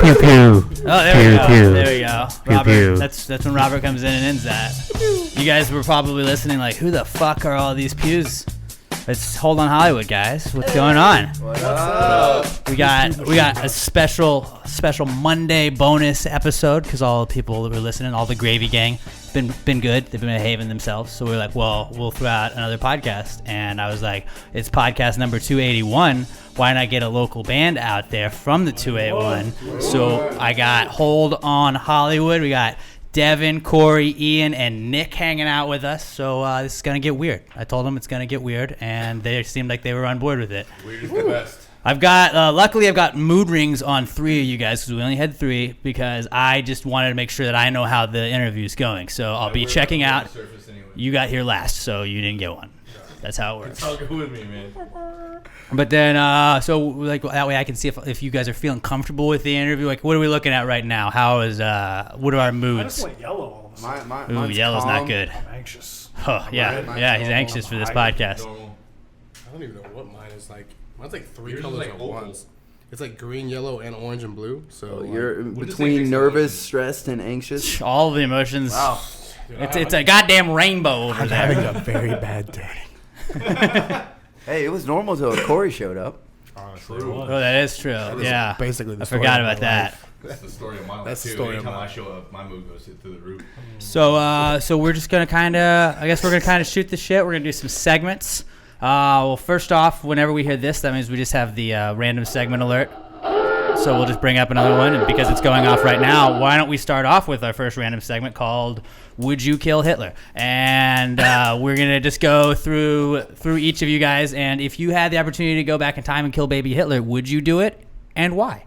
Pew pew. Oh, there we go. There we go. Robert, that's when Robert comes in and ends that. You guys were probably listening like, who the fuck are all these pews? It's Hold On Hollywood, guys. What's going on? What's up? We got a special Monday bonus episode because all the people that were listening, all the Gravy Gang, been good. They've been behaving themselves. So we're like, well, we'll throw out another podcast. And I was like, it's podcast number 281. Why not get a local band out there from the 281? So I got Hold On Hollywood. We got Devin, Corey, Ian, and Nick hanging out with us. So this is going to get weird. I told them it's going to get weird, and they seemed like they were on board with it. Weird is the best. Luckily I've got mood rings on 3 of you guys because we only had 3 because I just wanted to make sure that I know how the interview is going. So I'll be checking out. Anyway. You got here last, so you didn't get one. That's how it works. It's all good with me, man. But then, so like that way I can see if you guys are feeling comfortable with the interview. Like, what are we looking at right now? what are our moods? I just went yellow all of a sudden. Ooh, yellow's calm. not good. I'm anxious. Oh, yeah, he's anxious for this podcast. I don't even know what mine is like. Mine's like 3 Yours is colors like at opal. once. It's like green, yellow, and orange and blue. So You're What does it between mix nervous, emotions? stressed, and anxious. All the emotions. Wow. It's a goddamn rainbow over I'm there. having a very bad day. Hey, it was normal till Corey showed up. True. Oh, that is true. Yeah. basically the I story forgot of my about that. life. That's the story of my life. That's the too. story of Anytime my I life. show up, my mood goes through the roof. So we're just gonna I guess we're gonna shoot the shit. We're gonna do some segments. Well, first off, whenever we hear this, that means we just have the random segment alert. So we'll just bring up another one, and because it's going off right now, why don't we start off with our first random segment called "Would You Kill Hitler?" And we're gonna just go through each of you guys, and if you had the opportunity to go back in time and kill baby Hitler, would you do it, and why?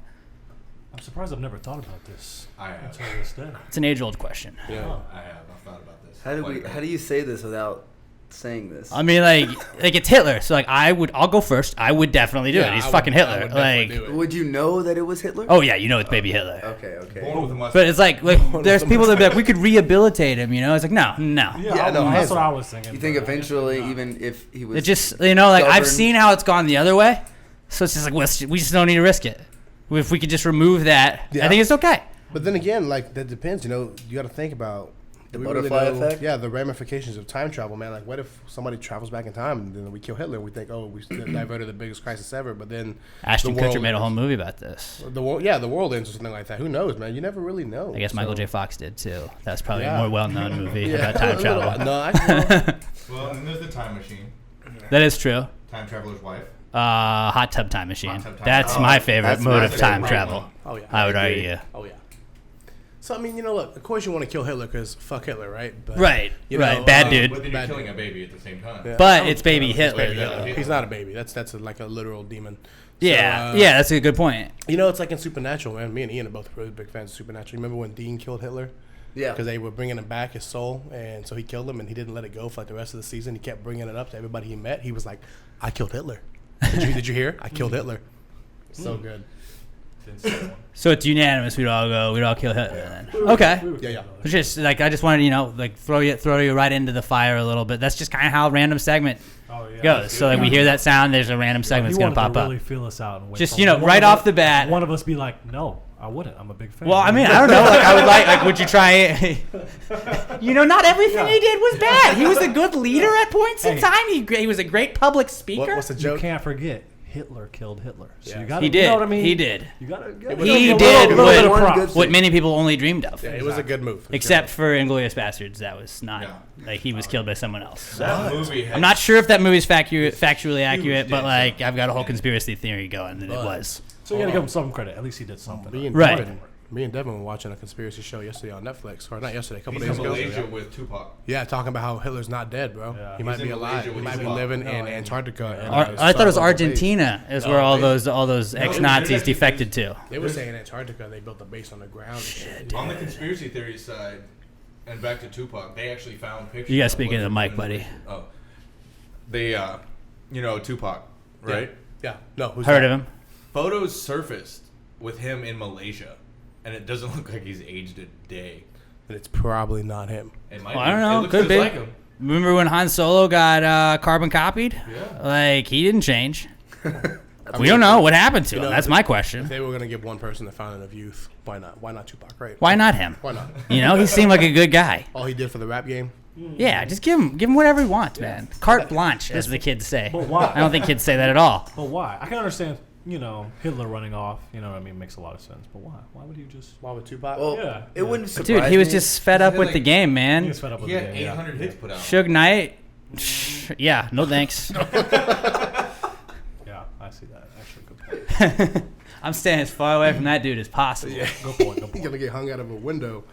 I'm surprised I've never thought about this I have. until this day. It's an age-old question. Yeah. I have. I've thought about this. How do you say this without saying this? I mean, like it's Hitler, so like I'll go first. I would definitely do it. He's fucking Hitler. I would definitely Like, do it. Would you know that it was Hitler? oh yeah, you know it's baby Hitler. Okay. Born with a mustache. But it's like there's people that be like, we could rehabilitate him, you know? It's like, no. Yeah, no, That's what I was thinking. You think but I guess eventually, not. even if he was, It just, like I've stubborn. seen how it's gone the other way, so it's just like we just don't need to risk it. If we could just remove that, I Yeah. think it's okay. But then again, like that depends. You know, you got to think about The do we really butterfly know- effect? Yeah, the ramifications of time travel, man. Like, what if somebody travels back in time and then we kill Hitler? We think, oh, we diverted the biggest crisis ever. But then Ashton the Kutcher world made a whole ends. movie about this. The world ends or something like that. Who knows, man? You never really know. I guess Michael So- J. Fox did too. That's probably Yeah. a more well-known movie Yeah. about time travel. No, I Well, and then there's the time machine. That is true. Time traveler's wife. Hot tub time machine. Hot tub time That's machine. my favorite That's mode my of time favorite travel. one. Oh yeah. I would agree. argue. Oh yeah. So I mean, you know, look. Of course, you want to kill Hitler because fuck Hitler, right? But, Right. you Right. know, Bad But dude. then you're Bad killing a baby at the same time. Yeah. But it's baby Hitler baby though. Hitler. He's not a baby. That's like a literal demon. Yeah. So, Yeah. That's a good point. You know, it's like in Supernatural, man. Me and Ian are both really big fans of Supernatural. You remember when Dean killed Hitler? Yeah. Because they were bringing him back, his soul, and so he killed him, and he didn't let it go for like the rest of the season. He kept bringing it up to everybody he met. He was like, "I killed Hitler. Did you hear? I killed Hitler." So good. So it's unanimous. We'd all kill Hitler then. Okay. Yeah. It's just like I just wanted to throw you right into the fire a little bit. That's just kind of how random segment Oh, yeah. goes. So like we hear that sound, there's a random segment He that's gonna wanted pop to up. really feel us out. And wait Just, for one right of off us- the bat. One of us be like, no, I wouldn't. I'm a big fan. Well, I mean, I don't know. Like I would like would you try it? Not everything he did was bad. He was a good leader at points in Hey. time. He was a great public speaker. What's the You joke? can't forget, Hitler killed Hitler. So Yeah. you gotta, He did. You know what I mean? He did. You gotta. He give did a little bit of what- props. What many people only dreamed of. Yeah, it was a good move. Except for Inglourious Bastards, that was not Yeah. he was killed by someone else. So. That movie had I'm not sure if that movie's factually accurate, but dicks like on I've got a whole it. conspiracy theory going that it was. So you gotta give him some credit. At least he did something. Me and Devin were watching a conspiracy show yesterday on Netflix, or not yesterday, a couple He's days in ago. Malaysia with Tupac. Yeah, talking about how Hitler's not dead, bro. Yeah. He might He's be in alive. Malaysia He with might be Tupac. living No, in yeah. Antarctica. and, I thought it was starving away. Argentina is where all those ex-Nazis defected to. They were saying Antarctica, they built a base on the ground and shit. On the conspiracy theory side, and back to Tupac, they actually found pictures. You gotta of speak what into the they mic, were doing. buddy. Oh, they, Tupac, right? Yeah. No, who's Heard that? of him? Photos surfaced with him in Malaysia, and it doesn't look like he's aged a day. And it's probably not him. It might Well, be. I don't know. It looks Could just be. like him. Remember when Han Solo got carbon copied? Yeah. Like, he didn't change. We don't know what happened to him. That's my question. If they were gonna give one person the fountain of youth, why not? Why not Tupac? Right? Why not him? Why not? You know, he seemed like a good guy. All he did for the rap game. Yeah, just give him whatever he wants, man. Carte blanche, as the kids say. But why? I don't think kids say that at all. But why? I can understand, Hitler running off. You know what I mean? Makes a lot of sense. But why? Why would he just? Why would Tupac? Well, Yeah. it wouldn't surprise Dude, he was me. just fed up He with like- the game, He man. was fed up with He the had game. 800 hits put out. Suge Knight, yeah, no thanks. Yeah, I see that. Actually, good point. I'm staying as far away from that dude as possible. Yeah. Good point. Good He's point. gonna get hung out of a window.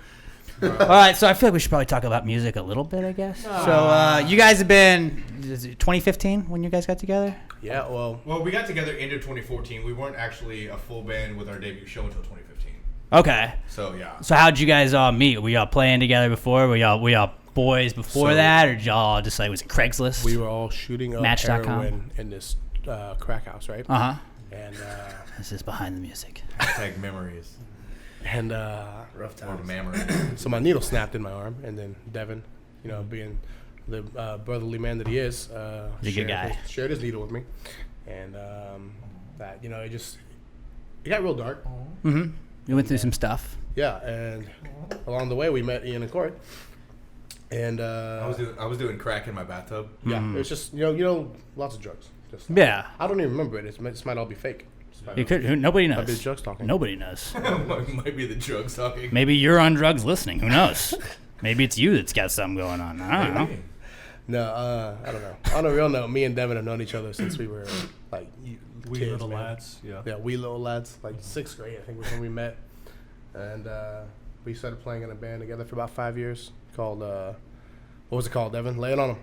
All right, so I feel like we should probably talk about music a little bit, I guess. So you guys have been, is it 2015 when you guys got together? Yeah. Well, Well, we got together into 2014. We weren't actually a full band with our debut show until 2015. Okay. So yeah. So how'd you guys all meet? Were y'all playing together before? Were y'all boys before So- that, or did y'all just like was it Craigslist? we were all shooting up Match.com. heroin in this crack house, right? Uh huh. And This is behind the music. Hashtag memories. Rough Or times. memories. so my needle snapped in my arm, and then Devin, being the brotherly man that he is, He's a good guy. shared his needle with me, and it got real dark. Mm-hmm. You went through some stuff. Yeah, and along the way we met Ian and Corey, and I was doing crack in my bathtub. yeah, it was just lots of drugs. Just Yeah. I don't even remember it. This might all be fake. You could. Nobody Might be knows. drugs talking. Nobody knows. Might be the drugs talking. Maybe you're on drugs listening. Who knows? Maybe it's you that's got something going on. I don't know. No, I don't know. On a real note, me and Devin have known each other since we were like We kids, little man. lads. Yeah. Yeah, we little lads, like 6th grade, I think was when we met, and we started playing in a band together for about 5 years. Called what was it called, Devin? Lay it on him.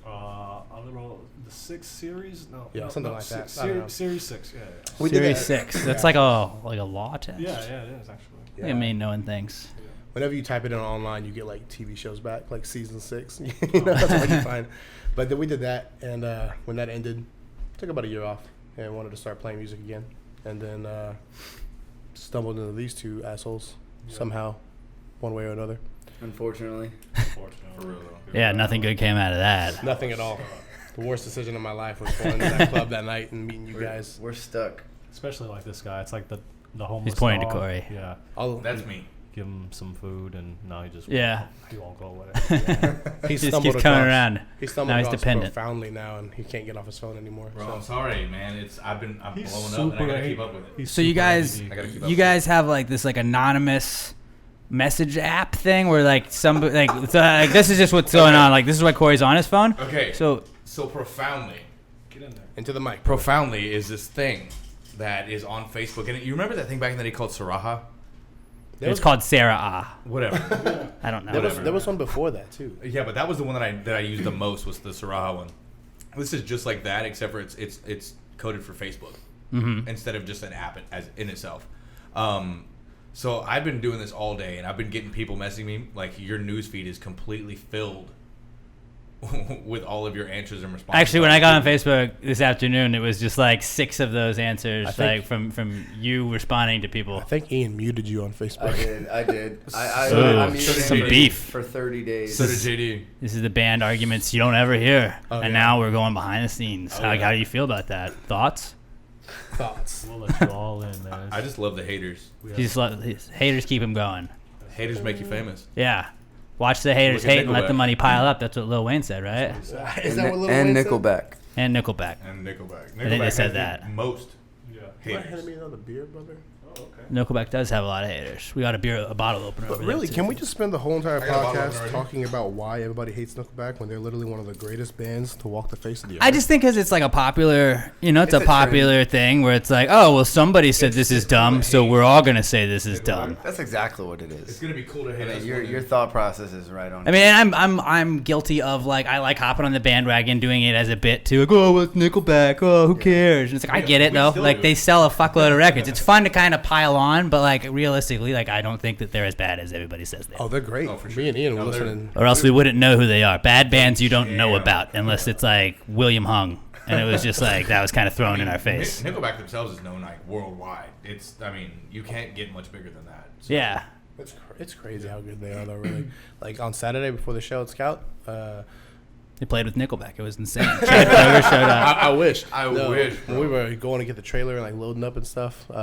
I don't know, the 6 series? No. Yeah, no, something no, like six- that. I don't know. Series 6. Yeah. We did Series that- 6. That's like a law test. Yeah, it is actually. I think it made knowing things. Whenever you type it in online, you get like TV shows back, like season 6. That's what you find. But then we did that, and when that ended, took about a year off and wanted to start playing music again, and then stumbled into these two assholes somehow, one way or another. Unfortunately. For real though. Yeah, nothing good came out of that. Nothing at all. The worst decision of my life was going to that club that night and meeting you guys. We're stuck. Especially like this guy. It's like the homeless pointing to dog. Corey. Yeah. That's me. Give him some food, and now he just Yeah. he won't go away. He Just stumbled keeps coming across- around. He stumbled Now he's across dependent. profoundly now, and he can't get off his phone anymore. Bro, So. I'm sorry, man. I'm He's blowing up, super. and I gotta keep up with it. he's So you super guys, ADD. I gotta keep up you with guys have like this like anonymous message app thing where like somebody like, it's, like this is just what's going on. Like this is why Corey's on his phone. Okay. So So profoundly. Get in there. Into the mic. Profoundly is this thing that is on Facebook. And you remember that thing back in the day called Saraha? There it's was, called Sarah Ah. Whatever. I don't know. there was one before that too. Yeah, but that was the one that I used the most was the Saraha one. This is just like that, except for it's coded for Facebook instead of just an app as in itself. So I've been doing this all day, and I've been getting people messaging me like your news feed is completely filled with all of your answers and responses. Actually, when I got on Facebook this afternoon, it was just like 6 of those answers, I think- like from you responding to people. I think Ian muted you on Facebook. I did. I So, muted some him beef. for 30 days. So did JD. This is the band arguments you don't ever hear, Oh, and yeah. now we're going behind the scenes. Oh, how, yeah. how do you feel about that? Thoughts? Thoughts. We'll let you all in, man. I just love the haters. We You have- just let his haters keep him going. Haters make you famous. Yeah. Watch the haters Look at hate and let the Nickelback. money pile up. That's what Lil Wayne said, right? Is and that what Lil and Wayne said? Nickelback. And Nickelback. And Nickelback. think they Nickelback said has the that. most Yeah. You might hand haters. me another beer, brother. Oh, okay. Nickelback does have a lot of haters. We got a bottle opener But over really, there, can too. we just spend the whole entire I got a bottle podcast already. talking about why everybody hates Nickelback when they're literally one of the greatest bands to walk the face of the earth? I just think because it's like a popular, it's a a popular thing where it's like, oh, well, somebody said this is dumb, so we're all going to say this is Nickelback. dumb. That's exactly what it It's is. gonna be cool to hate I us. mean, your when- thought process is right on. I mean, and I'm guilty of like I like hopping on the bandwagon, doing it as a bit too. Like, oh, it's Nickelback. Oh, who cares? And it's like I get it we though. still Like do they it. sell a fuckload of records. It's fun to kind of pile on, but like realistically, like I don't think that they're as bad as everybody says they are. Oh, they're great. Oh, for Me sure. and Ian No, were they're- listening. Or else we wouldn't know who they are. Bad bands you don't know Yeah. about unless it's like William Hung, and it was just like that was kind of thrown in our face. Nickelback themselves is known like worldwide. You can't get much bigger than that. So- Yeah. It's crazy how good they are, though. Really, like on Saturday before the show at Scout, They played with Nickelback. It was insane. Chad Kroeger showed up. I wish. I wish, When we were going to get the trailer and like loading up and stuff, we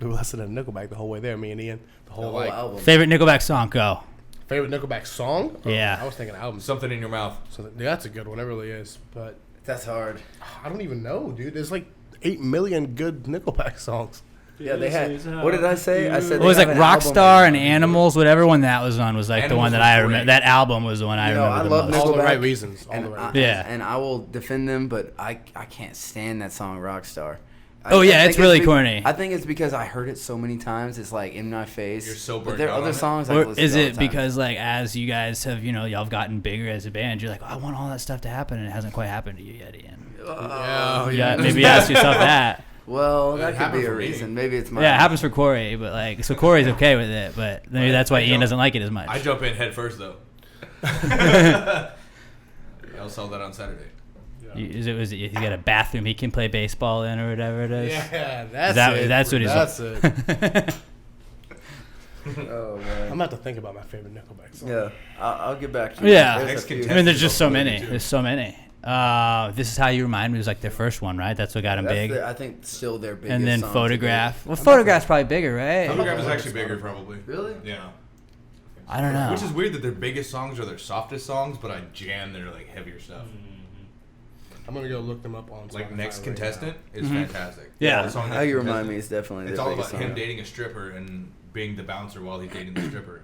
were listening to Nickelback the whole way there. Me and Ian, the whole like album. Favorite Nickelback song? Go. favorite Nickelback song. Yeah. I was thinking album. Something in Your Mouth. So that's a good one. It really is. But That's hard. I don't even know, dude. There's like 8 million good Nickelback songs. Yeah, they had. What did I say? I said It was they like have an album. Rockstar and Animals, whatever one that was on was like the one Animals that was I great. remember. That album was the one I You know, remember I the love most. All the Nickelback, right reasons. All and the right I, reasons. Yeah. and I will defend them, but I can't stand that song Rockstar. Oh, yeah, think it's really be- corny. I think it's because I heard it so many times. It's like in my face. You're so But burnt there are out other on it? songs I Or listen is to all it the time. because like as you guys have y'all have gotten bigger as a band, you're like, I want all that stuff to happen, and it hasn't quite happened to you yet, Ian? Oh, Yeah, maybe ask yourself that. Well, It that could happened be a for me. reason. Maybe it's my. Yeah, it happens for Corey, but like, so Corey's okay with it, but maybe that's why I Ian don't- doesn't like it as much. I jump in head first though. I'll sell that on Saturday. Was it, he's got a bathroom he can play baseball in or whatever it is? Yeah, that's That- it. that's what he's That's like. it. Oh I'm man. gonna have to think about my favorite Nickelback song. Yeah, I'll get back to you. Yeah. There's Next a few. contestant. I mean, there's just so Also many. really good. There's so many. This Is How You Remind Me was like their first one, right? That's what got them That's big. I think still their biggest. And then song to Photograph. Well, Photograph's probably bigger, right? Photograph is actually bigger, probably. date. Really? Yeah. I don't know. Which is weird that their biggest songs are their softest songs, but I jam their like heavier stuff. I'm gonna go look them up on Like Spotify Next right Contestant is Mhm. fantastic. Yeah. The song How Next You Remind Contestant, Me is definitely It's their all biggest about him song. dating a stripper and being the bouncer while he's dating the stripper,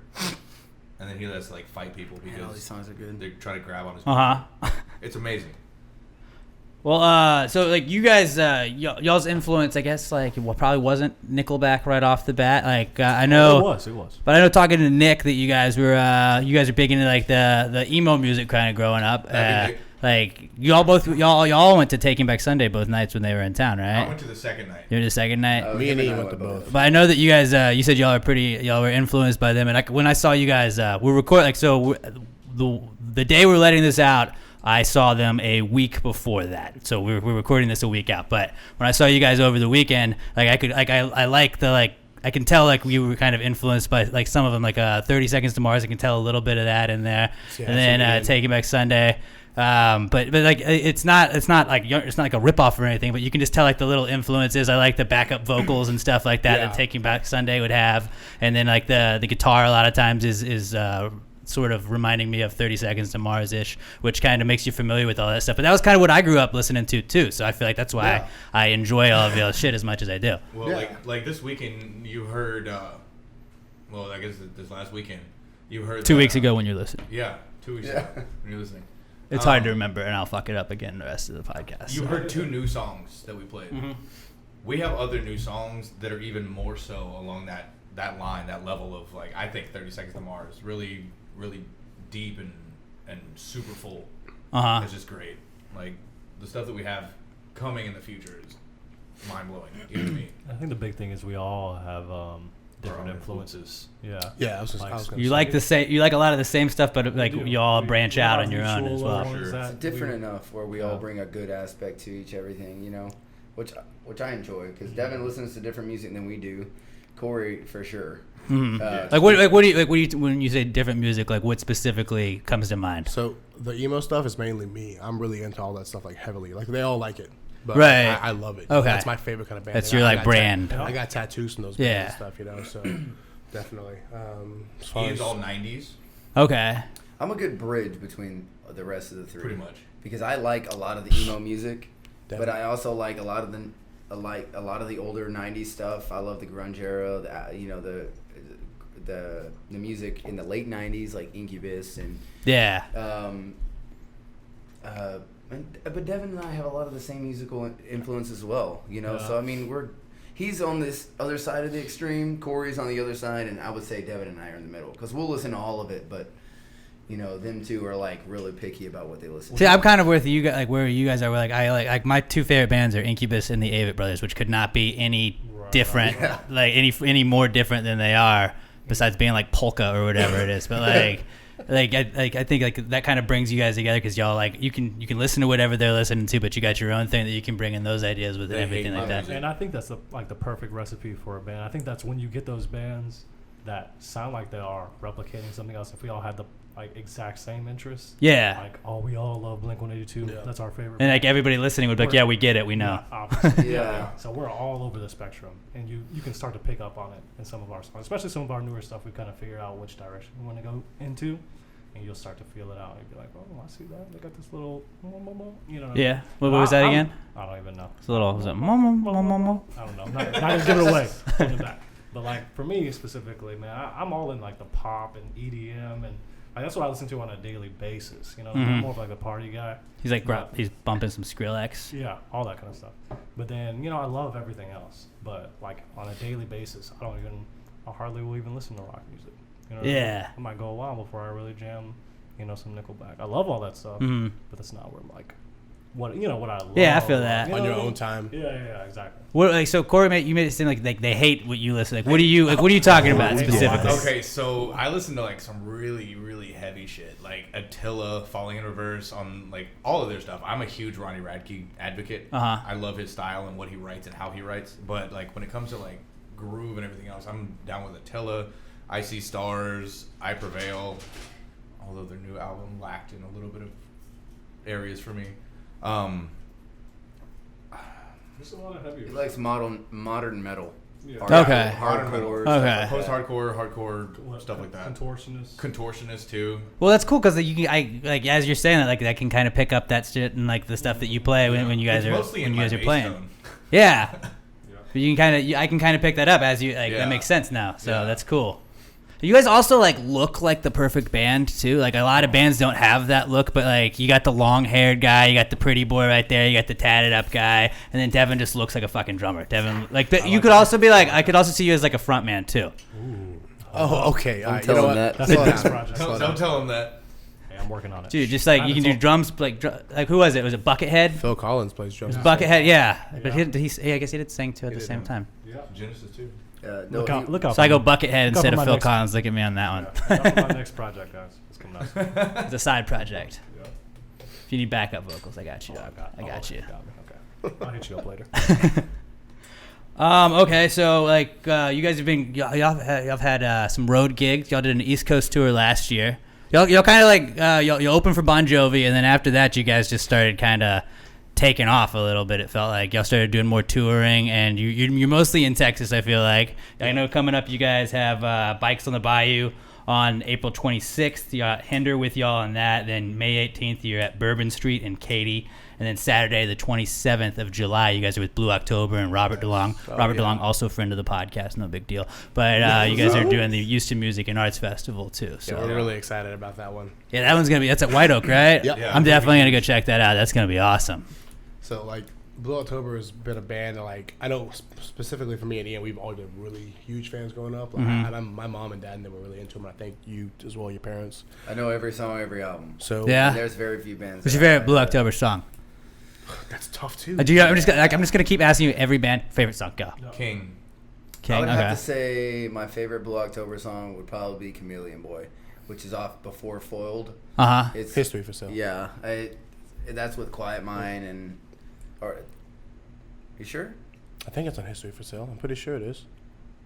and then he lets like fight people Man, all these because songs are good. they try to grab on his. Uh-huh. It's amazing. Well, so like you guys, y'all's influence, I guess, like probably wasn't Nickelback right off the bat. Like I know, It was. but I know talking to Nick that you guys are big into like the emo music kind of growing up. That'd be Nick. Like y'all went to Taking Back Sunday both nights when they were in town, I right? went to the second night. You were the second night. Oh, Me him and Ian I went to both. But I know that you guys, you said y'all were influenced by them, and when I saw you guys, we're recording like so. The day we're letting this out, I saw them a week before that, so we're recording this a week out. But when I saw you guys over the weekend, like I like the like. I can tell like we were kind of influenced by like some of them, like 30 Seconds to Mars. I can tell a little bit of that in there, Yeah, and then that's Taking Back Sunday. But like it's not like a ripoff or anything, but you can just tell like the little influences. I like the backup vocals and stuff like that Yeah. that Taking Back Sunday would have, and then like the guitar a lot of times is sort of reminding me of 30 Seconds to Mars ish, which kind of makes you familiar with all that stuff. But that was kind of what I grew up listening to too. So I feel like that's why Yeah. I enjoy all of y'all's shit as much as I do. Well, Yeah. like this weekend, you heard. Well, I guess this last weekend, you heard. 2 that, weeks ago when you're listening. Yeah, 2 weeks ago when you're listening. It's hard to remember, and I'll fuck it up again the rest of the podcast. You heard 2 new songs that we played. We have other new songs that are even more so along that line, that level of like I think 30 Seconds to Mars, really, really deep and super full. Uh-huh. It's just great. Like the stuff that we have coming in the future is mind blowing. You know what I mean? I think the big thing is we all have different own influences. Yeah. Yeah, I was gonna You say. like a lot of the same stuff, but like We do. you all We- branch we out have on your own mutual as well. ones Sure. that It's different we- enough where we Yeah. all bring a good aspect to each everything, you know, which I enjoy because Devin listens to different music than we do. Corey for sure. Mhm. Uh, Like what do you when you say different music, like what specifically comes to mind? So the emo stuff is mainly me. I'm really into all that stuff like heavily. Like they all like it, but Right. I love it. Okay. That's my favorite kind of band. That's And your, I like, got brand. I got tattoos from those Yeah. bands and stuff, you know. So definitely. As far Ian's as- all 90s, Okay. I'm a good bridge between the rest of the three. pretty much. Because I like a lot of the emo music, but Definitely. I also like a lot of the older '90s stuff. I love the grunge era, the music in the late '90s, like Incubus and. Yeah. But Devin and I have a lot of the same musical influence as well, you know. Yeah. So I mean, he's on this other side of the extreme. Corey's on the other side, and I would say Devin and I are in the middle because we'll listen to all of it, but. You know, them two are like really picky about what they listen See, to. I'm kind of with you guys, like where you guys are. Where like I like my 2 favorite bands are Incubus and the Avett Brothers, which could not be any different, Yeah. like any more different than they are. Besides being like polka or whatever it is, but I think like that kind of brings you guys together because y'all like you can listen to whatever they're listening to, but you got your own thing that you can bring in those ideas with and They everything hate like my that. music. And I think that's the perfect recipe for a band. I think that's when you get those bands that sound like they are replicating something else. If we all had the like exact same interests. Yeah. Like, oh, we all love Blink-182. Yeah. That's our favorite. And like everybody listening would be like, yeah, we get it, we know. Yeah, obviously. Yeah. So we're all over the spectrum, and you can start to pick up on it in some of our songs, especially some of our newer stuff. We kind of figure out which direction we want to go into, and you'll start to feel it out. You'll be like, oh, I see that. They got this little, you know. Yeah. What was that again? I don't even know. It's a little, was it mo mo mo mo mo? I don't know. Not gonna give it away. Holding it back. But like for me specifically, man, I'm all in like the pop and EDM, and like, that's what I listen to on a daily basis. You know, I'm more of like a party guy. He's like, he's bumping some Skrillex. Yeah, all that kind of stuff. But then, you know, I love everything else. But like on a daily basis, I hardly will even listen to rock music. You know what I mean? I might go a while before I really jam, you know, some Nickelback. I love all that stuff, but that's not where I'm like, what I love. Yeah, I feel that. You know On your what I mean? own time. Yeah, exactly. What, like, so Corey, you made it seem like they hate what you listen. Like, what are you talking about specifically? Okay, so I listen to like some really, really heavy shit, like Attila, Falling in Reverse, on like all of their stuff. I'm a huge Ronnie Radke advocate. I love his style and what he writes and how he writes. But like when it comes to like groove and everything else, I'm down with Attila, I See Stars, I Prevail. Although their new album lacked in a little bit of areas for me. There's a lot of heavy. He likes modern metal. Yeah. Okay. Hardcore. Okay. Post-hardcore, stuff like that. Contortionist too. Well, that's cool because like as you're saying that, like that can kind of pick up that shit and like the stuff that you play when you guys are playing. Tone. Yeah. But I can kind of pick that up as you like. Yeah. That makes sense now. So Yeah. that's cool. You guys also like look like the perfect band too. Like a lot of bands don't have that look, but like you got the long-haired guy, you got the pretty boy right there, you got the tatted up guy, and then Devin just looks like a fucking drummer. Devin, like you could also be like, I could also see you as like a front man too. Oh, okay. All right. tell You know him what? that. That's the next project. Don't tell him that. Hey, I'm working on it. Dude, just like you can do drums, like who was it? Was it Buckethead? Phil Collins plays drums. Buckethead, yeah. But Yeah. I guess he did sing too at the same time. Yeah. Genesis too. No, Look out. So I go Buckethead Look instead up of my Phil next- Collins. Look at me on that one. Yeah. Look out for my next project, guys. It's coming out soon. It's a side project. Yeah. If you need backup vocals, I got you, dog. I Oh, got you. me. Okay. I'll hit you up later. Okay, so like you guys have been y'all have had some road gigs. Y'all did an East Coast tour last year. Y'all kind of like you opened for Bon Jovi, and then after that, you guys just started kind of taking off a little bit. It felt like y'all started doing more touring, and you're mostly in Texas. I feel like I know coming up, you guys have Bikes on the Bayou on April 26th. You got Hinder with y'all on that. Then May 18th, you're at Bourbon Street in Katy. And then Saturday, the 27th of July, you guys are with Blue October and Robert DeLong. Robert DeLong, also a friend of the podcast, no big deal. But you guys are doing the Houston Music and Arts Festival, too. So Yeah, we're really excited about that one. yeah, that one's that's at White Oak, right? Yep. Yeah. I'm definitely going to go check that out. That's going to be awesome. So, like, Blue October has been a band that, like, I know specifically for me and Ian, we've always been really huge fans growing up. Like, my mom and dad, and they were really into them. I think you as well, your parents. I know every song, every album. So Yeah. There's very few bands. What's your that favorite I- Blue October song? that's tough too. I'm just gonna keep asking you every band favorite song. Go. King. I King. would Okay. have to say my favorite Blue October song would probably be Chameleon Boy, which is off before Foiled. Uh huh. It's History for sale. Yeah, that's with Quiet Mind and. Or, you sure? I think it's on History for Sale. I'm pretty sure it is.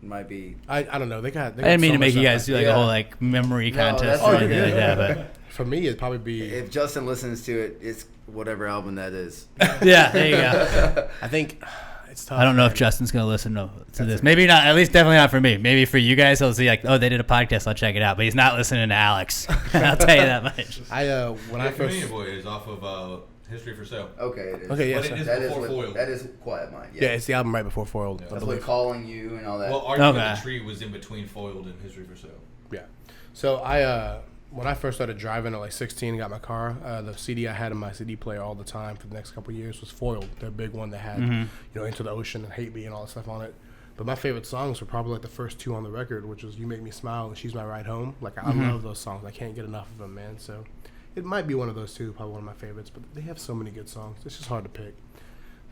It might be. I don't know. They got. I didn't mean to make you guys do like a Yeah. whole like memory No, contest that's or okay. anything like that, but For me, it'd probably be. If Justin listens to it, it's whatever album that is. yeah, there you go. I think it's tough. I don't know if man. Justin's gonna listen to this. Maybe not. At least definitely not for me. Maybe for you guys, he'll see like, oh, they did a podcast. I'll check it out. But he's not listening to Alex. I'll tell you that much. When I first. Chameleon Boy is off of History for Sale. Okay, it is. Okay, yeah. But it so- is That is before with, Foiled. that is Quiet Mind. Yeah, it's the album right before Foiled. I That's believe. with Calling You and all that. Well, Argument Okay. of the Tree was in between Foiled and History for Sale. Yeah. So when I first started driving at like 16 and got my car, the CD I had in my CD player all the time for the next couple of years was Foiled, their big one that had, Into the Ocean and Hate Me and all that stuff on it. But my favorite songs were probably like the first two on the record, which was You Make Me Smile and She's My Ride Home. Like I love those songs. I can't get enough of them, man. So it might be one of those two, probably one of my favorites. But they have so many good songs. It's just hard to pick.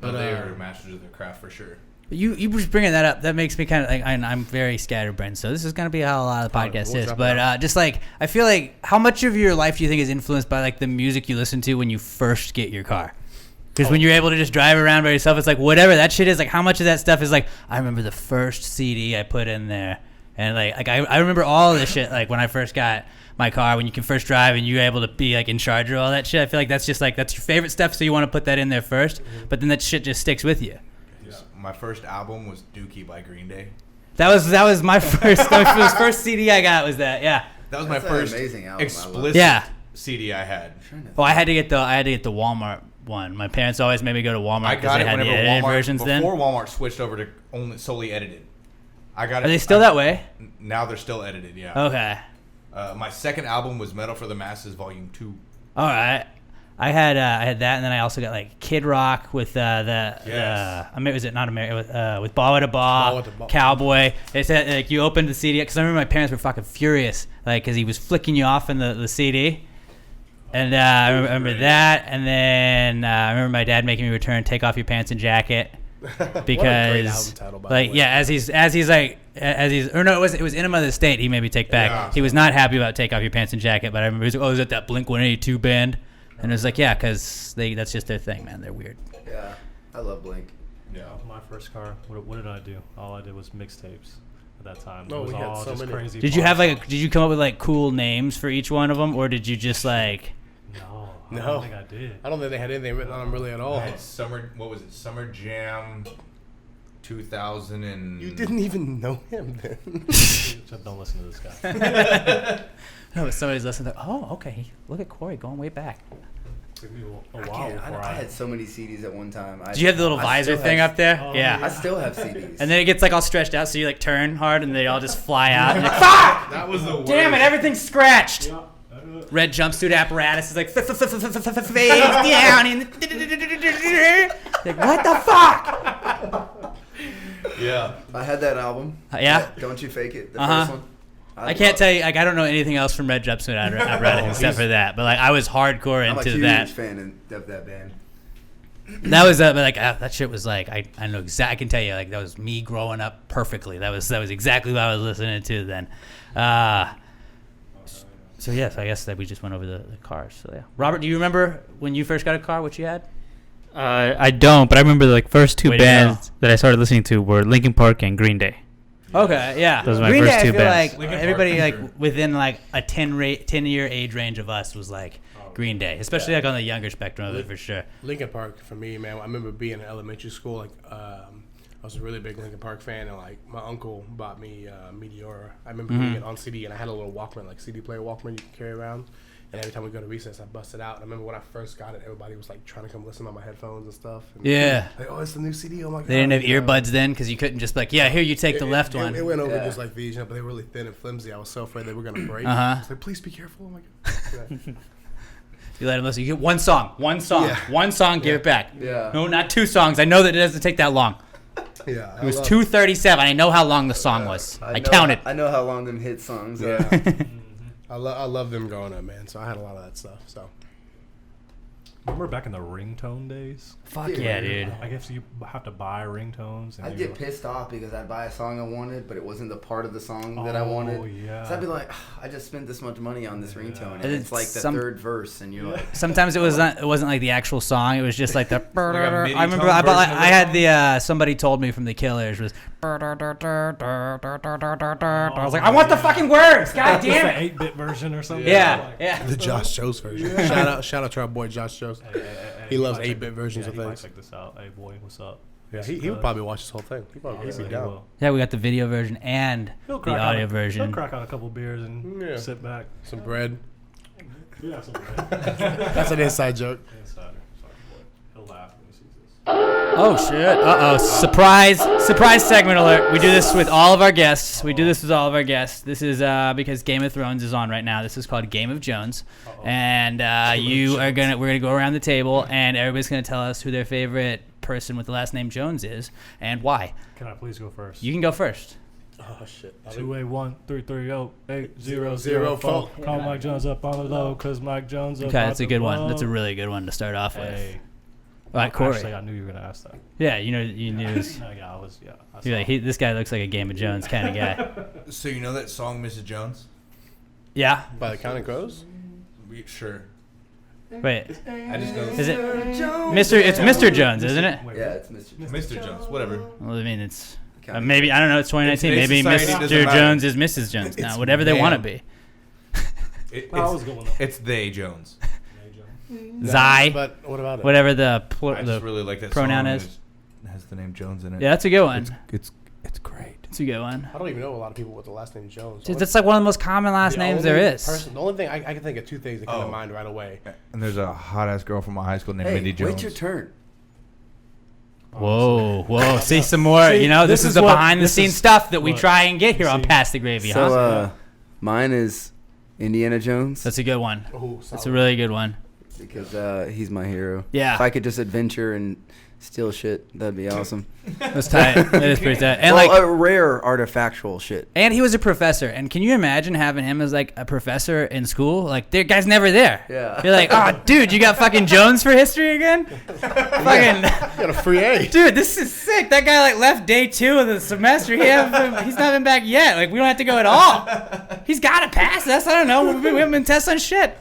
But But they are masters of their craft for sure. You just bringing that up, that makes me kind of like, I'm very scatterbrained, so this is going to be how a lot of the podcast we'll is. drop it But out. just like, I feel like, how much of your life do you think is influenced by like the music you listen to when you first get your car? Because when you're able to just drive around by yourself, it's like whatever that shit is, like how much of that stuff is like, I remember the first CD I put in there, And like I remember all of this shit. Like when I first got my car, when you can first drive and you're able to be like in charge of all that shit. I feel like that's just like that's your favorite stuff, so you want to put that in there first. But then that shit just sticks with you. Yeah. My first album was Dookie by Green Day. That was my first first CD I got was that. Yeah. That was That's my an first amazing album. explicit CD I had. Oh, I had to get the Walmart one. My parents always made me go to Walmart I because got they it had the whenever edited Walmart versions then. before Walmart switched over to only solely edited. I got it. Are they still that way? Now they're still edited. Yeah. Okay. My second album was Metal for the Masses Volume 2. All right. I had that, and then I also got like Kid Rock with Yes. was it not America with Ball to Ball, Ball to Ball. Cowboy. It said like you opened the CD because I remember my parents were fucking furious like because he was flicking you off in the CD. And I remember that, and then I remember my dad making me return "Take Off Your Pants and Jacket" What a great because, album title, by like, the way. yeah, as he's or no, it was "Enema of the State." He made me take back. Yeah. He was not happy about "Take Off Your Pants and Jacket," but I remember he was like, "Oh, is that Blink 182 band?" And it was like, yeah, because that's just their thing, man. They're weird. Yeah, I love Blink. Yeah. My first car. What did I do? All I did was mixtapes at that time. Oh, It was we had all so just many. crazy. Did you pop have songs. did you come up with like cool names for each one of them, or did you just like? No, I No. don't think I did. I don't think they had anything written on them really at all. I had Summer Jam 2000 and... You didn't even know him then. Just don't listen to this guy. No, but somebody's listening. Oh, okay. Look at Corey going way back. Took me a I while can't. before I had so many CDs at one time. Did you have the little I visor still thing have- up there? Oh, Yeah. I still have CDs. And then it gets like all stretched out, so you like turn hard, and they all just fly out. And you're like, fuck! That was the worst. Damn it! Everyth's scratched. Yeah. Red jumpsuit apparatus is like fades down in like what the fuck? Yeah. I had that album. Yeah? Don't You Fake It, the Uh-huh. first one. I can't tell you, like, I don't know anything else from Red Jumpsuit apparatus except for that. But like, I was hardcore I'm a into huge that. fan of that band. That was like that shit was like I know exactly. I can tell you like that was me growing up perfectly. That was exactly what I was listening to then. So yes, I guess that we just went over the cars. So yeah, Robert, do you remember when you first got a car? What you had? I don't, but I remember the like first two Way to bands that I started listening to were Linkin Park and Green Day. Okay, yeah. Those are my Green first Day, two I feel bands. like Linkin Park, everybody for like sure. within like a 10-year age range of us was like Green Day, especially like on the younger spectrum of it for sure. Linkin Park for me, man. I remember being in elementary school. Like, I was a really big Linkin Park fan, and like my uncle bought me Meteora. I remember getting it on CD, and I had a little Walkman, like CD player Walkman, you can carry around. And every time we go to recess, I bust it out. And I remember when I first got it, everybody was like trying to come listen on my headphones and stuff. And Yeah. like, oh, it's the new CD. Oh my god. They didn't have You know? earbuds then because you couldn't just be like, yeah, here you take the left one. It went over Yeah. just like these, you know, but they were really thin and flimsy. I was so afraid they were gonna break. Uh-huh. I was like, please be careful. Oh my god. Yeah. You let them listen. You get one song, Yeah. give it back. Yeah. No, not 2 songs. I know that it doesn't take that long. Yeah, It was 2:37. I know how long the song was. I know- counted. I know how long them hit songs are. Yeah. I love them growing up, man. So I had a lot of that stuff. So Remember back in the ringtone days? Fuck Dude. yeah, dude. I guess you have to buy ringtones. And I'd you get pissed off because I'd buy a song I wanted, but it wasn't the part of the song that I Oh, wanted. yeah. So I'd be like, I just spent this much money on this ringtone, and And it's like the some- third verse, and you're like, Sometimes it wasn't like the actual song. It was just like the. MIDI I remember tone I version of had the the somebody told me from the Killers was. I was like, I want the fucking words. God Just damn the it. 8-bit version or something. Yeah, yeah. the Josh Jost version. Shout out to our boy Josh Jost. He loves 8-bit versions of he might things. check this out. Hey boy, what's up? Yeah, he would probably watch this whole thing. He'd be He down. will. Yeah, we got the video version and He'll the crack audio out, version. He'll crack out a couple beers and Yeah. sit back. Some bread. Yeah, some That's an inside joke. Insider. Sorry, boy. He'll laugh when he sees this. Oh shit! Surprise segment alert! We do this with all of our guests. This is because Game of Thrones is on right now. This is called Game of Jones, and we're gonna go around the table, and everybody's gonna tell us who their favorite person with the last name Jones is and why. Can I please go first? You can go first. Oh shit. 281-330-8004. Call Mike Jones up on the low, cause Mike Jones. Okay, that's a good one. That's a really good one to start off with. Hey. All right, Corey. Actually, I knew you were gonna ask that. Yeah, you knew. This, No, yeah, I was. Yeah. I you're like, saw. this guy looks like a Game of Jones kind of guy. So you know that song, Mrs. Jones? Yeah. By the Counting Crows? Sure. Wait. I just know Is it Mr. It's Mr. Jones, isn't it? Wait, yeah, it's Mr. Mr. Jones. Whatever. Well, I mean, it's Maybe, I don't know, it's 2019. In today's Maybe society, it doesn't Mr. matter. Jones is Mrs. Jones now. It's Whatever they want to ma'am. be. I was going with It's they Jones. Zai, But what about it? whatever I the just really like that pronoun song. is. It has the name Jones in it. Yeah, that's a good one. It's great. That's a good one. I don't even know a lot of people with the last name Jones. Dude, that's like one of the most common last The names only there is. the only thing I can think of two things that come to Oh. mind right away. And there's a hot ass girl from my high school named Hey, Mindy Jones. wait your turn. Whoa. See some more. See, You know, this this is is the what- behind the this scenes is- stuff that we look, try and get here on see. Pass the Gravy, So, huh? mine is Indiana Jones. That's a good one. Ooh, That's a solid. really good one. because he's my hero. Yeah. If I could just adventure and steal shit, that'd be awesome. That's tight. That is pretty tight. And well, like, rare artifactual shit. and he was a professor. And can you imagine having him as like a professor in school? Like, the guy's never there. Yeah. You're like, oh, dude, you got fucking Jones for history again? Fucking. You got a free A. Dude, this is sick. That guy like left day 2 of the semester. He's not been back yet. Like, we don't have to go at all. He's got to pass us. I don't know. We haven't been testing shit.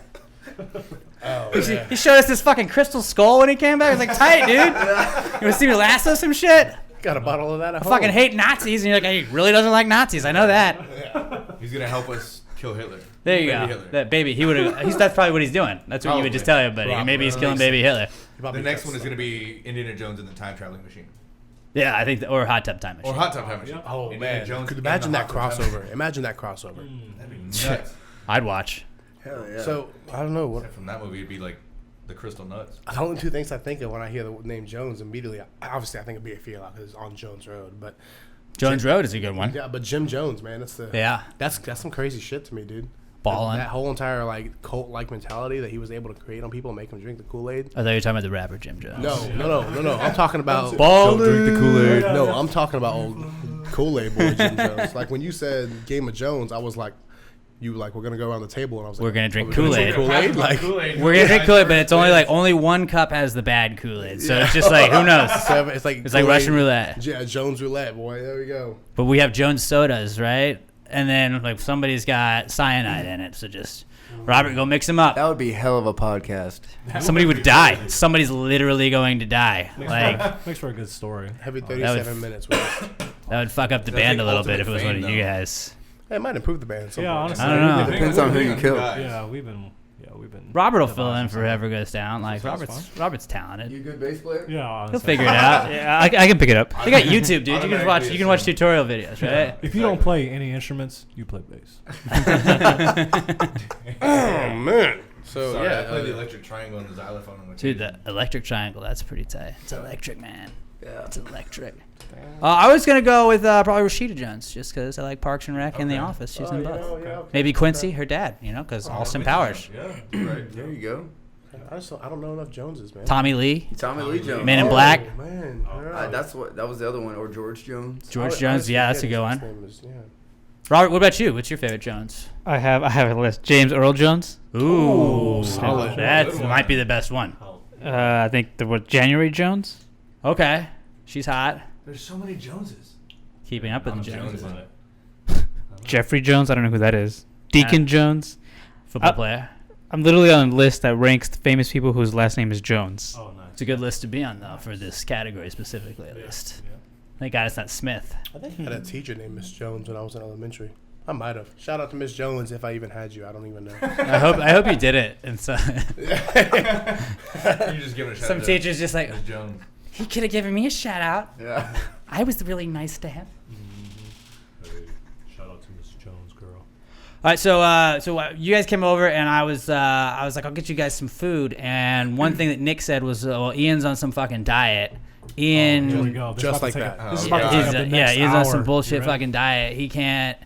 Oh, yeah. He showed us this fucking crystal skull when he came back. I was like, tight, dude. You want to see me lasso some shit? Got a bottle of that at I home. fucking hate Nazis. And you're like, he really doesn't like Nazis. I know that. He's gonna help us kill Hitler. There you Baby go. Hitler. That baby. He would have. That's probably what he's doing. That's what you would just tell everybody. Probably. Maybe he's killing Makes baby Hitler. The next one is gonna be Indiana Jones and the Time Traveling Machine, Yeah, I think, or Hot Tub Time Machine. or Hot Tub Time Machine. Oh Indiana man, Jones could and imagine the that Hot Tub Time crossover. Imagine that crossover. Machine. That'd be nuts. I'd watch. Hell yeah. So I don't know what. From that movie, it'd be like the Crystal Nuts. The only two things I think of when I hear the name Jones immediately, obviously I think of BFE a lot because it's on Jones Road, but Jones Road is a good one. yeah, but Jim Jones, man, that's some crazy shit to me, dude. Ballin'. That whole entire like cult like mentality that he was able to create on people and make them drink the Kool-Aid. I thought you were talking about the rapper Jim Jones. No. I'm talking about Ballin'. Drink the Kool-Aid. No, I'm talking about old Kool-Aid boy Jim Jones. Like when you said Game of Jones, I was like, we're gonna go around the table and I was like, We're gonna drink we're gonna Kool-Aid. Kool-Aid, like We're gonna drink Kool-Aid, but it's only one cup has the bad Kool-Aid. So it's just like, who knows? seven, it's like It's like Russian roulette. Yeah, Jones roulette, boy. There we go. But we have Jones sodas, right? And then like somebody's got cyanide in it. So just Robert, go mix them up. that would be hell of a podcast. Somebody would die. Somebody's literally going to die. Like Makes for a good story. Heavy would 37 minutes. With that would fuck up the That's band like a little bit ultimate if it was fame, one of you though. guys. It might improve the band. Yeah, honestly. I don't know. It depends on who you kill. Yeah, we've been. Robert will fill in for whoever goes down. Like Sounds Robert's talented. You a good bass player? Yeah, honestly. He'll figure it out. Yeah, I can pick it up. They got YouTube, dude. You can watch tutorial videos, right? If you don't play any instruments, you play bass. Oh man. So Sorry, yeah, I played the electric triangle and the xylophone on the Dude, the electric triangle, that's pretty tight. It's electric, man. Yeah. It's electric. I was going to go with probably Rashida Jones, just because I like Parks and Rec and The Office. She's in both. okay. Maybe Quincy, her dad, because Austin Powers. Yeah, right. There you go. I don't know enough Joneses, man. Tommy Lee, Tommy Lee Jones. Men in Black. Oh, man. All right. That was the other one, or George Jones. George I Jones, always yeah, that's a forget good his one. name is- yeah. Robert, what about you? What's your favorite Jones? I have a list. James Earl Jones. Ooh, solid. That Good one. might be the best one. I think the word January Jones. Okay, she's hot. There's so many Joneses. Keeping up with I'm the Jones. Jones. Jeffrey Jones. I don't know who that is. Deacon Jones. Football player. I'm literally on a list that ranks famous people whose last name is Jones. Oh, nice. It's a good list to be on, though, for this category specifically, at least. Thank God it's not Smith. I think I had a teacher named Miss Jones when I was in elementary. I might have. Shout out to Miss Jones if I even had you. I don't even know. I hope you did it. And so You're just giving a shout some out to teachers just like, Miss Jones. he could have given me a shout out. Yeah. I was really nice to him. Hey, shout out to Miss Jones, girl. All right, so you guys came over and I was like, I'll get you guys some food. And one thing that Nick said was, well, Ian's on some fucking diet. Ian, Here we go. This Just is about like to take that. a- This is Oh, about to he's, take up the yeah, next he's on some hour. bullshit You ready? fucking diet. He can't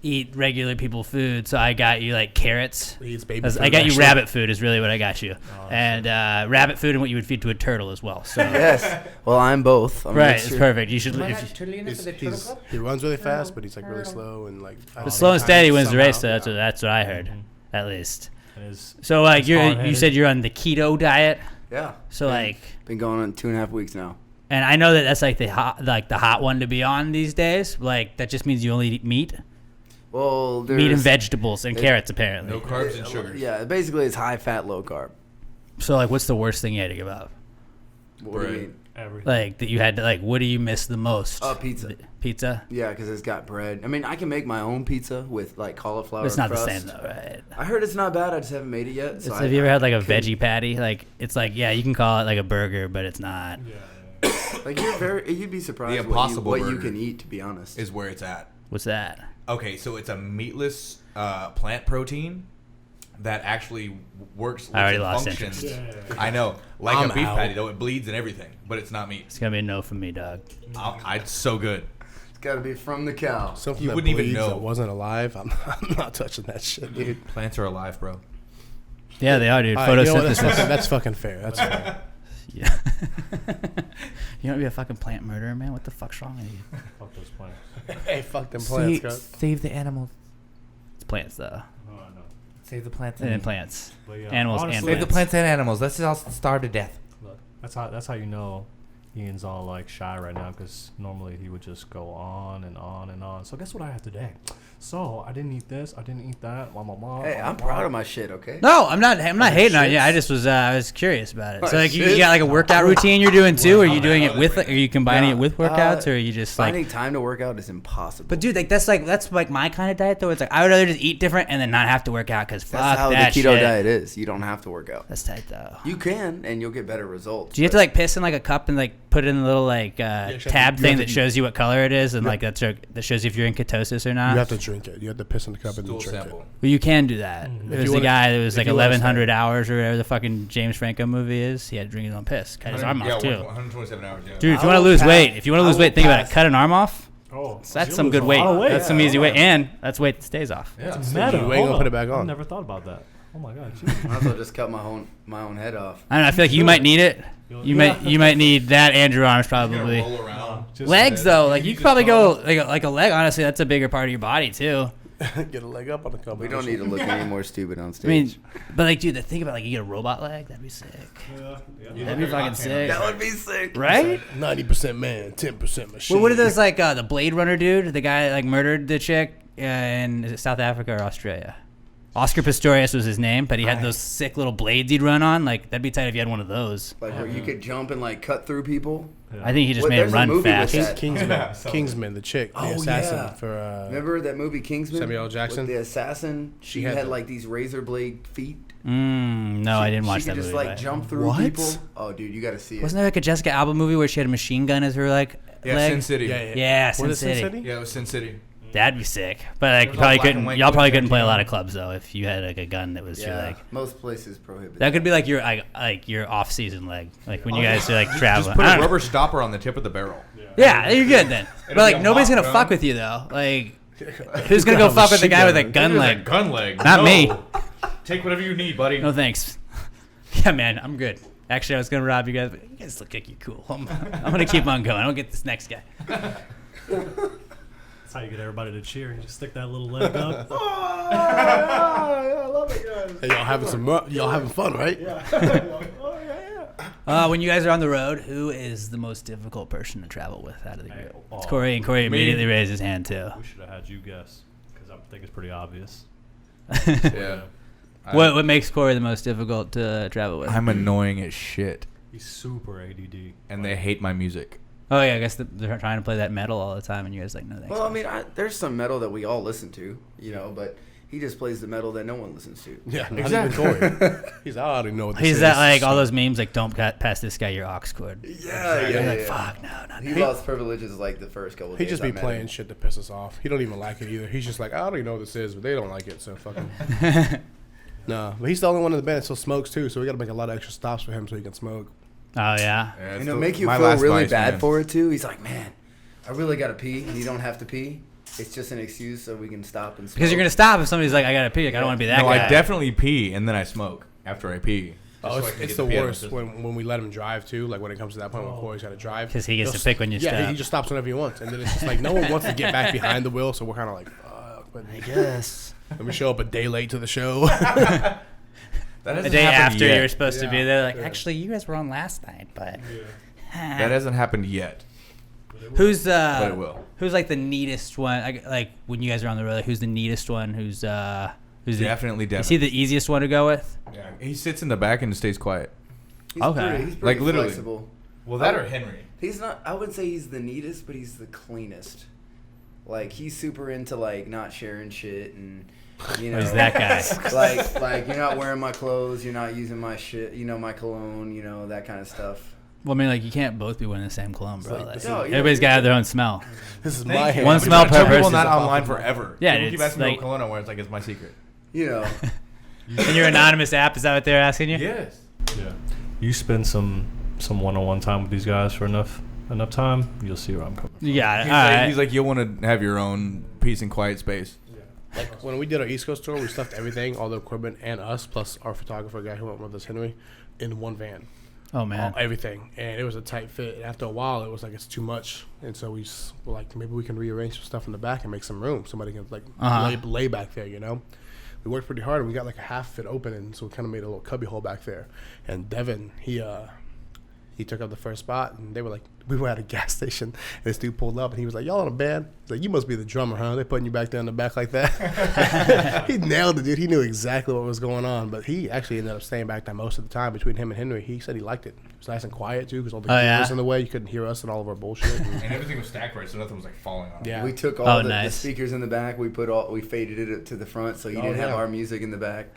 eat regular people food, so I got you like carrots. He's baby I food, got you actually. rabbit food is really what I got you, and rabbit food and what you would feed to a turtle as well. So Yes. Well, I'm both. I'm right, mixed it's here. perfect. You should. If you, He runs really fast, but he's like really slow and like. the slow and steady wins the race. So somehow. that's what I heard, at least. And his- So like It's you hard-headed. said you're on the keto diet. Yeah. So like, Been going on 2.5 weeks now. and I know that that's like the hot one to be on these days. Like that just means you only eat meat, Well, there's meat and vegetables and it- carrots apparently. No carbs and sugars. Yeah, basically it's high fat, low carb. So like, what's the worst thing you had to give up? What do you Bread. mean? Everything. Like that you had to like. What do you miss the most? Pizza. Pizza. Yeah, because it's got bread. I mean, I can make my own pizza with like cauliflower. But it's not crust. the same though, right? I heard it's not bad. I just haven't made it yet. So Have you ever had like a veggie patty? Like it's like you can call it like a burger, but it's not. Yeah. Like you'd be surprised The Impossible what you Burger can eat. To be honest, is where it's at. What's that? Okay, so it's a meatless plant protein that actually works. I already and lost functions. interest. Yeah. I know, like I'm a beef out. patty though, it bleeds and everything, but it's not meat. It's gonna be a no from me, dog. It's so good. it's got to be from the cow. Something You that wouldn't even bleeds know. that wasn't alive. I'm not touching that shit, dude. Plants are alive, bro. Yeah, they are, dude. All right, you know what, Photosynthesis. that's fucking fair. That's fair. Yeah. You want to be a fucking plant murderer, man? What the fuck's wrong with you? Fuck those plants. Hey, fuck them plants, guys. Save the animals. It's plants, though. Oh, I know. Save the plants And then plants. But yeah, Animals and honestly, Save the plants. plants and animals. Let's all starve to death. Look, that's how you know Ian's all like shy right now, because normally he would just go on and on and on. So guess what I had today? So I didn't eat this, I didn't eat that. Blah, blah, blah, Hey, blah, I'm blah. proud of my shit. Okay. No, I'm not hating on you. shits. I just was I was curious about it. So My like you shits. got like a workout routine you're doing too? Or are you doing it with? Are you combining it with workouts, or are you just like? Finding time to work out is impossible. But dude, like that's like my kind of diet though. It's like I would rather just eat different and then not have to work out because fuck that's how that the keto shit. diet is. You don't have to work out. That's tight though. You can, and you'll get better results. Do you have to like piss in like a cup and like put it in a little like you have to- tab you thing have that to- shows you what color it is and Yeah. like that shows you if you're in ketosis or not? You have to drink it. You have to piss in the cup and then Stool drink sample. Well, you can do that. Mhm. There If was you the wanna- guy that was if like you wanna 1,100 start. hours or whatever the fucking James Franco movie is. He had to drink his own piss. Cut his arm off too. 127 hours. Yeah. Dude, if I you want to will lose pass- weight, think about it. pass. Cut an arm off. Oh, That's you some lose good a weight. lot of weight. That's some easy weight, and that's weight that stays off. Yeah. It's So meta. you ain't Hold gonna up. put it back on. I never thought about that. Oh my god. Might as well just cut my own head off. I don't know. I feel like you might need it. You might need that and your arms You're gonna probably. roll around. Legs though, like you could probably go like a leg. Honestly, that's a bigger part of your body too. Get a leg up on the company. We don't need to look any more stupid on I stage. mean, but like, dude, think about like you get a robot leg. That'd be sick. That'd be fucking sick, that would be sick. right? 90% man, 10% machine. Well, what are those like the Blade Runner dude, the guy that, like murdered the chick in is it South Africa or Australia? Oscar Pistorius was his name, but he had those sick little blades he'd run on. Like that'd be tight if you had one of those. Like where you could jump and like cut through people. I think he just Well, made him there's a run movie with fast. that. Kingsman. So- Kingsman, the chick, the Oh, assassin yeah. for. Remember that movie Kingsman? Samuel L. Jackson? With the assassin. She had had the- like these razor blade feet. No, I didn't watch she that could just movie. like but- jump through What? people. Oh, dude, you got to see it. Wasn't there like a Jessica Alba movie where she had a machine gun as her like Yeah, leg? Sin City. Yeah, Was Sin it Sin City. City? Yeah, it was Sin City. That'd be sick. But like, It was all black and y'all white probably Quentin couldn't play a Tarantino. lot of clubs though if you had like a gun that was your Yeah, leg. most places prohibit. That could be like your off season leg, like when you guys are like traveling. Just put I a don't know. rubber stopper on the tip of the barrel. Yeah, you're good then. But It'll like be a nobody's mock gonna gun. fuck with you though. Like who's gonna go have a fuck with the shit guy with a gun. gun It is a leg? gun leg. Not No. me. Take whatever you need, buddy. No thanks. Yeah, man, I'm good. Actually, I was gonna rob you guys, but you guys look like you're cool. I'm gonna keep on going. I'll get this next guy. That's how you get everybody to cheer. You just stick that little leg up. Hey, y'all having fun, right? When you guys are on the road, who is the most difficult person to travel with out of the group? It's Corey, and Corey Me. immediately raised his hand too. We should have had you guess, because I think it's pretty obvious. Yeah. What makes Corey the most difficult to travel with? I'm annoying as shit, He's super ADD. and they hate my music. Oh yeah, I guess they're trying to play that metal all the time, and you guys like no thanks. Well, I mean, there's some metal that we all listen to, but he just plays the metal that no one listens to. Yeah, not even Corey. He's I already know what this He's is. that like all those memes like don't pass this guy your aux cord. Yeah, You're yeah, like yeah. fuck no, not He that. lost privileges like the first couple of He days. just I be met playing him. shit to piss us off. He don't even like it either. He's just like, I don't even know what this is, but they don't like it, so fucking. No, but he's the only one in the band that still smokes too, so we got to make a lot of extra stops for him so he can smoke. Oh yeah. Yeah, And it'll make you feel really bad for it too. He's like, man, I really gotta pee, and you don't have to pee. It's just an excuse so we can stop and smoke. Because you're gonna stop if somebody's like I gotta pee. Like, I don't want to be that No, guy. I definitely pee and then I smoke after I pee. Oh, Just so I can it's get the pee out of my worst system. when we let him drive too. Like when it comes to that point when Oh. Corey's got to drive, 'Cause he gets He'll to pick when you yeah, stop. he just stops whenever he wants, and then it's just like no one wants to get back behind the wheel, so we're kind of like, fuck. But I guess. then we show up a day late to the show. That A hasn't day happened after yet. you're supposed to be Yeah. there, like Yeah. actually you guys were on last night, but That hasn't happened yet, who's but it will. who's like the neatest one? Like when you guys are on the road, like, who's the neatest one? Who's the Definitely, is he the easiest one to go with? Yeah, he sits in the back and stays quiet. He's Okay. pretty, he's Like, pretty literally. flexible. Well, that or Henry. He's not. I would say he's the neatest, but he's the cleanest. Like he's super into like not sharing shit and. You know, He's that guy. like you're not wearing my clothes, you're not using my shit, my cologne, that kind of stuff. Well, I mean, like you can't both be wearing the same cologne, bro. Like, everybody's got to have their own smell. This is Thank my you. hand. One smell per Tell people person. not online forever. Yeah, People keep it's asking me like- what cologne I wear. It's like it's my secret. And your anonymous app, is that what they're asking you? Yes. Yeah. You spend some one-on-one time with these guys for enough time, you'll see where I'm coming from. You got it. He's, All like, right. he's like, you'll want to have your own peace and quiet space. Like when we did our East Coast tour, we stuffed everything, all the equipment, and us, plus our photographer guy who went with us, Henry, in one van. Oh, man. Everything, and it was a tight fit. And after a while, it was like it's too much, and so we were like, maybe we can rearrange some stuff in the back and make some room. Somebody can like lay back there, We worked pretty hard, and we got like a half of it open, and so we kind of made a little cubby hole back there. And Devin, he took up the first spot, and they were like, we were at a gas station, and this dude pulled up, and he was like, y'all in a band? He's like, you must be the drummer, huh? They're putting you back there in the back like that. He nailed it, dude. He knew exactly what was going on, but he actually ended up staying back there most of the time between him and Henry. He said he liked it. It was nice and quiet, too, because all the gear was in the way. You couldn't hear us and all of our bullshit. And everything was stacked right, so nothing was like falling on it. Yeah. We took all the nice. speakers in the back. We faded it to the front, so you didn't have our music in the back.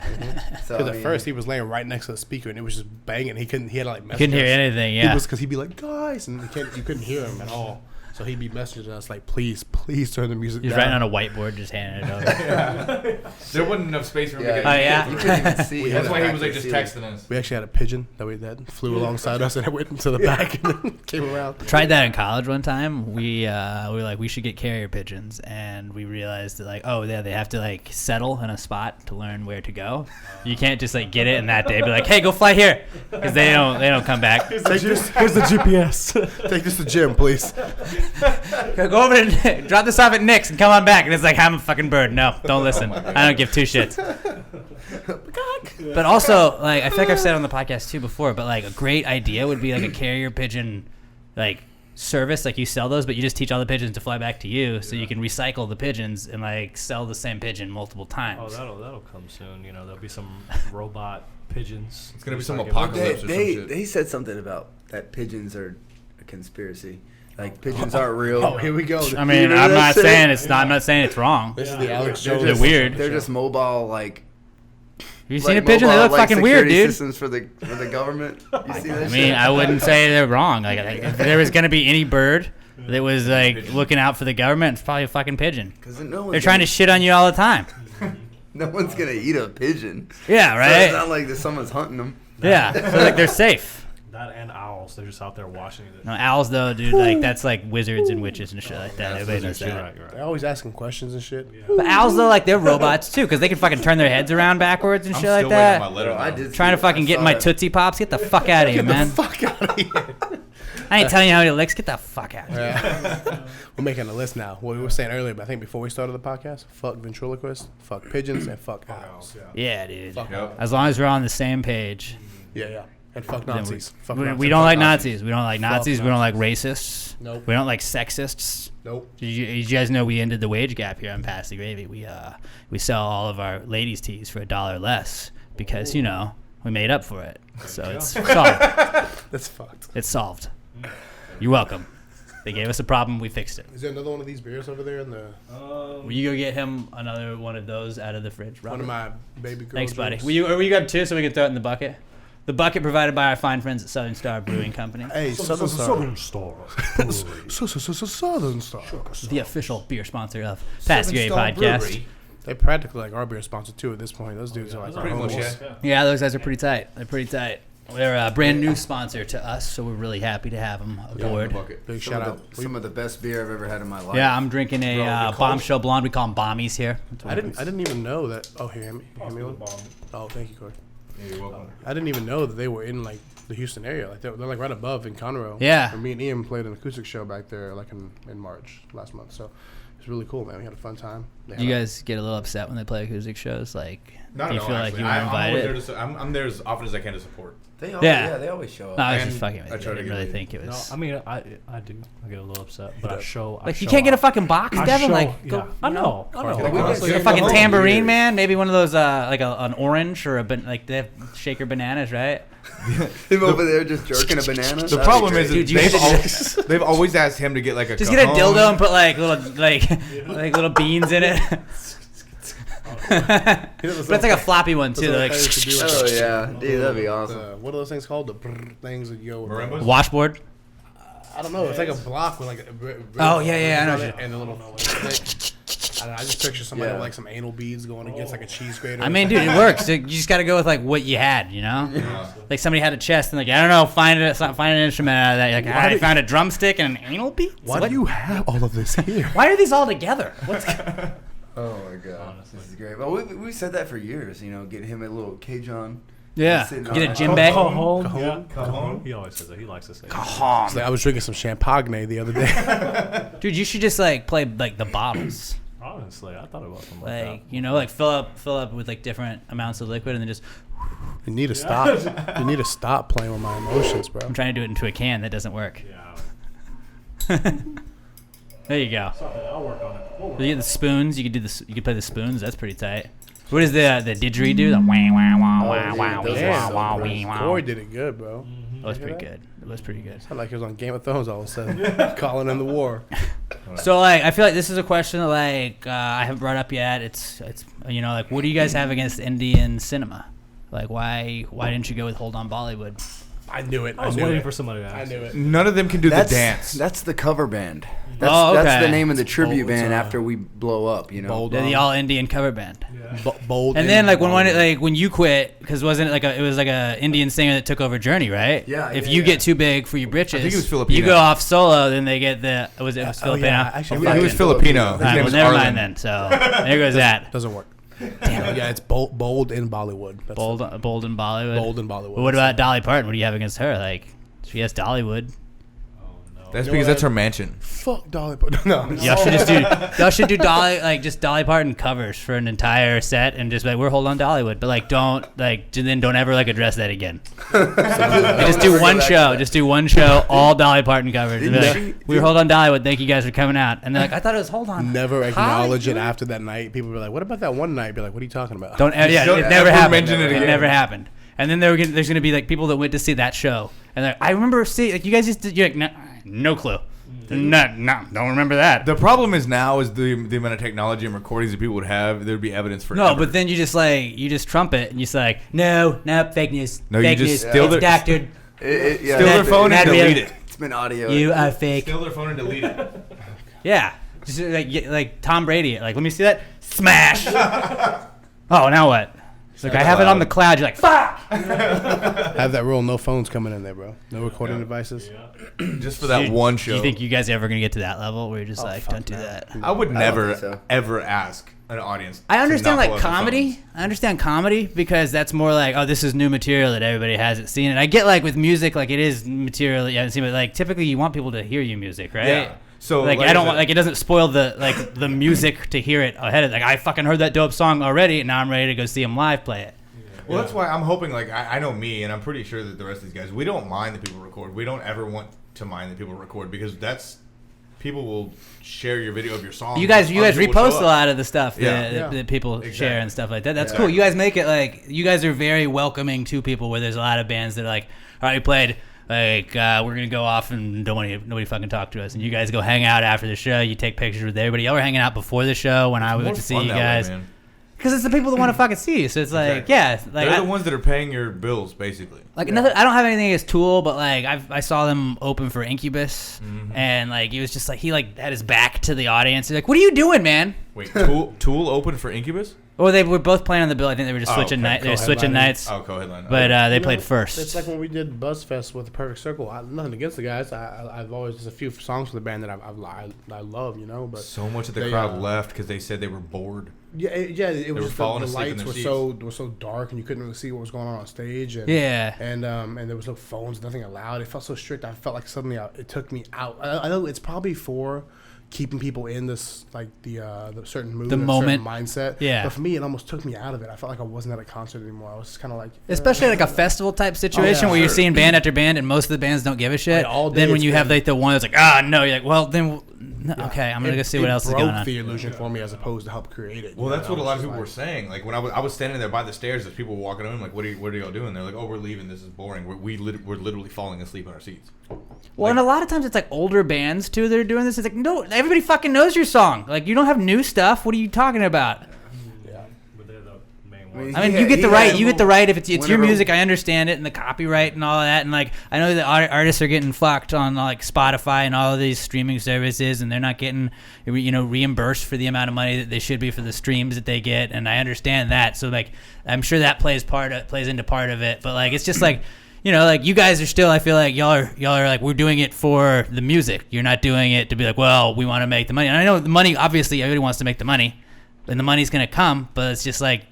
So Because at first he was laying right next to the speaker, and it was just banging. He had to like message Couldn't hear us. anything, yeah. Because he'd be like, guys, and you couldn't hear him at all. So he'd be messaging us like, please turn the music He's down. writing on a whiteboard, just handing it over. There wasn't enough space for him to get. Oh, yeah? You couldn't even see. That's why he was like the just ceiling. texting us. We actually had a pigeon that flew alongside us, and it went into the back and then came around. Tried that in college one time. We were like, we should get carrier pigeons, and we realized that like, oh yeah, they have to like settle in a spot to learn where to go. You can't just like get it in that day. Be like, hey, go fly here, because they don't come back. Here's the GPS. Take this to Jim, please. Go over and drop this off at Nick's and come on back. And it's like, I'm a fucking bird. No, don't listen. I don't give two shits. But also, like, I feel like I've said on the podcast too before, but like a great idea would be like a carrier pigeon, like service. Like you sell those, but you just teach all the pigeons to fly back to you, so you can recycle the pigeons and like sell the same pigeon multiple times. Oh, that'll come soon. There'll be some robot pigeons. It's gonna be some Like, apocalypse or some shit. They said something about that pigeons are a conspiracy. Like pigeons aren't real. Oh, here we go. I mean, I'm not saying it's not. I'm not saying it's wrong. This is the Alex They're Jones. They're weird. They're just mobile, like. You seen a pigeon? They mobile, look like, fucking weird, security dude. Systems for the government. You see that I mean, shit? I wouldn't say they're wrong. Like, if there was gonna be any bird that was like looking out for the government, it's probably a fucking pigeon. 'Cause no one's They're trying to shit on you all the time. No one's gonna eat a pigeon. Yeah, So right. it's not like someone's hunting them. Yeah, so like they're safe. That and owls. They're just out there watching it. No, owls though, dude, like that's like wizards and witches and shit like that. Everybody knows You're that. right. You're right. They're always asking questions and shit. But owls though, like they're robots too, because they can fucking turn their heads around backwards and I'm shit still like waiting on my that. letter. Bro, I now. did Trying to see- fucking I get saw my that. Tootsie Pops. Get the fuck out of here, Get the man. fuck out of here. I ain't telling you how many licks. Get the fuck out of here. Yeah. We're making a list now. What we were saying earlier, but I think before we started the podcast, fuck ventriloquists, fuck pigeons, and fuck owls. Yeah, dude. Fuck Yep. owls. As long as we're on the same page. Yeah. And fuck then Nazis. Fuck we Nazis. don't like Fuck Nazis. We don't like Nazis. We don't like racists. Nope. We don't like sexists. Nope. Did you guys know we ended the wage gap here on Pass the Gravy? We sell all of our ladies' tees for $1 less because we made up for it. So it's solved. That's fucked. It's solved. You're welcome. They gave us a problem. We fixed it. Is there another one of these beers over there in the Will you go get him another one of those out of the fridge, Robert? one of my baby girls? Thanks, buddy. Will you grab two so we can throw it in the bucket? The bucket provided by our fine friends at Southern Star Brewing Company. Hey, Southern Star. Southern Star. Southern Star. The official beer sponsor of Pass the Gravy Podcast. They're practically like our beer sponsor too at this point. Those dudes are like our Pretty much, homies. yeah. Yeah, those guys are pretty tight. They're pretty tight. They're a brand new sponsor to us, so we're really happy to have them aboard. Big Some shout of out. some of the best beer I've ever had in my life. Yeah, I'm drinking a Bro, we call bombshell blonde. We call them bombies here. I didn't even know that. Oh, here, hand me one. Oh, thank you, Corey. Yeah, you're welcome. I didn't even know that they were in like the Houston area. Like they're like right above in Conroe. Yeah. And me and Ian played an acoustic show back there like in March last month. So it's really cool, man. We had a fun time. They Do you had guys get a little upset when they play acoustic shows? Like, Not do you at all, feel like actually. you were I'm always invited? there I'm there as often as I can to support. They always, Yeah. they always show up. No, I was And just fucking with I you. try I to didn't get really it. think it No, was. I mean, I do. I get a little upset, but I show. Like, you can't get a fucking box, I Devin? show- Like, go, yeah. I know. We didn't Like a sing fucking the whole tambourine, year. man? Maybe one of those, like an orange or like they have shaker bananas, right? Him over there just jerking a banana. The problem is Dude, you they've always asked him to get like a Just get a cajon. dildo and put like little like little beans in it. But it's like a floppy one too. Like Oh yeah, dude, that'd be awesome. What are those things called? The brrr things that go. Marimbas? washboard. I don't know. It's like a block with like a. Oh, yeah, I know. And a little. I don't know, I just picture somebody with like some anal beads going against like a cheese grater. I mean, dude, it works. You just got to go with like what you had, you know. Like somebody had a chest and like I don't know, find an instrument out of that. You're like, I found a drumstick and an anal bead. Why do you have all of this here? Why are these all together? What's Oh my god, this is great. Well, we said that for years. You know, get him a little Cajon. yeah? Sitting Get a on- djembe. Cajon. Cajon. Yeah, Cajon. He always says that. He likes to say that. It's like I was drinking some champagne the other day. Dude, you should just like play like the bottles. Honestly, I thought about something like Like you know, like fill up with like different amounts of liquid and then just. You need to stop. You need to stop playing with my emotions, bro. I'm trying to do it into a can. That doesn't work. that. Yeah. There you go. Something. I'll work on it. We'll work. You get the spoons. You could do this. You could play the spoons. That's pretty tight. What does the didgeridoo do? The wah wah wah wah dude, wah those are wah so wah great. wah. Corey did it good, bro. That was pretty good. It was pretty good. Sounded like he was on Game of Thrones all of a sudden, calling in the war. So like, I feel like this is a question that like I haven't brought up yet. It's you know like, what do you guys have against Indian cinema? Like, why didn't you go with Hold On Bollywood? I knew it. I was waiting for somebody to ask. I knew it. None of them can do the That's dance. That's the cover band. That's, Oh, okay. that's the name of the tribute Bold, band after we blow up. You know. Bold. They're the all Indian cover band. Yeah. Bold. And then like when you quit, because wasn't it it was like a Indian singer that took over Journey, right? Yeah, If yeah, you yeah. get too big for your britches, I think it was Filipino. you go off solo, then they get the it was Filipino. yeah, actually, Oh, He fuck was it. Filipino. All His right, name well, was never Arlen. mind then. So there goes that. Doesn't work. Yeah, it's bold in Bollywood. That's Bold in Bollywood. Bold in Bollywood. But what about Dolly Parton? What do you have against her? Like, she has Dollywood. Oh no. That's You know because what? that's her mansion. Fuck Dolly Parton. No. Y'all should do Dolly Parton covers for an entire set and just be like, we're Hold On Dollywood, but like don't ever like address that again. Just do one show. Just do one show, all Dolly Parton covers. And be like, we're Hold On Dollywood. Thank you guys for coming out. And they're like, I thought it was Hold On. Never acknowledge it after that night. People be like, "What about that one night?" Be like, "What are you talking about?" Don't Don't it never ever happened. mention it It again. never happened. And then there's going to be like people that went to see that show, and like I remember seeing like you guys just did. You're like no clue. No, don't remember that. The problem is now is the amount of technology and recordings that people would have. There'd be evidence for. No, but then you just trumpet and you say like, no, fake news. No, you fake just news. steal It's their- doctored. Yeah, steal their phone and Not delete real. it. It's been audio. You are fake. Steal their phone and delete it. Yeah, just like Tom Brady. Like, let me see that. Smash. Oh, now what? Like, I have it on the cloud. You're like, fuck. Have that rule: no phones coming in there, bro. No recording devices. Just for that one show. Do you think you guys are ever gonna get to that level where you're just like, fuck don't do no. that? I would think never so. ever ask an audience. I to understand not like pull out their comedy. phones. I understand comedy because that's more like, oh, this is new material that everybody hasn't seen. And I get like with music, like it is material that you haven't seen, but like typically you want people to hear your music, right? Yeah. So Like I don't want like it doesn't spoil the music to hear it ahead of like I fucking heard that dope song already and now I'm ready to go see him live play it. Well, that's why I'm hoping. Like I know me, and I'm pretty sure that the rest of these guys, we don't mind that people record. We don't ever want to mind that people record because that's people will share your video of your song. You guys Other people repost show a up. lot of the stuff Yeah. that people Exactly. share and stuff like that. That's Yeah. cool. You guys make it like you guys are very welcoming to people. Where there's a lot of bands that are like, all right, we played. Like we're gonna go off and nobody fucking talk to us, and you guys go hang out after the show. You take pictures with everybody. Y'all were hanging out before the show when I went More to see fun you that way, guys. man. Because it's the people that want to fucking see you. So it's like, Exactly. yeah, like They're the ones that are paying your bills, basically. like nothing. I don't have anything against Tool, but like I saw them open for Incubus, and like it was just like he like had his back to the audience. He's like, "What are you doing, man?" Wait, Tool open for Incubus? Or they were both playing on the bill. I think they were just Oh, switching okay. night. They were Co-headlining. switching nights, Oh, co-headline. but they You know, played first. It's like when we did BuzzFest with the Perfect Circle. Nothing against the guys. I've always there's a few songs from the band that I love, you know. But so much of the they, crowd left because they said they were bored. it were was just falling the asleep in lights their were so dark and you couldn't really see what was going on stage. And, Yeah. and there was no phones, nothing allowed. It felt so strict. I felt like suddenly it took me out. I know it's probably for keeping people in this like the certain mood, The and moment. certain mindset. Yeah. But for me, it almost took me out of it. I felt like I wasn't at a concert anymore. I was just kind of like, Especially like a festival type situation where you're sure. seeing band after band and most of the bands don't give a shit. Like, all day then when it's you have been- like the one that's like, no, you're like, well, then, okay, I'm going to go see what else is going on. It broke the illusion for me as opposed to help create it. Well, you that's know? what a I lot was of people were just saying. Like when I was standing there by the stairs, there's people walking in. Like, what are y'all doing? They're like, oh, we're leaving. This is boring. We're literally falling asleep in our seats. Well, and a lot of times it's like older bands too that are doing this. It's like, no, everybody fucking knows your song. Like, you don't have new stuff. What are you talking about? But they're the main I mean, ones. I mean, He you get had- the he right. had You get the right if it's your whenever- music. I understand it and the copyright and all of that. And like, I know that artists are getting fucked on like Spotify and all of these streaming services, and they're not getting, reimbursed for the amount of money that they should be for the streams that they get. And I understand that. So like, I'm sure that plays into part of it. But like, it's just like. Like you guys are still. I feel like y'all are like we're doing it for the music. You're not doing it to be like, well, we want to make the money. And I know the money. Obviously, everybody wants to make the money, and the money's gonna come. But it's just like,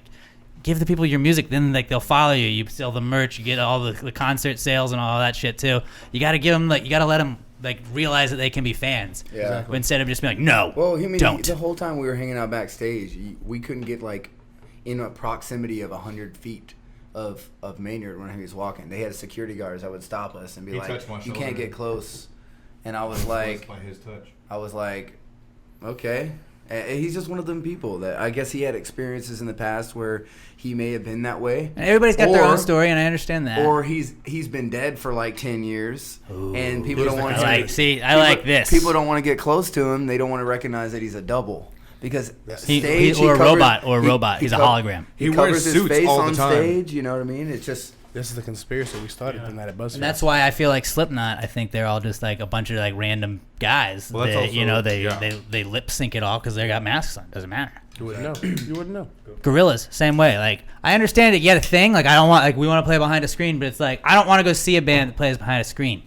give the people your music. Then like they'll follow you. You sell the merch. You get all the concert sales and all that shit too. You got to give them you got to let them realize that they can be fans. Yeah. Exactly. Instead of just being like, no, Well, I mean, don't. the whole time we were hanging out backstage, we couldn't get like in a proximity of 100 feet of Maynard when he was walking. They had security guards that would stop us and be He like, touched my "You shoulder. can't get close." And I was like, by his touch. "Okay." And he's just one of them people that I guess he had experiences in the past where he may have been that way. And everybody's got their Or- own story, and I understand that. Or he's been dead for like 10 years, and people don't want to. I like this. People don't want to get close to him. They don't want to recognize that he's a double because He stage or a covers- robot. He's a hologram. He, He covers wears his suits face all the on time. stage. You know what I mean? It's just This is the conspiracy we started in that at BuzzFeed. And that's why I feel like Slipknot. I think they're all just like a bunch of like random guys. Well, that's that, also- they lip sync it all because they got masks on. Doesn't matter. You wouldn't know. You wouldn't know. Gorillas, same way. Like I understand it. You had a thing. Like I don't want we want to play behind a screen, but it's like I don't want to go see a band that plays behind a screen.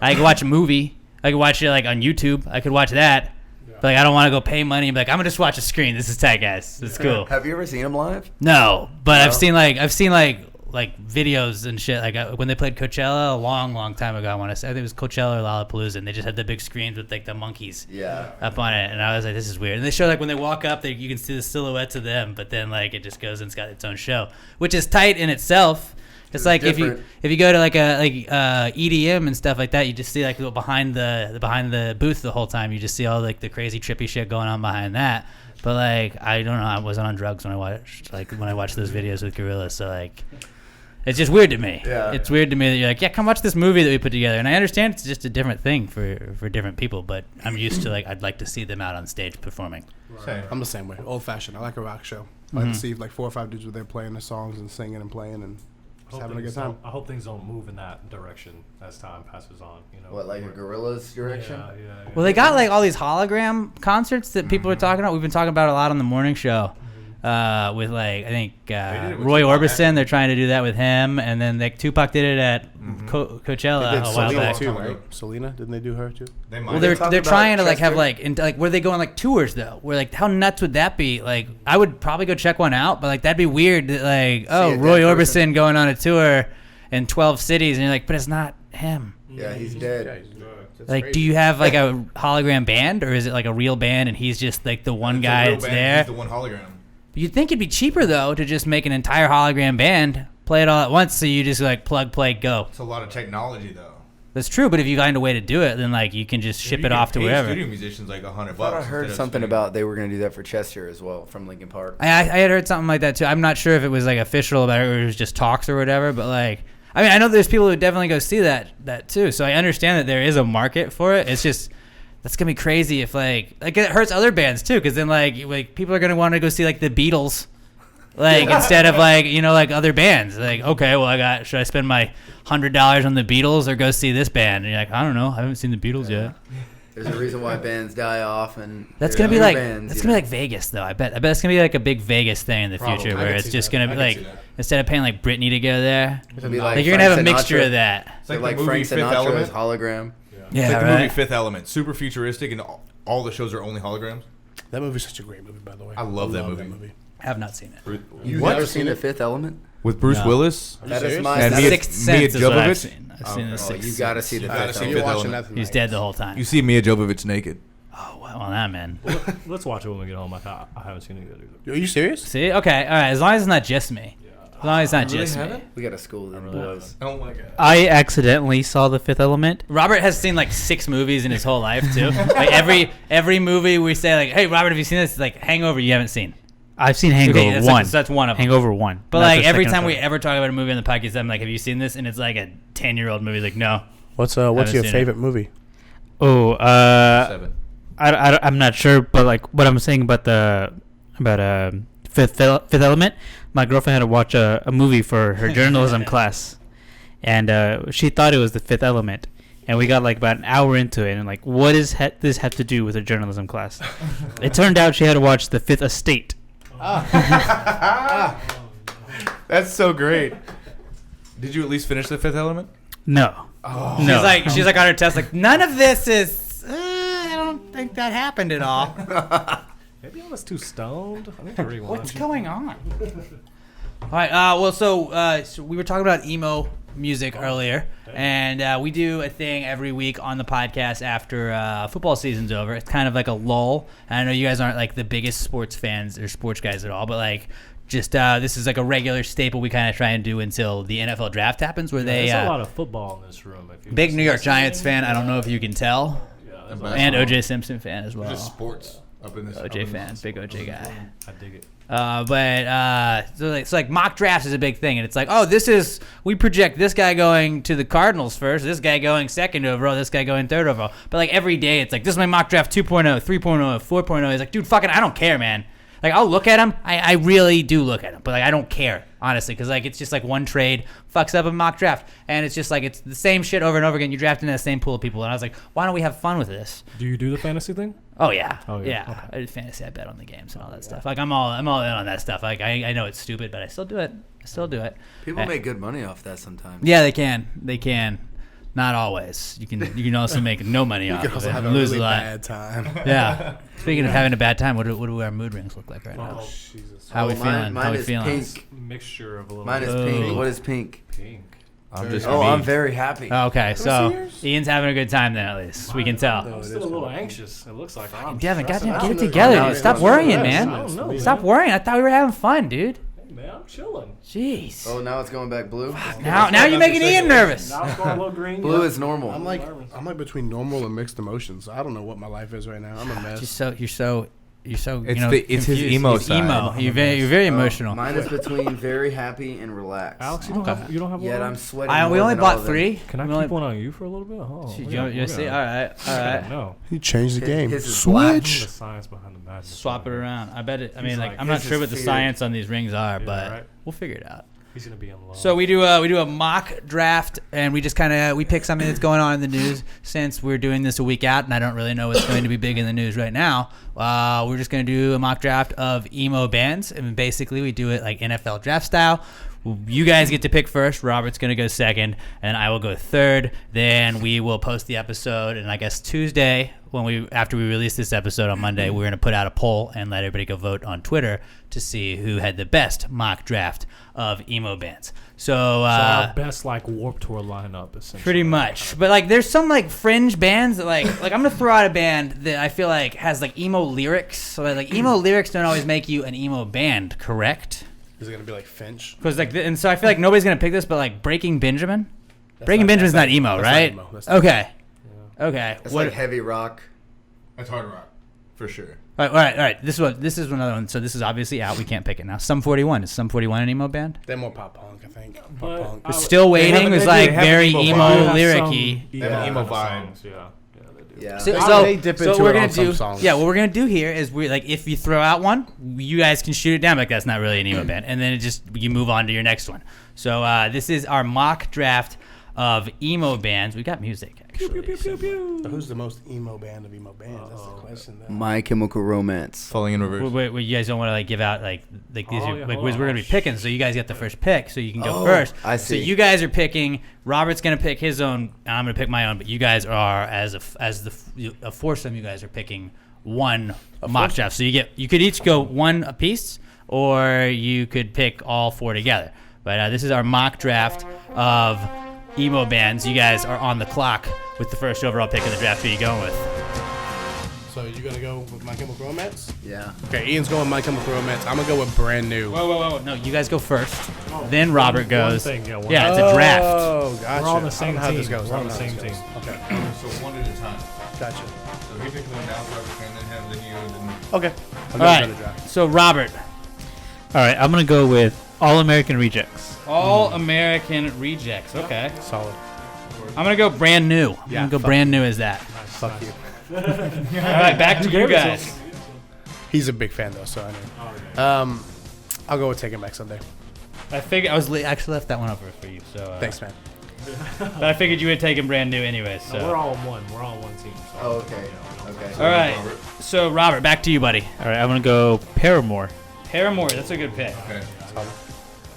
I could watch a movie. I could watch it like on YouTube. I could watch that. But like I don't want to go pay money and be like I'm gonna just watch a screen. This is tight, guys. It's cool. Have you ever seen him live? No, but No? I've seen videos and shit. Like when they played Coachella a long time ago. I think it was Coachella or Lollapalooza, and they just had the big screens with like the monkeys Yeah. up on it, and I was like, this is weird. And they show like when they walk up, you can see the silhouettes of them, but then like it just goes and it's got its own show, which is tight in itself. It's like different. if you go to like EDM and stuff like that, you just see like behind the booth the whole time. You just see all like the crazy trippy shit going on behind that. But like I don't know, I wasn't on drugs when I watched those videos with Gorillaz, so like. It's just weird to me. Yeah. It's weird to me that you're like, yeah, come watch this movie that we put together. And I understand it's just a different thing for different people, but I'm used to like, I'd like to see them out on stage performing. Same. I'm the same way. Old fashioned. I like a rock show. I like to see like 4 or 5 dudes were there playing their songs and singing and playing and just having a good time. I hope things don't move in that direction as time passes on. What, like a Gorillaz direction? Yeah. Well, they got like all these hologram concerts that people are talking about. We've been talking about a lot on the morning show. With like I think did it with Roy Tupac, Orbison, actually. they're trying to do that with him, and then like Tupac did it at Coachella They a did while Selena back. too, Time right? ago. Selena, didn't they do her too? They might. Well, They they're talked they're about trying to like have Chester? like where they go on like tours though. Where like how nuts would that be? Like I would probably go check one out, but like that'd be weird. That, like a Roy dead Orbison person. going on a tour in 12 cities, and you're like, but it's not him. Yeah, he's dead. Like, do you have like a hologram band, or is it like a real band, and he's just like the one It's a guy real that's band, there? He's the one hologram. You'd think it'd be cheaper though to just make an entire hologram band, play it all at once, so you just like plug, play, go. It's a lot of technology though. That's true, but if you find a way to do it, then like you can just ship You it can off to pay wherever. Studio musicians like $100. I thought I heard instead of something spending- about they were going to do that for Chester as well from Linkin Park. I had heard something like that too. I'm not sure if it was like official about it or it was just talks or whatever, but like, I mean, I know there's people who definitely go see that too. So I understand that there is a market for it. It's just that's gonna be crazy if like it hurts other bands too, because then like people are gonna want to go see like the Beatles, like instead of like like other bands. Like okay, well should I spend my $100 on the Beatles or go see this band? And you're like, I don't know, I haven't seen the Beatles yet. There's a reason why bands die off, and That's there's gonna be other like bands, that's you gonna be know. like Vegas though. I bet it's gonna be like a big Vegas thing in the Probably. future I where can it's see just that. gonna I be can like see that. instead of paying like Britney to go there, It'll be like you're gonna have a Frank mixture Sinatra. of that. It's like Like the movie Frank Fifth Sinatra Element. as hologram. Yeah, It's like the right. movie Fifth Element, super futuristic, and all the shows are only holograms. That movie's such a great movie, by the way. I love that movie. I have not seen it. You've What? never seen The Fifth Element? With Bruce No. Willis. Are you That is serious? my. And that's- Mia- Sixth Sense is what I've Jovovich? seen. I've seen the Oh, Sixth you got to Sense. see The gotta Fifth see You're Fifth Element. watching Element. that tonight. He's dead the whole time. You see Mia Jovovich naked. Oh, well, that man. Let's watch it when we get home. I haven't seen it yet either. Are you serious? See? Okay, all right. As long as it's not just me. As long as it's not just me. We got to school them boys. Oh my god. I accidentally saw The Fifth Element. Robert has seen like 6 movies in his whole life too. Like every movie we say like, "Hey, Robert, have you seen this?" It's like Hangover. You haven't seen. I've seen Hangover Okay, that's 1. like, so that's one of them. Hangover 1. But Not like the every second time or we third. ever talk about a movie on the podcast, I'm like, "Have you seen this?" And it's like a 10-year-old movie. Like, no. What's Haven't your seen favorite movie? Oh, 7. I'm not sure, but like what I'm saying about Fifth Element, my girlfriend had to watch a movie for her journalism class, and she thought it was The Fifth Element, and we got like about an hour into it, and like, what does this have to do with a journalism class? It turned out she had to watch The Fifth Estate. That's so great. Did you at least finish The Fifth Element? No. Oh. No. She's like on her test, like, none of this is. I don't think that happened at all. Maybe I was too stoned. I need to rewatch. What's going on? All right. Well, so we were talking about emo music earlier, and we do a thing every week on the podcast after football season's over. It's kind of like a lull. And I know you guys aren't like the biggest sports fans or sports guys at all, but like just this is like a regular staple we kind of try and do until the NFL draft happens, where they There's a lot of football in this room. If you big listen New York to Giants it. fan. I don't know if you can tell, Yeah, there's and OJ Simpson fan as well. Just sports up in this. OJ fan, big OJ guy. I dig it. So like mock drafts is a big thing, and it's like, oh, we project this guy going to the Cardinals first, this guy going second overall, this guy going third overall. But like every day, it's like, this is my mock draft 2.0, 3.0, 4.0. He's like, dude, fucking, I don't care, man. Like, I'll look at him. I really do look at him, but like I don't care, honestly, because like it's just like one trade fucks up a mock draft, and it's just like it's the same shit over and over again. You're drafting that same pool of people, and I was like, why don't we have fun with this? Do you do the fantasy thing? Oh yeah, Oh, yeah. yeah. I do fantasy. I bet on the games and all that stuff. Like I'm all in on that stuff. Like I know it's stupid, but I still do it. People make good money off that sometimes. Yeah, they can. Not always. You can also make no money You off can of also it have and a lose really a lot. bad time. Yeah. Speaking of having a bad time, what do our mood rings look like right now? Oh, Jesus. How we feeling? Mine How we is feeling? pink. Mixture of a little Mine is bit pink. Oh. What is pink? pink. I'm just. Oh, me. I'm very happy. Okay, so see yours? Ian's having a good time then, at least we can tell. I'm still a little anxious. It looks like I'm Devin, stressing goddamn, out. get it know. together, Now dude. it's Stop not worrying, stress. man. I don't know, Stop man. worrying. I thought we were having fun, dude. Hey, man, I'm chilling. Jeez. Oh, now it's going back blue. Now you're making Ian nervous. Now it's going a little green. Blue yeah. is normal. I'm like between normal and mixed emotions. I don't know what my life is right now. I'm a mess. You're so It's confused. his emo He's side. emo. You're very Oh, emotional. Mine is between very happy and relaxed. Alex, you don't have Yet one? I'm sweating. We more only than all bought of them. 3. Can I We keep only- one on you for a little bit? Oh, You see? All right. No. You changed the game. His is black. The Switch. science behind the madness. Swap it around. I bet it. I mean, He's like, like, I'm not his sure is what the feared. science on these rings are, Yeah, but right. we'll figure it out. He's gonna be in love. So we do a mock draft, and we just we pick something that's going on in the news. Since we're doing this a week out, and I don't really know what's going to be big in the news right now, we're just going to do a mock draft of emo bands, and basically we do it like NFL draft style. You guys get to pick first. Robert's going to go second, and I will go third. Then we will post the episode, and I guess Tuesday, after we release this episode on Monday, we're going to put out a poll and let everybody go vote on Twitter to see who had the best mock draft of emo bands. So our best like Warped Tour lineup, essentially. pretty much. But like there's some like fringe bands that like I'm gonna throw out a band that I feel like has like emo lyrics. So like emo lyrics don't always make you an emo band, correct? Is it gonna be like Finch? Because like and so I feel like nobody's gonna pick this, but like Breaking Benjamin. Breaking Benjamin's not emo, that's not right? emo. That's not Okay. Okay. It's What? like heavy rock. That's hard rock, for sure. All right. This is another one. So this is obviously out. We can't pick it now. Sum 41. Is Sum 41 an emo band? They're more pop punk, I think. Pop But punk. I- Still Waiting was like they have very emo emo vibe. They have lyric-y. some They have emo vibe. songs, Yeah, they do. Yeah. They dip into what we're it gonna on some do, songs. yeah, what we're gonna do here is we like if you throw out one, you guys can shoot it down like that's not really an emo band, and then you move on to your next one. So this is our mock draft of emo bands. We got music actually. So who's the most emo band of emo bands? That's the question. Then. My Chemical Romance. Falling in reverse. Wait, you guys don't want to like give out like these Oh, are yeah, like hold we're on. gonna be picking, so you guys get the first pick, so you can go Oh, first. I So see. you guys are picking. Robert's gonna pick his own, and I'm gonna pick my own. But you guys are as a foursome. You guys are picking one mock draft. So you could each go one apiece, or you could pick all 4 together. But this is our mock draft of emo bands. You guys are on the clock with the first overall pick of the draft. Who are you going with? So you gonna go with My Chemical Romance? Yeah. Okay, Ian's going My Chemical Romance. I'm gonna go with Brand New. Whoa. No, you guys go first. Then Robert goes. One thing, Yeah, one it's a draft. Oh, gotcha. We're all on the I same don't know how team. this goes. We're I on don't the know same how this team. goes. Okay. So one at a time. Gotcha. So he picks one now, and then him, then you, and then Okay. I'm All gonna right. draft. So Robert, All right, I'm gonna go with All American Rejects. All American Rejects. Okay. Solid. I'm gonna go Brand New. I'm Yeah, gonna go fuck Brand New as that. Fuck you. All right, back to you guys. He's a big fan though, so I know. I'll go with Taking Back Sunday. I figured actually left that one over for you. So Thanks, man. But I figured you would take him Brand New anyway. So No, we're all one. We're all one team. So, Oh, okay. Okay. all right. So Robert, back to you, buddy. All right, I'm gonna go Paramore. Paramore. That's a good pick. okay.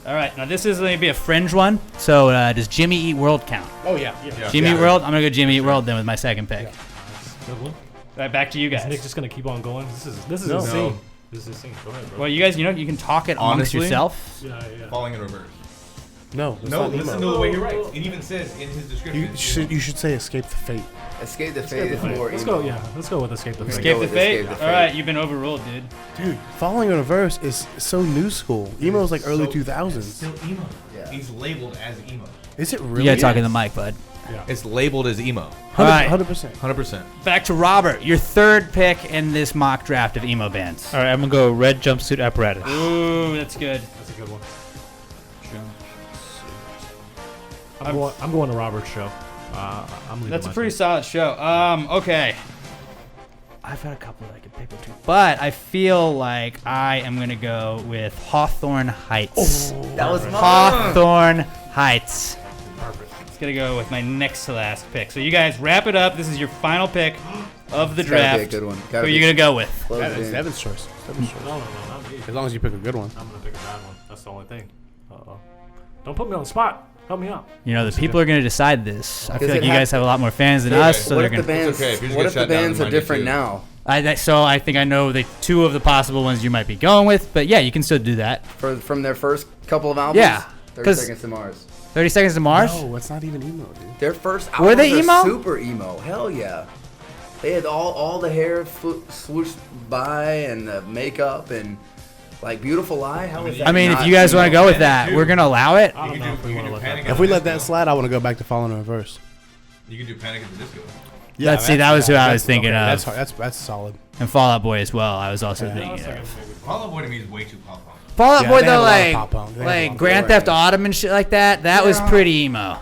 All right. Now this is going to be a fringe one. So does Jimmy Eat World count? Oh yeah. Yeah. Jimmy Eat World. I'm gonna go Jimmy Eat World then with my second pick. Good one. All right, back to you Is guys. Nick just gonna keep on going? This is No. his No. scene. This is his scene. Go ahead, bro. Well, you guys, you can talk it amongst Honestly? yourself. Yeah. Falling in reverse. No. It's No, not listen emo. to the way he writes. It even says in his description. You should say Escape the Fate. Escape the Fate is more Let's emo. go. Yeah. Let's go with Escape the Fate. Escape Escape Go the with Fate. Escape the All Fate. right, you've been overruled, dude. Dude, Falling in Reverse is so new school. Emo is like early So- 2000s. Still emo. Yeah. He's labeled as emo. Is it You really? gotta talk in the mic, bud. It's labeled as emo. All right. 100%. 100%. Back to Robert, your third pick in this mock draft of emo bands. All right, I'm gonna go Red Jumpsuit Apparatus. Ooh, that's good. That's a good one. I'm going to Robert's show. I'm leaving. That's a my pretty team. solid show. Okay. I've got a couple that I could pick between, but I feel like I am gonna go with Hawthorne Heights. That was Hawthorne Heights. Perfect. It's gonna go with my next to last pick. So you guys wrap it up. This is your final pick of the It's gotta be a draft. good one. Who Gotta are you be gonna go with? close That in. is Devin's choice. Devin's choice. No, not me. As long as you pick a good one. I'm gonna pick a bad one. That's the only thing. Uh-oh. Don't put me on the spot. Help me out. You know, the people are gonna decide this. I feel Does like it you have- guys have a lot more fans than Okay. us, so What they're if the gonna. bands? okay. If you're just What gonna if the shut down, bands are mine do different too. now? So I think I know the two of the possible ones you might be going with, but yeah, you can still do that. From their first couple of albums? Yeah, 30 'cause- Seconds to Mars. 30 Seconds to Mars. No, it's not even emo, dude. Their first Were albums they are emo? super emo. Hell yeah. They had all the hair swooshed by and the makeup and like Beautiful Lie. How is that? I mean, if not you guys want to emo? go with that, we're gonna allow it. I don't know if we want to let that. If we let that slide, I want to go back to Falling in Reverse. You can do Panic at the Disco. Yeah, Let's see, that was who I was that's- thinking okay, of. That's hard. That's solid. And Fall Out Boy as well. I was also Yeah. thinking of. Fall Out Boy to me is way too pop punk. Fall Out Yeah, Boy they have though, a lot of like pop punk. They have a lot of Grand pop Theft punk. Autumn and shit like that. That was Yeah. pretty emo.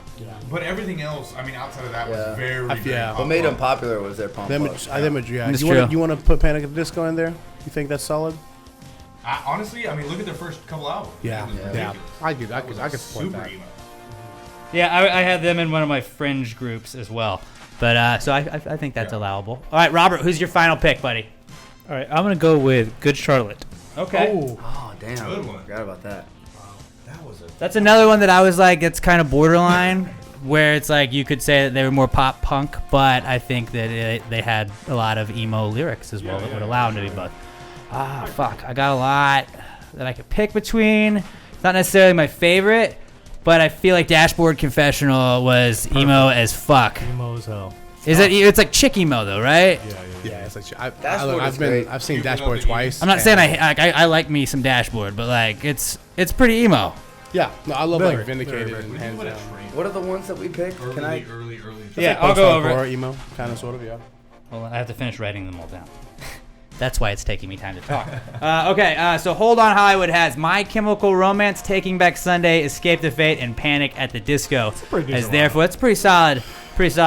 But everything else, I mean, outside of that Yeah. was very, Yeah. very What pop made them punk. popular was their punk. Them, rock. yeah. That's You true. want to put Panic at the Disco in there? You think that's solid? Honestly, I mean, look at their first couple albums. Yeah, It was yeah. ridiculous. I could support super that. emo. Yeah, I had them in one of my fringe groups as well. But so I think that's Yeah. allowable. All right, Robert, who's your final pick, buddy? All right, I'm gonna go with Good Charlotte. Okay. Oh damn! Good one. Forgot about that. That was a That's another one that I was like, it's kind of borderline, where it's like you could say that they were more pop punk, but I think that they had a lot of emo lyrics as well that would allow them to be both. Ah, fuck. I got a lot that I could pick between. It's not necessarily my favorite, but I feel like Dashboard Confessional was emo as fuck. Emo as hell. Is it? It's like chick emo though, right? Yeah, it's like Dashboard is great. I've seen You can Dashboard also twice. I'm not saying and- I like me some Dashboard, but like it's pretty emo. Yeah, no, I love Very, like Vindicated very, and What do you Hands think Down. about a train? What are the ones that we picked? Early, Can I? early. Yeah, I'll go over it. Or emo, kind of, sort of, yeah. Well, I have to finish writing them all down. That's why it's taking me time to talk. Okay, so Hold On Hollywood has My Chemical Romance, Taking Back Sunday, Escape the Fate, and Panic at the Disco. pretty decent As therefore, that's a pretty solid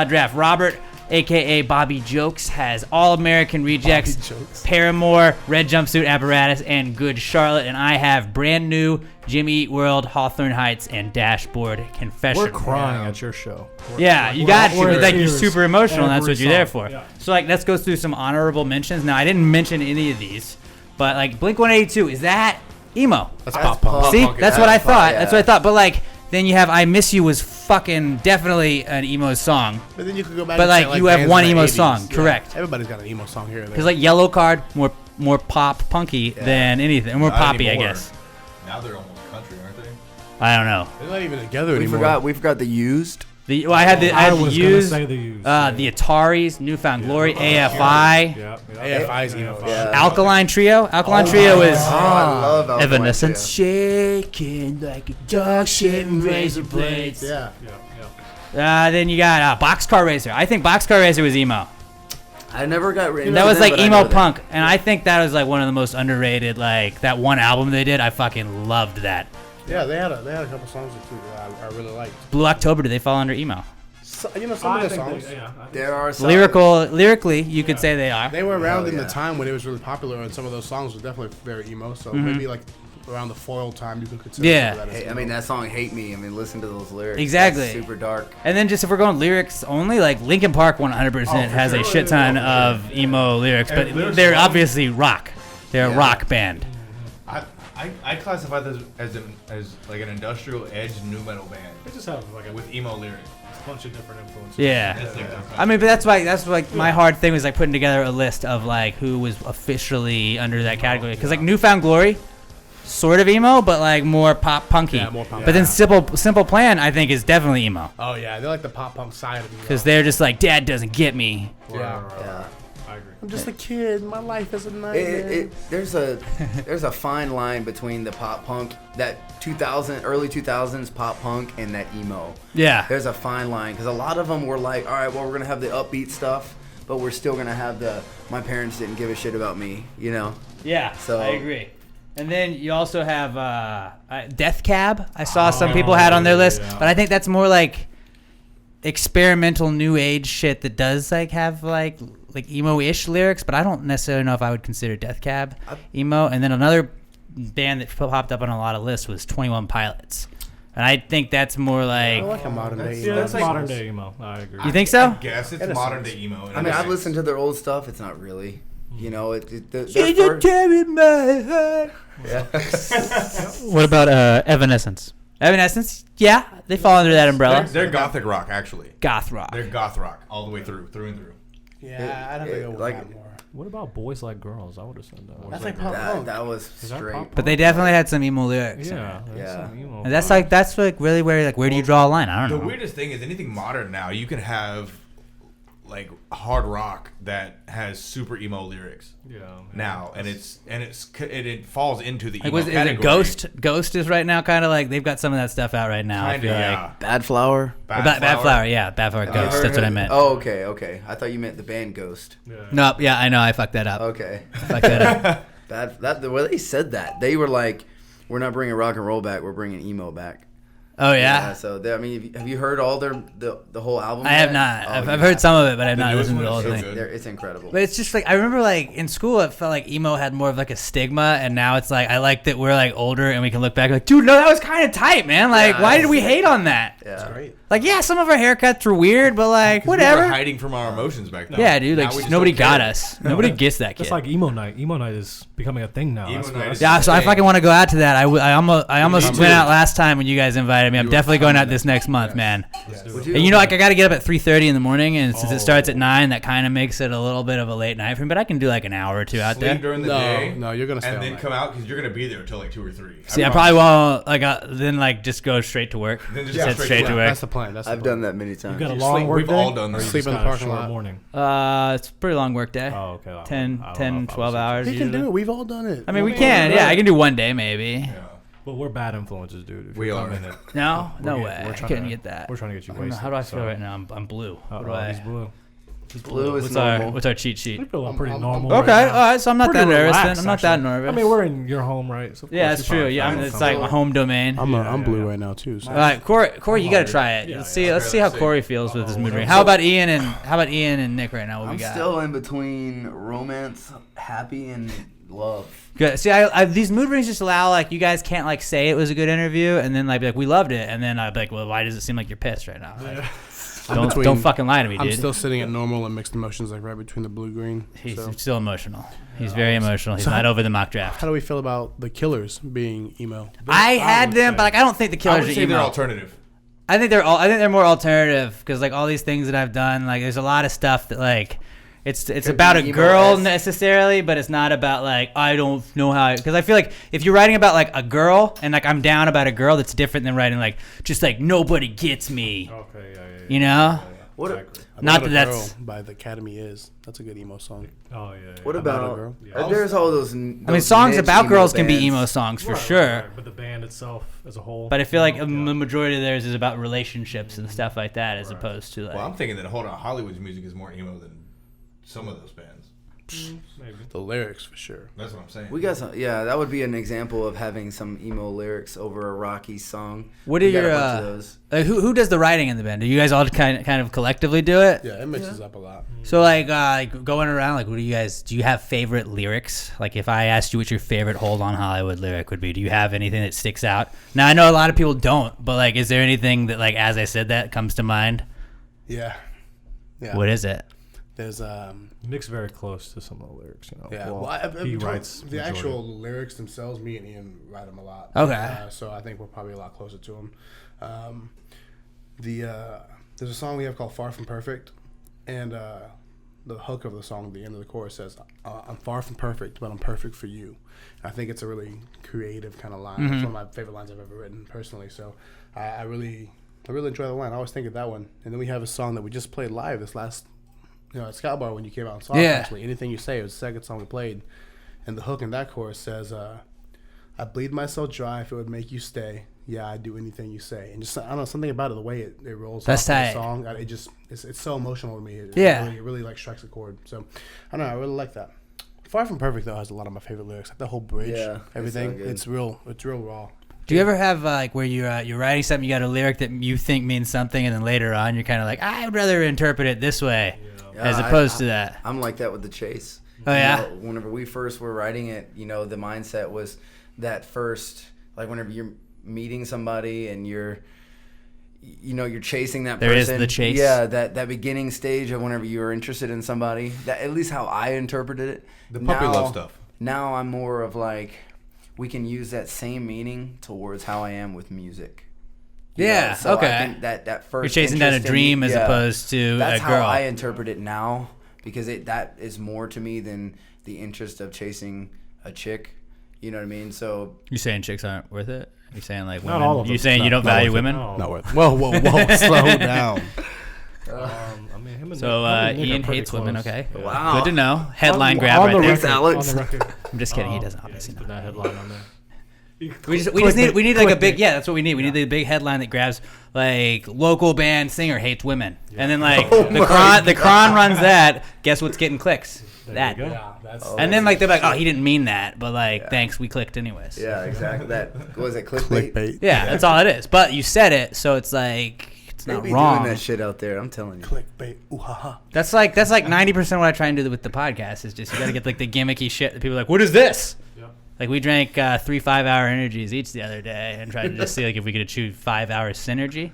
draft. Robert, aka Bobby Jokes, has All American Rejects, Bobby Jokes. Paramore, Red Jumpsuit Apparatus, and Good Charlotte. And I have Brand New, Jimmy Eat World, Hawthorne Heights, and Dashboard Confession. We're crying at your show. Yeah, you got to. we're But like you're tears super emotional, and that's every what you're there song. for. Yeah. So like, let's go through some honorable mentions. Now, I didn't mention any of these, but like Blink-182, is that emo? That's pop punk. See, punk, that's yeah. what I thought. Yeah. That's what I thought. But like, then you have I Miss You was fucking definitely an emo song. But then you could go back. But, and like, say, you have bands one in the emo 80s. song, Yeah. correct. Everybody's got an emo song here. Because like Yellow Card, more pop punky than anything, more Not poppy, anymore. I guess. Now they're almost country, aren't they? I don't know. they're not even together We anymore. forgot. We forgot the Used. I had the was gonna used, say the used. the Ataris, Newfound Glory, AFI, Yeah. AFI's emo. Yeah. Alkaline Trio. Alkaline Trio is I love Alkaline Evanescence. shaking like a dog shit and razor blades. Yeah. Then you got Boxcar Racer. I think Boxcar Racer was emo. I never got written. That was like emo punk, and I think that was like one of the most underrated. Like that one album they did, I fucking loved that. Yeah, they had a couple songs or two that I really liked. Blue October, did they fall under emo? So, some of the songs. There are some. Lyrically, you could say they are. They were around Hell in yeah. the time when it was really popular, and some of those songs were definitely very emo. So maybe like around the Foil time, you could consider Yeah. some of that as Hey, I emo. mean, that song "Hate Me." I mean, listen to those lyrics. Exactly. That's super dark. And then just if we're going lyrics only, like Linkin Park 100% has a shit ton of emo lyrics, but And they're songs- obviously rock. They're a Yeah. rock band. I classify this as like an industrial edge nu metal band They just have like a with emo lyrics. bunch of different influences. Yeah. That's like the- I mean, but that's like my hard thing was like putting together a list of like who was officially under that category. Because like Newfound Glory, sort of emo, but like more pop punky. Yeah, more pop. But then Simple Plan, I think, is definitely emo. Oh yeah, they're like the pop punk side of emo. Because they're just like, Dad doesn't get me. Yeah. Yeah. I agree. I'm just a kid. My life is a nightmare. There's a fine line between the pop punk, that early 2000s pop punk, and that emo. Yeah. There's a fine line because a lot of them were like, all right, well, we're gonna have the upbeat stuff, but we're still gonna have the my parents didn't give a shit about me, you know. Yeah, So- I agree. And then you also have Death Cab. I saw some people had on their list, yeah. but I think that's more like experimental new age shit that does like have like emo-ish lyrics, but I don't necessarily know if I would consider Death Cab emo. And then another band that popped up on a lot of lists was 21 Pilots. And I think that's more I like, like a modern day. Yeah, that's like- modern day emo. I agree. you think so? I guess it's That is modern nice. day emo. I mean, I've listened to their old stuff. It's not really, you know, What about Evanescence? Evanescence, yeah, they fall under that umbrella. They're gothic rock, actually. Goth rock. They're goth rock all the way through and through. Yeah, I'd have to go with like- that more. What about Boys Like Girls? I would have said that. That's like pop punk. that was Is that straight. pop But they definitely had some emo lyrics. Yeah. Yeah. Emo. And that's like really where do you draw a line? I The don't know. weirdest thing is anything modern now, you can have like hard rock that has super emo lyrics Yeah. now, and it falls into the Like, emo is it category. Ghost? Ghost is right now kind of like they've got some of that stuff out right now. I Kinda, feel yeah. like. Bad Flower. Bad Flower, yeah, Bad Flower Have you Ghost. heard That's what I of- meant. Oh, okay. I thought you meant the band Ghost. Yeah. Nope, yeah, I know, I fucked that up. Okay. Fucked that up. The way they said that, they were like, "We're not bringing rock and roll back. We're bringing emo back." Oh yeah, So I mean, have you heard all the whole album? I have yet? not. Oh, I've you heard have. some of it, but I've The not newest listened to the one whole is so thing. good. It's incredible. But it's just like I remember, like in school, it felt like emo had more of like a stigma, and now it's like I like that we're like older and we can look back like, dude, no, that was kind of tight, man. Like, Yeah, why did we it's- hate on that? Yeah. Great. Like, yeah, some of our haircuts were weird, but like, 'Cause we were whatever. hiding from our emotions back then. Yeah, dude, Now like we just nobody don't got care. us. Nobody gets that kid. That's like emo night. Emo night is becoming a thing now. Emo That's night what- is- Yeah, so I fucking want to go out to that. I almost too. went out last time when you guys invited me. I'm You were definitely going out coming. this next month, man. Would And you know, like I got to get up at 3:30 in the morning, and since it starts at Oh. 9, that kind of makes it a little bit of a late night for me. But I can do like an hour or two out Sleep there. during the No, day. no, you're gonna stay and all then night. come out because you're gonna be there until like 2 or 3. See, I probably won't then just go straight to work. Then just Head go straight to work. That's the plan. That's the I've plan. done that many times. You got a You long sleep- work we've day? all done Or that. you Sleep just in the got a parking short lot. morning. It's a pretty long work day. Oh, okay. I don't 10, know. I don't 10 know if I 12 was hours. We can usually. do it. We've all done it. I mean, we can. Yeah, I can do one day maybe. Yeah. But we're bad influences, dude. If We you're are. coming in- No, no We're way. I trying couldn't to- get that. We're trying to get you I don't know, wasted. how do I feel so- right now? I'm blue. Oh, What do oh, I? he's blue. Blue is What's normal. our cheat sheet? We feel pretty I'm- normal. Okay, right all now. right. So I'm not Pretty that nervous. Then relaxed, I'm not that actually. nervous. I mean, we're in your home, right? So of Yeah, course that's you're true. fine. Yeah, Fine, it's fine. like my home domain. I'm Yeah, blue yeah. right now too. So. All right, Corey, you got to try it. Yeah, let's yeah. see how Let's see. Corey feels with his mood ring. let's How see. about Ian and Nick right now? What we I'm got? still in between romance, happy, and love. Good. See, I these mood rings just allow like you guys can't like say it was a good interview and then like be like we loved it and then I'd be like, well, why does it seem like you're pissed right now? Like, I'm between- don't fucking lie to me, I'm dude. still sitting at normal and mixed emotions, like right between the blue green. He's So. still emotional. He's very emotional. He's So not over the mock draft. How do we feel about the Killers being emo? I had them, but like I don't think the I Killers would are say they're emo. alternative. I think they're more alternative because like all these things that I've done, like there's a lot of stuff that like It's Could about be a emo girl as- necessarily, but it's not about like I don't know how, because I feel like if you're writing about like a girl and like I'm down about a girl, that's different than writing like just like nobody gets me. Okay, yeah. You know? What? I agree. Not About that a that's- Girl by the Academy is. That's a good emo song. Oh yeah. What About a about? Girl. Yeah. There's all those. I mean, songs about girls can be emo songs for sure. But the band itself as a whole. But I feel like the Yeah. majority of theirs is about relationships and stuff like that, as opposed to like. Well, I'm thinking that Hollywood's music is more emo than some of those bands. Maybe. The lyrics for sure. That's what I'm saying. We got some. Yeah, that would be an example of having some emo lyrics over a rocky song. What are We got a your bunch of those. like, who does the writing in the band? Do you guys all kind of collectively do it? Yeah, it mixes up a lot. So like going around, like, what do you have favorite lyrics? Like if I asked you what your favorite Hold On Hollywood lyric would be, do you have anything that sticks out? Now I know a lot of people don't, but like, is there anything that like as I said that comes to mind? Yeah. Yeah. What is it? There's Nick's very close to some of the lyrics, you know. yeah. Well, Well, he writes the majority. actual lyrics themselves. Me and Ian write them a lot. Okay. So I think we're probably a lot closer to them. There's a song we have called "Far From Perfect," and the hook of the song, the end of the chorus says, "I'm far from perfect, but I'm perfect for you." I think it's a really creative kind of line. It's one of my favorite lines I've ever written personally. So I really enjoy the line. I always think of that one. And then we have a song that we just played live this last, at Scout Bar when you came out and saw us, Yeah. actually. Anything You Say, it was the second song we played. And the hook in that chorus says, I bleed myself dry if it would make you stay. Yeah, I'd do anything you say. And just, I don't know, something about it, the way it rolls That's off in the tight. song, it's so emotional to me. It really like strikes a chord. So, I don't know, I really like that. Far From Perfect, though, has a lot of my favorite lyrics. Like the whole bridge, Yeah, everything. it's so good. It's real raw. Do you ever have like where you're writing something, you got a lyric that you think means something, and then later on you're kind of like, I'd rather interpret it this way as opposed to that? I'm like that with The Chase. Oh, yeah? Whenever we first were writing it, the mindset was that first, like whenever you're meeting somebody and you're chasing that There is person. the chase. Yeah, that beginning stage of whenever you were interested in somebody. That at least how I interpreted it. The puppy love stuff. Now I'm more of like, we can use that same meaning towards how I am with music. Yeah, So okay. I think that first You're chasing down a interest in- dream as yeah, opposed to that's a girl. how I interpret it now, because that is more to me than the interest of chasing a chick. You know what I mean? So You saying chicks aren't worth it? You saying like Not women? all of You them. saying you don't Not value worth it. women? No. Not worth Whoa, slow down. I mean, him and So Nick- him and Nick Ian are pretty hates women. close. Okay, Wow. good to know. Headline On- grab on right the there. Thanks, record, Alex. On the record. I'm just kidding. He doesn't Yeah, obviously put know. that headline on there. We just need like a big, Clickbait. yeah, that's what we need. We need the big headline that grabs like local band singer hates women, and then like the Cron runs that. Guess what's getting clicks? There That. you go. Yeah, that's And then like they're like, oh, he didn't mean that, but like thanks, we clicked anyways. yeah, exactly. That was it. Clickbait. clickbait. Yeah, that's all it is. But you said it, so it's like it's They not be wrong. doing that shit out there. I'm telling you. Clickbait. Ooh ha ha. That's like 90% what I try and do with the podcast is just you got to get like the gimmicky shit that people are like, what is this? Yeah. Like we drank 3 5-hour energies each the other day and tried to just see like if we could achieve 5 hours synergy,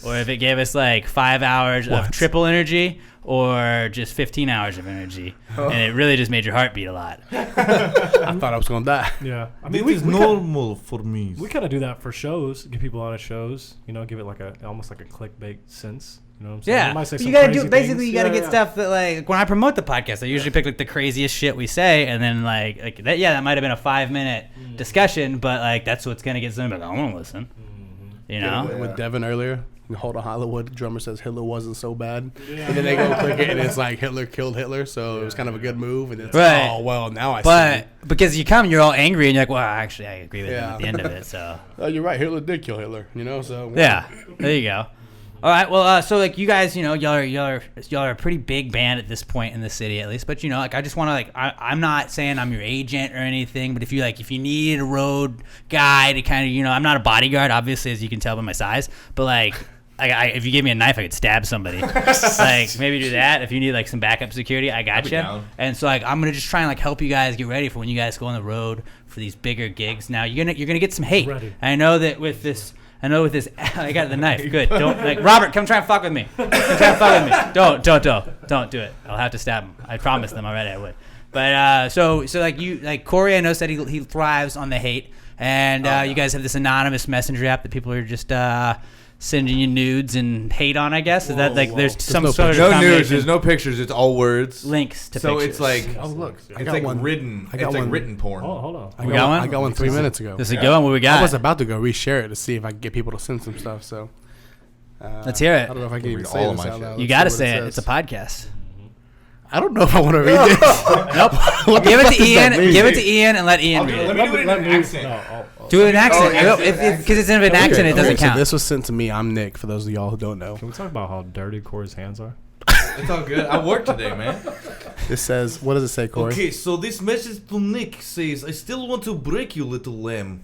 or if it gave us like 5 hours of triple energy, or just 15 hours of energy, and it really just made your heart beat a lot. I thought I was gonna die. Yeah. I It mean, is normal for me. we kind of do that for shows. Get people on at shows. Give it like almost like a clickbait sense. You know what I'm saying? Yeah, We might say you some gotta crazy do basically. things. You gotta Yeah, get yeah. stuff that like when I promote the podcast, I usually pick like the craziest shit we say, and then like that. Yeah, that might have been a 5-minute discussion, but like that's what's gonna get somebody like, I want to listen. You know? Yeah. With Devin earlier, Hold On Hollywood, drummer says Hitler wasn't so bad. And then they go click it, and it's like Hitler killed Hitler, so it was kind of a good move. And it's Right. oh, well, now I But see. because you're all angry, and you're like, well, actually, I agree with him Yeah. at the end of it. So Oh, you're right. Hitler did kill Hitler, so. yeah, there you go. All right, well, so like you guys, y'all are a pretty big band at this point in the city, at least. But like, I just want to like, I'm not saying I'm your agent or anything, but if you need a road guy to kind of, I'm not a bodyguard, obviously, as you can tell by my size, but like. If you gave me a knife, I could stab somebody. Like maybe do that. If you need like some backup security, I got I'd be you. down. And so like I'm gonna just try and like help you guys get ready for when you guys go on the road for these bigger gigs. Now you're gonna get some hate. Ready. I know with this, I got the knife. Good. Don't like Robert. Come try and fuck with me. Come try and fuck with me. Don't do it. I'll have to stab him. I promised them already I would. But so like Corey, I know said he thrives on the hate, and you guys have this anonymous messenger app that people are just sending you nudes and hate on, I guess. Is that like there's some no sort of No nudes. combination- There's no pictures. It's all words. links to So pictures. it's like Oh look, I it's got like one. written. I got It's like one. written porn. Hold on. We got one? I got one 3 minutes ago. This is a good one. What we I got? was about to go reshare it to see if I could get people to send some stuff. So Let's hear it. I don't know if I can even Read say all of this my out shit. loud. You Let's got to see what say it. says. It's a podcast. I don't know if I want to read this. Nope. Give it to does Ian. that mean? Give it to Ian and let Ian read Let it. me do it in an accent. Do it in accent. yeah, Because it's in an accent, it doesn't So count. this was sent to me. I'm Nick. For those of y'all who don't know, Can we talk about how dirty Corey's hands are? It's all good. I worked today, man. this says, what does it say, Corey? Okay, so this message to Nick says, "I still want to break you, little lamb."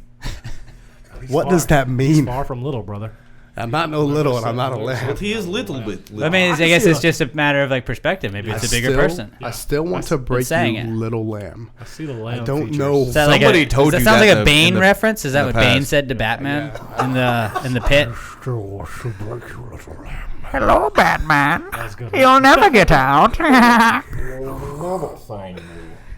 What does that He's mean? far from little, brother. I'm not no little, and I'm not a lamb. But he is little bit. I Little. mean, I guess it's just a matter of like perspective. Maybe it's a bigger person. I still want to break saying you, it. little lamb. I see the lamb. I don't features. know. Is that Somebody like a, told does you that sound that like a in Bane the- reference? Is that in what the Bane past. said to Batman in the pit? Still want to break you, little lamb. Hello, Batman. That's good. You'll never get out.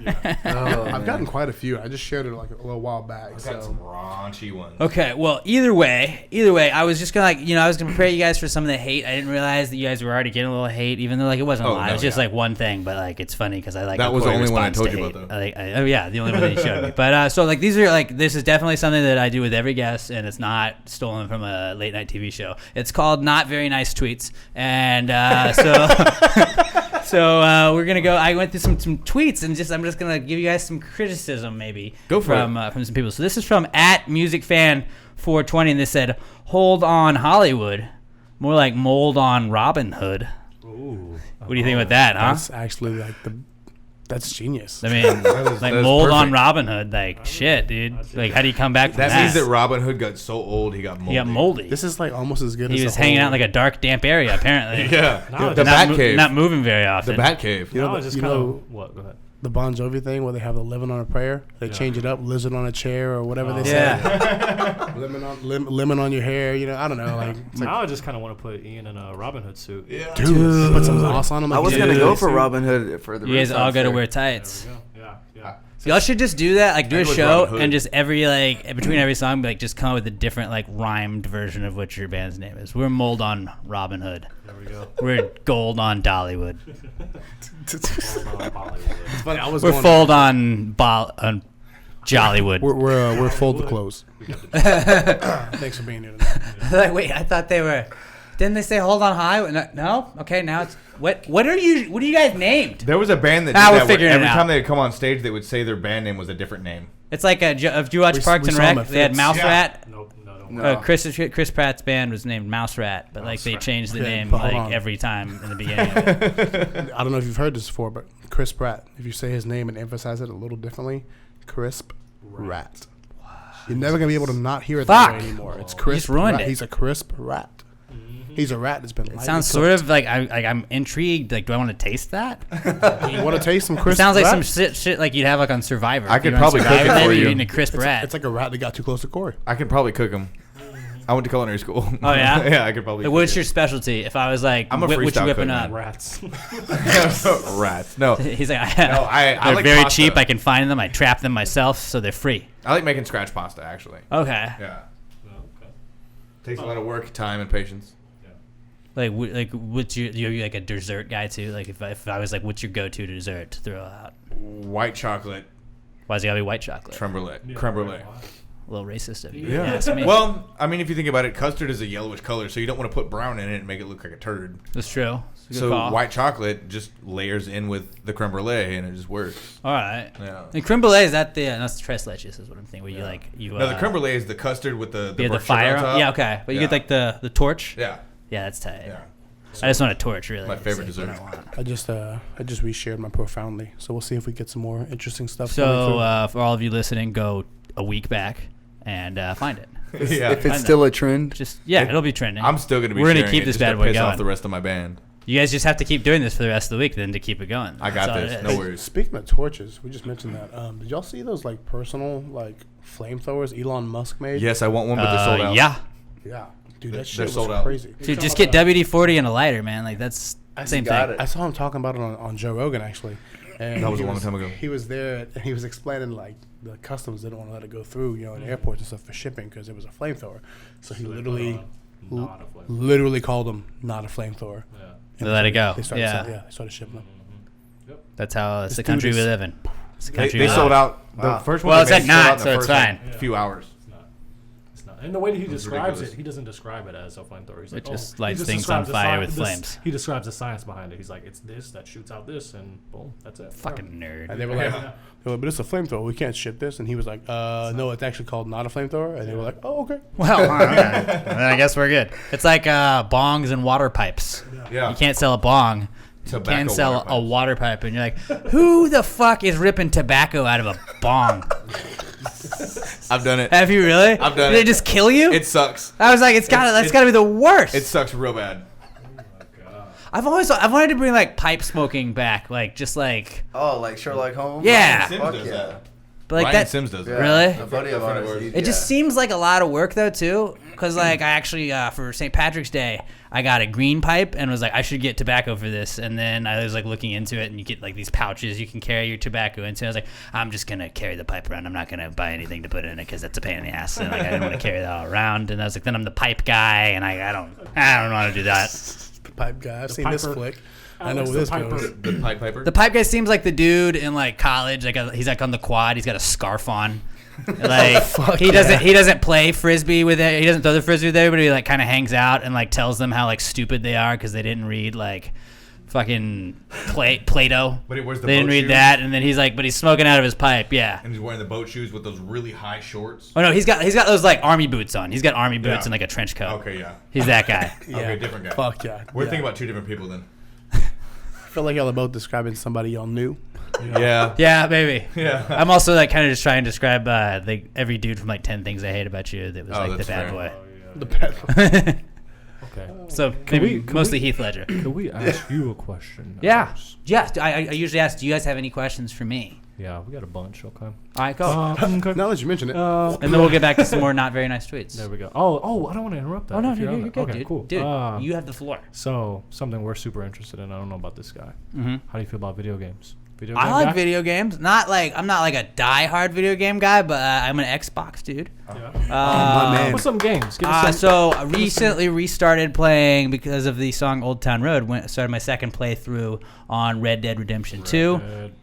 I've gotten quite a few. I just shared it like a little while back. I've got some So raunchy ones. Okay, well, either way, I was just gonna I was gonna prepare you guys for some of the hate. I didn't realize that you guys were already getting a little hate, even though like it wasn't a Oh, lot. no, it was just yeah. like one thing, but like it's funny because I like That how was the Corey only one I responds told to you hate. about, though. oh yeah, the only one that you showed me. But so like these are like this is definitely something that I do with every guest, and it's not stolen from a late night TV show. It's called Not Very Nice Tweets, and so we're gonna go. I went through some tweets, and I'm just gonna give you guys some criticism, maybe from some people. So this is from @musicfan420, and this said, "Hold on Hollywood," more like "mold on Robin Hood." Ooh. What do you think about that, huh? that's actually like that's genius. I mean, is- like that is mold on perfect. Robin Hood, like shit, dude. Like, how do you come back from that? That means that Robin Hood got so old he got moldy. He got moldy. This is like almost as good as He the was hanging whole- out in like a dark, damp area, apparently. Yeah, Now the it's Bat Cave. Not moving very often. The Bat Cave. You know, Now it's just you kind know of what? Go ahead. the Bon Jovi thing where they have the living on a prayer. They change it up, lizard on a chair or whatever they Yeah. say. Lemon on your hair. You know, I don't know. Like, it's like Now I just kind of want to put Ian in a Robin Hood suit. Yeah. dude, put some sauce on him. I was gonna gonna go for Robin Hood for the. You guys all Renaissance got to fair. wear tights. There we go. Yeah. Y'all should just do that. Like, do a I'd go with show Robin Hood. and just every between every song, like just come up with a different rhymed version of what your band's name is. We're mold on Robin Hood. There we go. We're gold on Dollywood. Hold on, Bollywood. It's funny, I was We're going- fold on Jollywood. We're fold the clothes. Thanks for being here tonight. Like, wait, I thought they were. Didn't they say hold on high? No. Okay, now it's what? What are you guys named? There was a band that Ah, did we're that where figuring it every out. time they would come on stage, they would say their band name was a different name. It's like if you watch We- Parks we and saw 'em Rec, at they had Fitz. Mouse Yeah. Rat. Nope. No. No. Chris Pratt's band was named Mouse Rat, but like they changed the Okay, name but hold like on. every time in the beginning. Of it. I don't know if you've heard this before, but Chris Pratt. If you say his name and emphasize it a little differently, Crisp Rat. You're never gonna be able to not hear it that way Fuck. anymore. It's crisp. just ruined rat. it. He's a crisp rat. He's a rat that's been. It sounds sort of like I'm intrigued. Like, do I want to taste that? You want to taste some It crisp? sounds like rat? some shit like you'd have like on Survivor. I If could you're on probably cook Survivor, it for maybe you. you're eating a crisp rat. It's like a rat that got too close to Corey. I could probably cook them. I went to culinary school. Oh, yeah? Yeah, I could probably. Like, what's cook your specialty? If I was like, I'm a what you freestyle whipping cook, up? man. Rats. it. Rats. No, He's like, No, I they're like very pasta. cheap. I can find them. I trap them myself, so they're free. I like making scratch pasta. Actually, Okay. yeah, Okay. takes a lot of work, time, and patience. Like what's you're like a dessert guy too? Like if I was like, what's your go-to dessert to throw out? White chocolate Why's it gotta be white chocolate? creme brulee. Creme brulee. A little racist of you. Yeah. Ask me. Well, I mean, if you think about it, custard is a yellowish color, so you don't want to put brown in it and make it look like a turd. That's true. It's a good So call. white chocolate just layers in with the creme brulee, and it just works. All right. Yeah. And creme brulee is that that's tres leches is what I'm thinking. Where you like you. No, the creme brulee is the custard with the Yeah, the burnt sugar fire. on top. Yeah, okay. But you get like the torch. Yeah. Yeah, that's tight. Yeah. I just want a torch, really. My It's favorite like what dessert. I want. I just reshared my profoundly, so we'll see if we get some more interesting stuff. So for all of you listening, go a week back and find it. Yeah. If Find it's still a trend, Just it'll be trending. I'm still gonna be. We're gonna sharing keep it this just bad to boy piss going. off the rest of my band. You guys just have to keep doing this for the rest of the week, then to keep it going. I got That's all this. it No is. worries. Speaking of torches, we just mentioned that. Did y'all see those like personal like flamethrowers Elon Musk made? Yes, I want one, but they're sold out. Yeah, Yeah, dude, They're that shit was sold out. crazy. dude, just get WD-40 and a lighter, man. Like that's same got thing. it. I saw him talking about it on Joe Rogan actually. And That was he a long time ago. He was there and he was explaining like the customs didn't want to let it go through, in airports and stuff for shipping because it was a flamethrower. So he literally Not a flamethrower. literally called them not a flamethrower. Yeah. They let it go. They started Yeah. they started shipping them. That's how it's This the country dude we is- live in. It's the They, country they we live sold in. out. Wow. The first Well, one it's they at made sold out night, in the so it's first, like, fine. few hours. It's not. It's not. And the way that he It's describes ridiculous. it, he doesn't describe it as a flamethrower. He's It like, just he lights just things on describes the fire sci- with this- flames. He describes the science behind it. He's like, it's this that shoots out this, and boom, that's it. Fucking nerd. And they were like, but it's a flamethrower. We can't ship this. And he was like, no, it's actually called not a flamethrower. And they were like, oh, okay. Well, then I guess we're good. It's like bongs and water pipes. Yeah. You can't sell a bong. You Tobacco can sell water a pipes. water pipe, and you're like, who the fuck is ripping tobacco out of a bong? I've done it. Have you really? I've done Did it. it just kill you? It sucks. I was like, that's gotta be the worst. It sucks real bad. I've wanted to bring like pipe smoking back, like just like, Oh, like Sherlock Holmes? Yeah. Sims Fuck does yeah. that. but like Ryan that. Sims does Yeah. that. Really? A buddy of ours. he- It just yeah. seems like a lot of work though too, because like I actually for St. Patrick's Day I got a green pipe and was like I should get tobacco for this, and then I was like looking into it and you get like these pouches you can carry your tobacco into. I was like I'm just gonna carry the pipe around. I'm not gonna buy anything to put in it because that's a pain in the ass, and like I didn't want to carry that all around. And I was like then I'm the pipe guy and I don't want to do that. The pipe guy. I've seen this piper. flick. I know Alex where the this piper. goes. The Pied Piper. The pipe guy seems like the dude in like college. Like he's like on the quad. He's got a scarf on. Like he doesn't play frisbee with it. He doesn't throw the frisbee with everybody. He like kind of hangs out and like tells them how like stupid they are because they didn't read like fucking Plato. But he wears the They didn't boat read shoes. that, and then he's like, but he's smoking out of his pipe. Yeah. And he's wearing the boat shoes with those really high shorts. Oh no, he's got those like army boots on. He's got army boots Yeah. and like a trench coat. Okay, yeah. He's that guy. Okay, different guy. Fuck yeah. We're Yeah. thinking about two different people then. I feel like y'all are both describing somebody y'all knew. Yeah. Yeah, maybe. Yeah. I'm also like kind of just trying to describe every dude from like 10 Things I Hate About You that was Oh, like the that's bad fair. boy. The bad Okay. So Can maybe we- mostly Heath Ledger. Can we ask you a question? Yeah. Alex? Yeah. I usually ask, do you guys have any questions for me? Yeah, we got a bunch. Okay. All right, go. Okay. Now that you mention it. and then we'll get back to some more not very nice tweets. There we go. Oh, I don't want to interrupt that. Oh, no, if you're on good, that. Okay, dude. cool. Dude, you have the floor. So, something we're super interested in. I don't know about this guy. Mm-hmm. How do you feel about video games? Video I game like guy? video games. I'm not like a diehard video game guy, but I'm an Xbox dude. Yeah. my man. What's some games? Give us some. So I recently restarted playing because of the song Old Town Road. Started my second playthrough on Red Dead Redemption 2.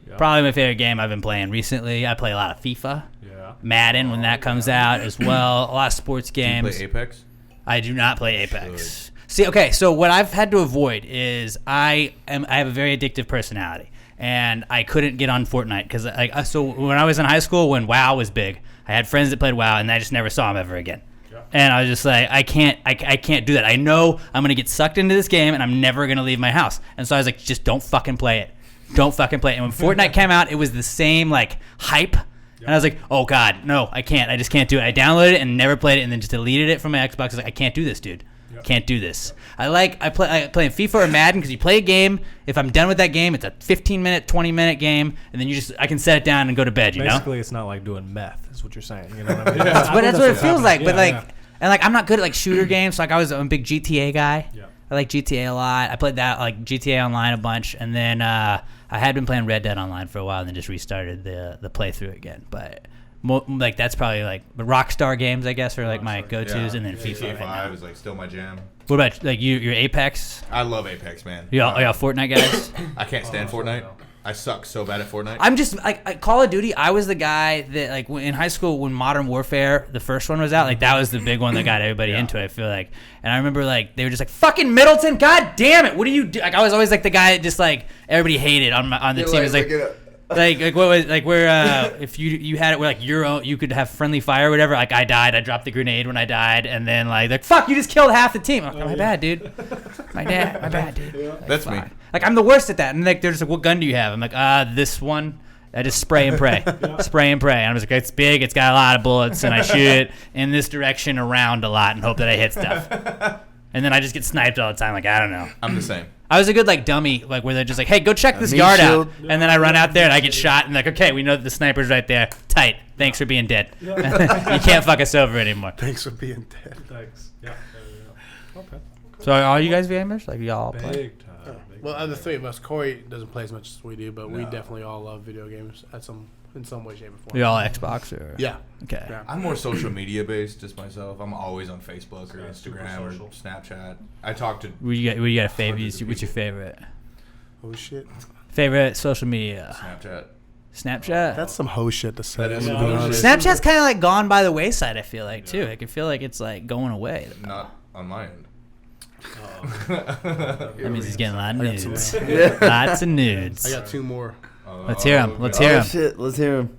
Yeah. Probably my favorite game I've been playing recently. I play a lot of FIFA, Yeah. Madden when that comes out as well. A lot of sports Do you games. play Apex? I do not play Apex. See, okay, so what I've had to avoid is I have a very addictive personality, and I couldn't get on Fortnite because so when I was in high school when WoW was big, I had friends that played WoW, and I just never saw them ever again. Yeah. And I was just like, I can't do that. I know I'm gonna get sucked into this game, and I'm never gonna leave my house. And so I was like, just don't fucking play it. Don't fucking play it. And when Fortnite came out, it was the same like hype. And I was like, oh God, no, I can't. I just can't do it. I downloaded it and never played it and then just deleted it from my Xbox. I was like, I can't do this, dude. Can't do this. I play in FIFA or Madden because you play a game. If I'm done with that game, it's a 15-minute, 20-minute game, and then I can set it down and go to bed, you know? Basically, it's not like doing meth, is what you're saying. You know what I mean? But that's what it feels like. But Yeah. and like I'm not good at like shooter games. So, like I'm a big GTA guy. Yeah. I like GTA a lot. I played that like GTA Online a bunch, and then I had been playing Red Dead Online for a while, and then just restarted the playthrough again. But like that's probably like the Rockstar games, I guess, are like my go-tos, and then FIFA. GTA Right 5 now. is like still my jam. What about like your Apex? I love Apex, man. Y'all Fortnite guys? I can't stand Fortnite. I suck so bad at Fortnite. I'm just like Call of Duty. I was the guy that like in high school when Modern Warfare the first one was out, like that was the big one that got everybody into it. I feel like, and I remember like they were just like fucking Middleton. God damn it! What do you do? Like I was always like the guy that just like everybody hated on the team. It was like. Like what was like where if you had it where like you could have friendly fire or whatever. Like I died, I dropped the grenade when I died, and then like fuck, you just killed half the team. I'm like, my bad, dude. My bad, dude. Like, That's me. Like I'm the worst at that. And like they're just like, what gun do you have? I'm like, this one. I just spray and pray, spray and pray. And I was like, it's big, it's got a lot of bullets, and I shoot it in this direction around a lot and hope that I hit stuff. And then I just get sniped all the time. Like I don't know. I'm the same. I was a good like dummy, like where they're just like, "Hey, go check this meat yard shield. out," and then I run out there and I get shot, and like, "Okay, we know that the sniper's right there. Tight. Thanks for being dead. You can't fuck us over anymore." Thanks for being dead. Thanks. Yeah. Okay. So are all you guys gamers? Like y'all play? Big time. Big Well, time. the three of us, Corey doesn't play as much as we do, but we No. definitely all love video games at some in some way, shape, or form. You're all Xbox or Yeah. Okay. Yeah. I'm more social media based, just myself. I'm always on Facebook or Yeah, super Instagram or social. Snapchat. I talk to What you got a favorite? Hundreds of What's your people. favorite? Oh shit. Favorite social media? Snapchat. Snapchat. That's some hoe shit to say. That is I'm some gonna be hoe honest. shit. Snapchat's kind of like gone by the wayside. I feel like too. I can feel like it's like going away. Not on my end. That means he's getting a lot of I got nudes. two Lots of nudes. I got two more. Let's hear 'em. Let's hear Oh 'em. shit, let's hear him.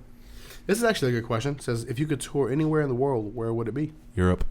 This is actually a good question. It says, if you could tour anywhere in the world, where would it be? Europe.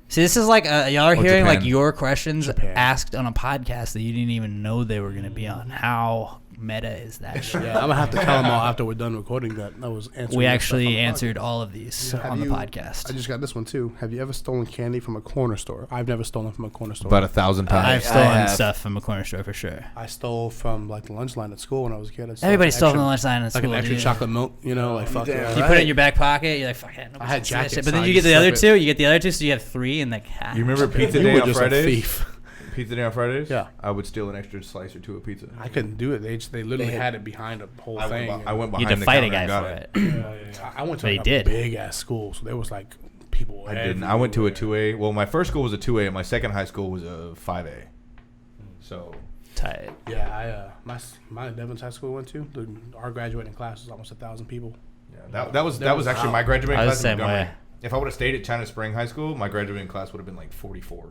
See, this is like y'all are Or hearing like Japan. your questions Japan. asked on a podcast that you didn't even know they were going to be on. How meta is that shit? Yeah, I'm gonna have to tell them all after we're done recording that was answering. We that actually stuff on the answered podcast. all of these Have on the you- podcast. I just got this one too. Have you ever stolen candy from a corner store? I've never stolen from a corner store. About 1,000 times. I've stolen have. stuff from a corner store for sure. I stole from like the lunch line at school when I was a kid. I stole Everybody like stole from extra- the lunch line at like school. an extra dude. chocolate milk. You know, like fuck damn yeah. You right. put it in your back pocket. You're like, fuck it. I had jackets, But so then I you get just the other slip two. You get the other two, so you have three, and like. You remember Pizza You Day were on just a Fridays? thief. Pizza Day on Fridays? Yeah. I would steal an extra slice or two of pizza. I couldn't do it. They literally had it behind a whole I thing. went, I went You behind had to the fight a counter guy and for got it. I went to But like he a did. big ass school, so there was like people. I didn't. I went to a everywhere. 2A. Well, my first school was a 2A, and my second high school was a 5A. So Tight. Yeah, my Devon's high school I went to. Our graduating class was almost 1,000 people. yeah, that was actually my graduating I was class. the in same Montgomery. way. If I would have stayed at China Spring High School, my graduating class would have been like 44.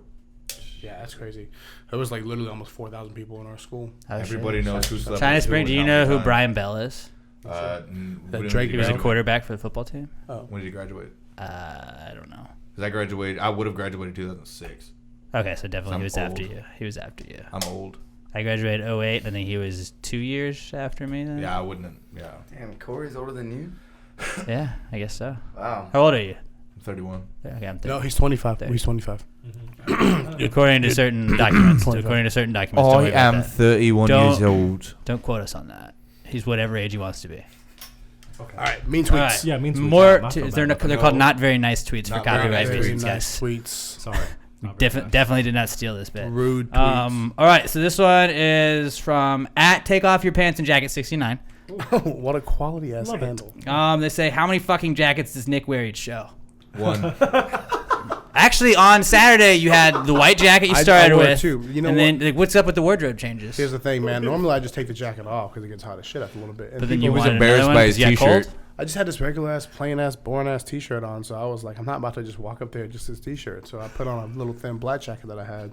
Yeah, that's crazy. There was like literally almost 4,000 people in our school. Everybody knows who's Oh, China Spring. Do you know who Brian Bell is? Drake He was a Bell? quarterback for the football team. When did he graduate? I don't know. Because I graduated. I would have graduated 2006. Okay, so definitely I'm he was after old. you. He was after you. I'm old. I graduated 08. I think he was 2 years after me then. Yeah, I wouldn't. Yeah, Damn, Corey's older than you. Yeah, I guess so. Wow. How old are you? I'm 31. Yeah, okay, I'm 30. No, he's 25. There. He's 25. According to certain documents. According to certain documents. Don't worry about that. 31 Don't- years old. Don't quote us on that. He's whatever age he wants to be. All right, mean tweets. All right. Yeah, mean tweets. More. I feel They're bad about they're that. called not very nice tweets for Not very copyright nice Very reasons, nice guys. tweets. Sorry. Not very nice. Definitely did not steal this bit. Rude tweets. All right, so this one is from at Take Off Your Pants and Jacket 69. What a quality ass Love it. handle. They say, how many fucking jackets does Nick wear each show? One. Actually, on Saturday you had the white jacket you I started wore it with, too. You know and what? then like, what's up with the wardrobe changes? Here's the thing, man. Normally I just take the jacket off because it gets hot as shit after a little bit. And But then people- you was wanted embarrassed another one by 'cause his you got t-shirt. cold? I just had this regular ass, plain ass, boring ass T-shirt on, so I was like, I'm not about to just walk up there just this T-shirt. So I put on a little thin black jacket that I had.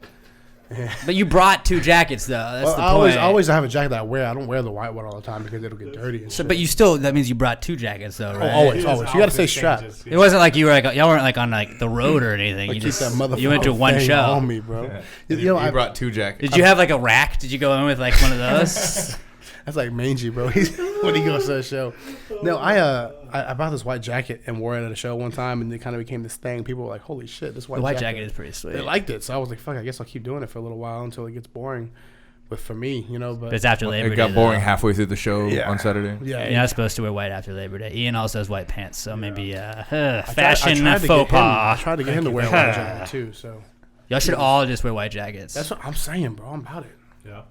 But you brought two jackets though. That's Well, the I point. always have a jacket that I wear. I don't wear the white one all the time because it'll get dirty. And So, shit. but you still, that means you brought two jackets though, right? always. His You gotta stay outfit strapped. changes, It wasn't like you were like y'all weren't like on like the road or anything. Like, You keep just that motherfucker you went to one thing show. on me, bro. You, You know, I brought two jackets. Did you have like a rack? Did you go in with like one of those? That's like mangy, bro. When he goes to a show. No, I bought this white jacket and wore it at a show one time, and it kind of became this thing. People were like, "Holy shit, this The white jacket is pretty sweet. They liked it, so I was like, "Fuck, I guess I'll keep doing it for a little while until it gets boring." But for me, you know, But it's after Labor It Day. got boring though. halfway through the show Yeah. on Saturday. Yeah, You're not supposed to wear white after Labor Day. Ian also has white pants, so maybe fashion I tried to faux get him- pas. I tried to get him to wear a white jacket too. So Y'all should all just wear white jackets. that's what I'm saying, bro. I'm about it. Yeah.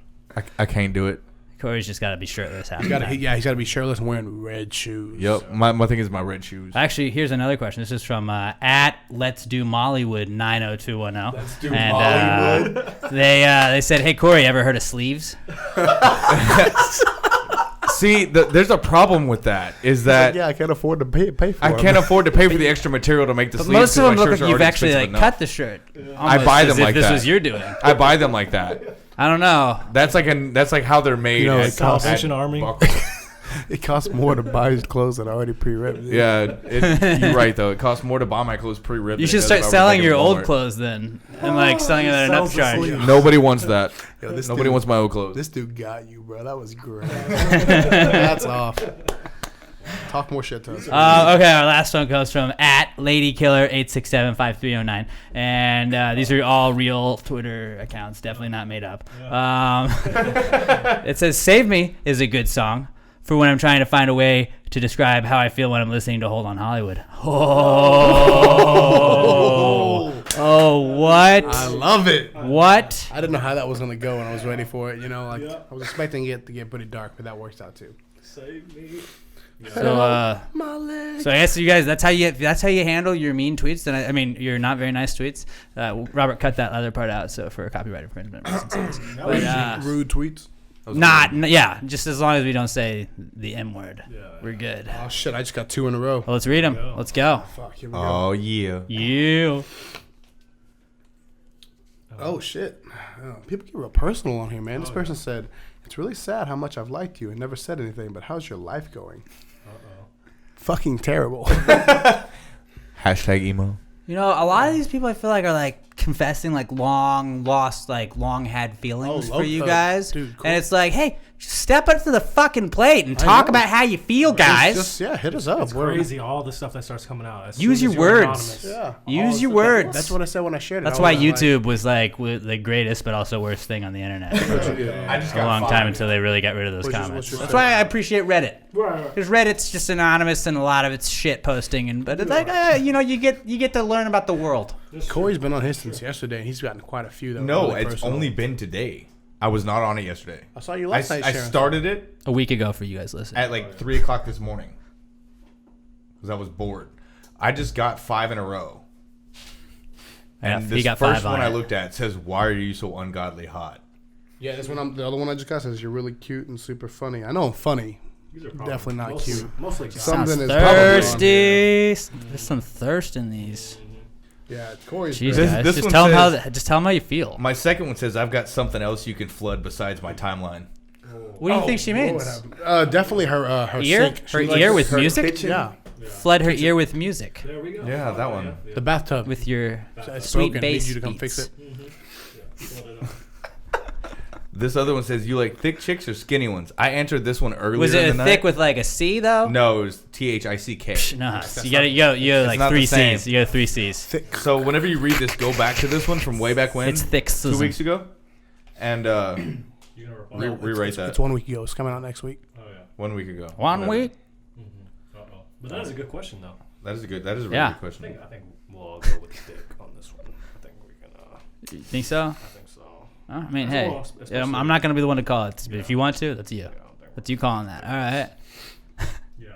I can't do it. Corey's just got to be shirtless half He's the got to, time. he's got to be shirtless and wearing red shoes. Yep. My thing is my red shoes. Actually, here's another question. This is from at Let's Do Mollywood 90210. Let's do Mollywood. They said, "Hey Corey, ever heard of sleeves?" See, there's a problem with that. Is that Yeah, I can't afford to pay for I them. can't afford to pay for the extra material to make the But sleeves. most of 'cause them my look shirts like are you've already actually like expensive enough. cut the shirt. I buy them as if like this that. was your doing. I buy them like that. I don't know. That's like how they're made. You know, at- it costs- Salvation Army. It costs more to buy his clothes that are already pre-ripped. Yeah, you're right though. It costs more to buy my clothes pre-ripped. You than should it does start if I was selling making your them old Walmart. clothes then, and like selling it at an sells the upcharge. sleeve. Nobody wants that. Yo, this Nobody dude- wants my old clothes. This dude got you, bro. That was great. That's off. Talk more shit to us. Okay, our last one comes from at LadyKiller8675309, and these are all real Twitter accounts, definitely not made up. It says, "Save Me" is a good song for when I'm trying to find a way to describe how I feel when I'm listening to Hold On Hollywood. Oh, what? I love it. What? I didn't know how that was gonna go, and I was ready for it. You know, like I was expecting it to get pretty dark, but that works out too. Save me. So so I guess you guys, that's how you handle your mean tweets. And I mean, your not very nice tweets. Robert cut that other part out, so for copyright infringement reasons. But, rude tweets. Just as long as we don't say the M word, we're good. Oh shit! I just got 2 in a row. Well, let's read them. Let's go. Fuck, here we go. Oh yeah. You. Oh shit! People get real personal on here, man. This person said, "It's really sad how much I've liked you and never said anything, but how's your life going?" Fucking terrible. Hashtag emo. You know, a lot of these people I feel like are like confessing like long lost, like long had feelings for you guys. Dude, cool. And it's like, hey, just step up to the fucking plate and talk about how you feel, guys. Just, hit us up. It's crazy, all the stuff that starts coming out. Use your words. Use your words. That's what I said when I shared it. That's why YouTube was like the greatest but also worst thing on the internet for I just a got long 5. time until they really got rid of those comments. what's your That's why I appreciate Reddit. Because Reddit's just anonymous and a lot of it's shit posting, but it's like you get to learn about the world. Corey's been on his since yesterday, and he's gotten quite a few. No, really it's personal. only been today. I was not on it yesterday. I saw you last night. I Sharon. started it A week ago for you guys listening. at like 3 o'clock this morning because I was bored. I just got 5 in a row. And he this got first 5 one on I it. looked at says, "Why are you so ungodly hot?" Yeah, this one. The other one I just got says you're really cute and super funny. I know I'm funny. Definitely not cute. Mostly guys. Sounds Something is probably on thirsty. here. There's some thirst in these. Yeah, Corey's. Jeez, great. guys. this Just one tell them says- just tell them how you feel. My second one says, "I've got something else you can flood besides my timeline." What do you think she means? Definitely her Ear? sink. Her She ear likes with music? kitchen. Yeah, Flood her ear with music. There we go. Yeah, that one. the bathtub. With your It's sweet broken. bass Need you to come beats. fix it. This other one says, "You like thick chicks or skinny ones?" I answered this one earlier. Was in it the a thick night. with like a C though? No, it was THICK. No, so you got like not 3 the same. C's. You got 3 C's. Thick. So whenever you read this, go back to this one from way back when. It's thick 2 weeks ago, and rewrite that. It's 1 week ago. It's coming out next week. Oh yeah. 1 week ago. 1 Whatever. week. But that is a good question though. That is a really Yeah. good question. I think we'll all go with the dick on this one. I think we can. You think so? I think so. I mean, Well, hey, especially- I'm not gonna be the one to call it. If you want to, that's you. Yeah, I don't think That's you calling that. All right. yeah.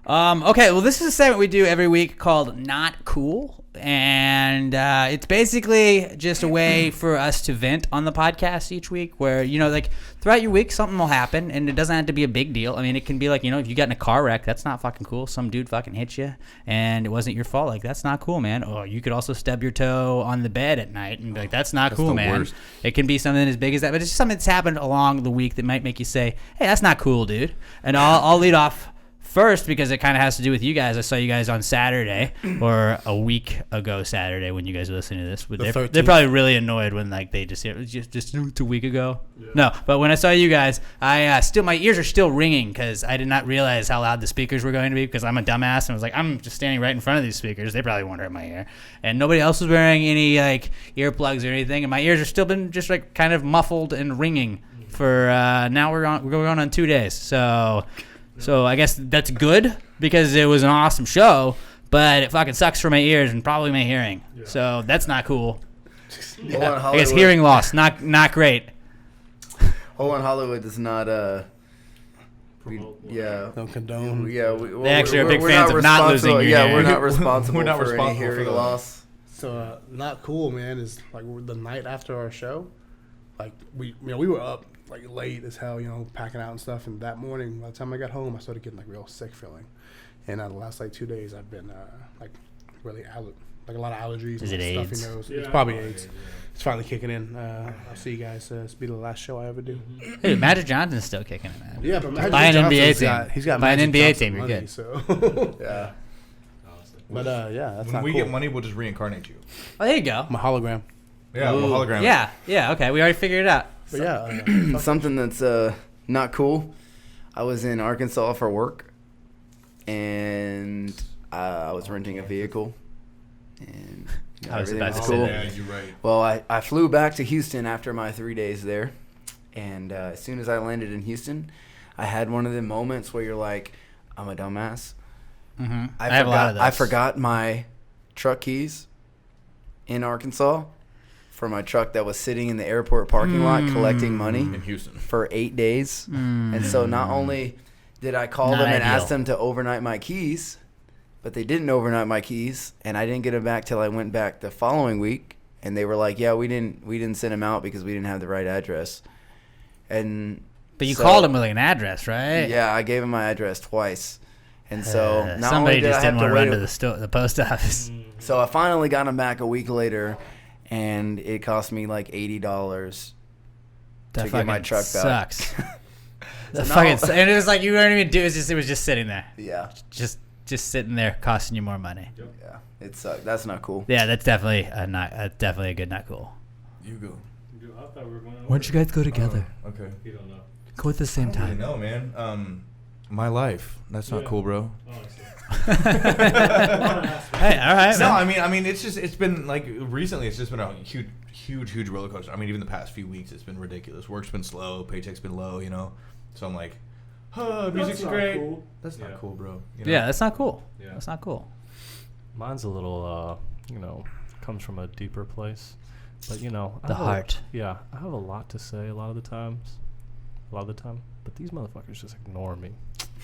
Honestly. Okay, well, this is a segment we do every week called Not Cool. And it's basically just a way for us to vent on the podcast each week where, like throughout your week, something will happen and it doesn't have to be a big deal. I mean, it can be like, if you got in a car wreck, that's not fucking cool. Some dude fucking hit you and it wasn't your fault. Like, that's not cool, man. Or you could also stub your toe on the bed at night and be like, that's not cool, the man. worst. It can be something as big as that, but it's just something that's happened along the week that might make you say, hey, that's not cool, dude. And I'll lead off first because it kind of has to do with you guys. I saw you guys on Saturday or a week ago Saturday when you guys are listening to this. But they're probably really annoyed when like they just hear it was just a week ago. Yeah. No, but when I saw you guys, I my ears are still ringing because I did not realize how loud the speakers were going to be because I'm a dumbass and I was like, I'm just standing right in front of these speakers. They probably won't hurt my ear. And nobody else was wearing any like earplugs or anything, and my ears are still been just like kind of muffled and ringing for now we're going on 2 days. So I guess that's good because it was an awesome show, but it fucking sucks for my ears and probably my hearing. Yeah. So that's not cool. I guess hearing loss, not great. Holland Hollywood does not don't condone. they actually are big fans of not losing your Yeah, hearing. we're not responsible. We're not for responsible any hearing for that. loss. So not cool, man. Is like the night after our show, like we were up like late as hell, packing out and stuff. And that morning, by the time I got home, I started getting like real sick feeling. And the last like 2 days, I've been like really like a lot of allergies. Is it stuffy AIDS? nose. Yeah, It's probably probably AIDS. AIDS, It's finally kicking in. I'll see you guys. This will be the last show I ever do. Hey, Magic Johnson's still kicking it, man. Yeah, but Magic Buy an Johnson's NBA team. He's got Buy an Magic NBA Johnson team, you're money, good. So Yeah. but yeah, that's When not we cool. get money, we'll just reincarnate you. Oh, there you go. I'm a hologram. Yeah, I'm a hologram. Yeah. Okay, we already figured it out. But yeah, Something that's not cool. I was in Arkansas for work, and I was renting a vehicle, and I was everything about to was say cool. that. Yeah, you're right. Well, I flew back to Houston after my 3 days there, and as soon as I landed in Houston, I had one of them moments where you're like, I'm a dumbass. Mm-hmm. I have a lot of those. I forgot my truck keys in Arkansas for my truck that was sitting in the airport parking lot collecting money In Houston. for 8 days. And so not only did I call Not them and ideal. ask them to overnight my keys? But they didn't overnight my keys, and I didn't get them back till I went back the following week, and they were like, "Yeah, we didn't send them out because we didn't have the right address." And But you so- called them with like an address, right? Yeah, I gave them my address twice, and so not somebody only did just I have didn't to want to run wait, to the post office. so I finally got them back a week later, and it cost me like $80 That to get my fucking truck back. sucks. So That now- fucking and it was like you weren't even do. It was just sitting there, Yeah, just sitting there, costing you more money. yeah, it sucked. That's not cool. Yeah, that's definitely definitely a good not cool. You go. I thought we were going. Why don't you guys go together? Okay. You don't know. Go at the same I time. know, man. My life. That's not Yeah. cool, bro. Hey, all right, No, man. I mean, it's been like recently. It's just been a huge roller coaster. I mean, even the past few weeks, it's been ridiculous. Work's been slow, paycheck's been low. So I'm like, music's not great. cool. That's not Yeah. cool, bro. Yeah, that's not cool. Yeah. That's not cool. Mine's a little, comes from a deeper place. But, I The have heart. Yeah, I have a lot to say a lot of the time. But these motherfuckers just ignore me.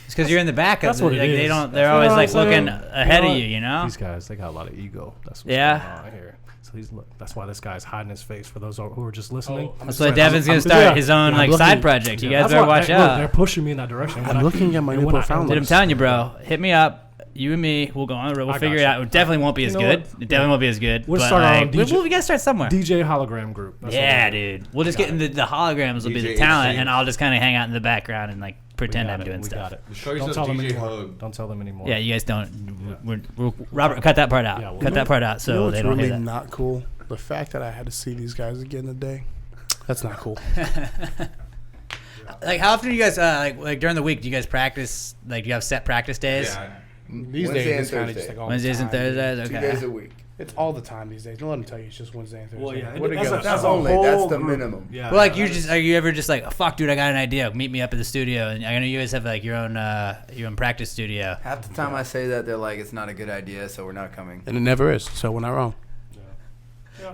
It's because you're in the back. That's of what it. it Like, is. they don't. That's They're what always I'm like saying. looking ahead of what? you. You know. These guys, they got a lot of ego. That's what's Yeah. going on here. So that's why this guy's hiding his face for those who are just listening. That's why Devin's gonna start his own like side project. You guys That's better why- watch look, out. they're pushing me in that direction. I'm looking at my and new when I- profound Dude, I'm list. telling you, bro. Hit me up. You and me, we'll go on the road. We'll I figure got it you. out. It definitely won't be as know good. what? It definitely won't be as good. We'll but start our own like, DJ we gotta start somewhere. DJ hologram group. That's what Yeah, we'll do. dude. We'll just get in the holograms. Will be the DJ talent, HC. and I'll just kind of hang out in the background and like We pretend got I'm it. doing We stuff. got it. Show Don't yourself tell them DJ anymore. Hug. Don't tell them anymore. Yeah, you guys don't. Robert, cut that part out. Yeah, we'll cut do that it. part out so You know they what's don't really hear that. not cool? The fact that I had to see these guys again today. That's not cool. Like, how often do you guys like during the week? Do you guys practice? Like, do you have set practice days? Yeah. These Wednesday days, and it's kind of Thursday. just like all Wednesdays the and time. Thursdays. 2 Okay. days a week. It's all the time these days. Don't let them tell you it's just Wednesday and Thursday. Well, yeah. We're together. That's a only- whole that's the group. minimum. Yeah. Well, like that is- are you ever just like, fuck, dude, I got an idea. Meet me up at the studio, and I know you guys have like your own practice studio. Half the time I say that, they're like, "It's not a good idea, so we're not coming." And it never is, so we're not wrong.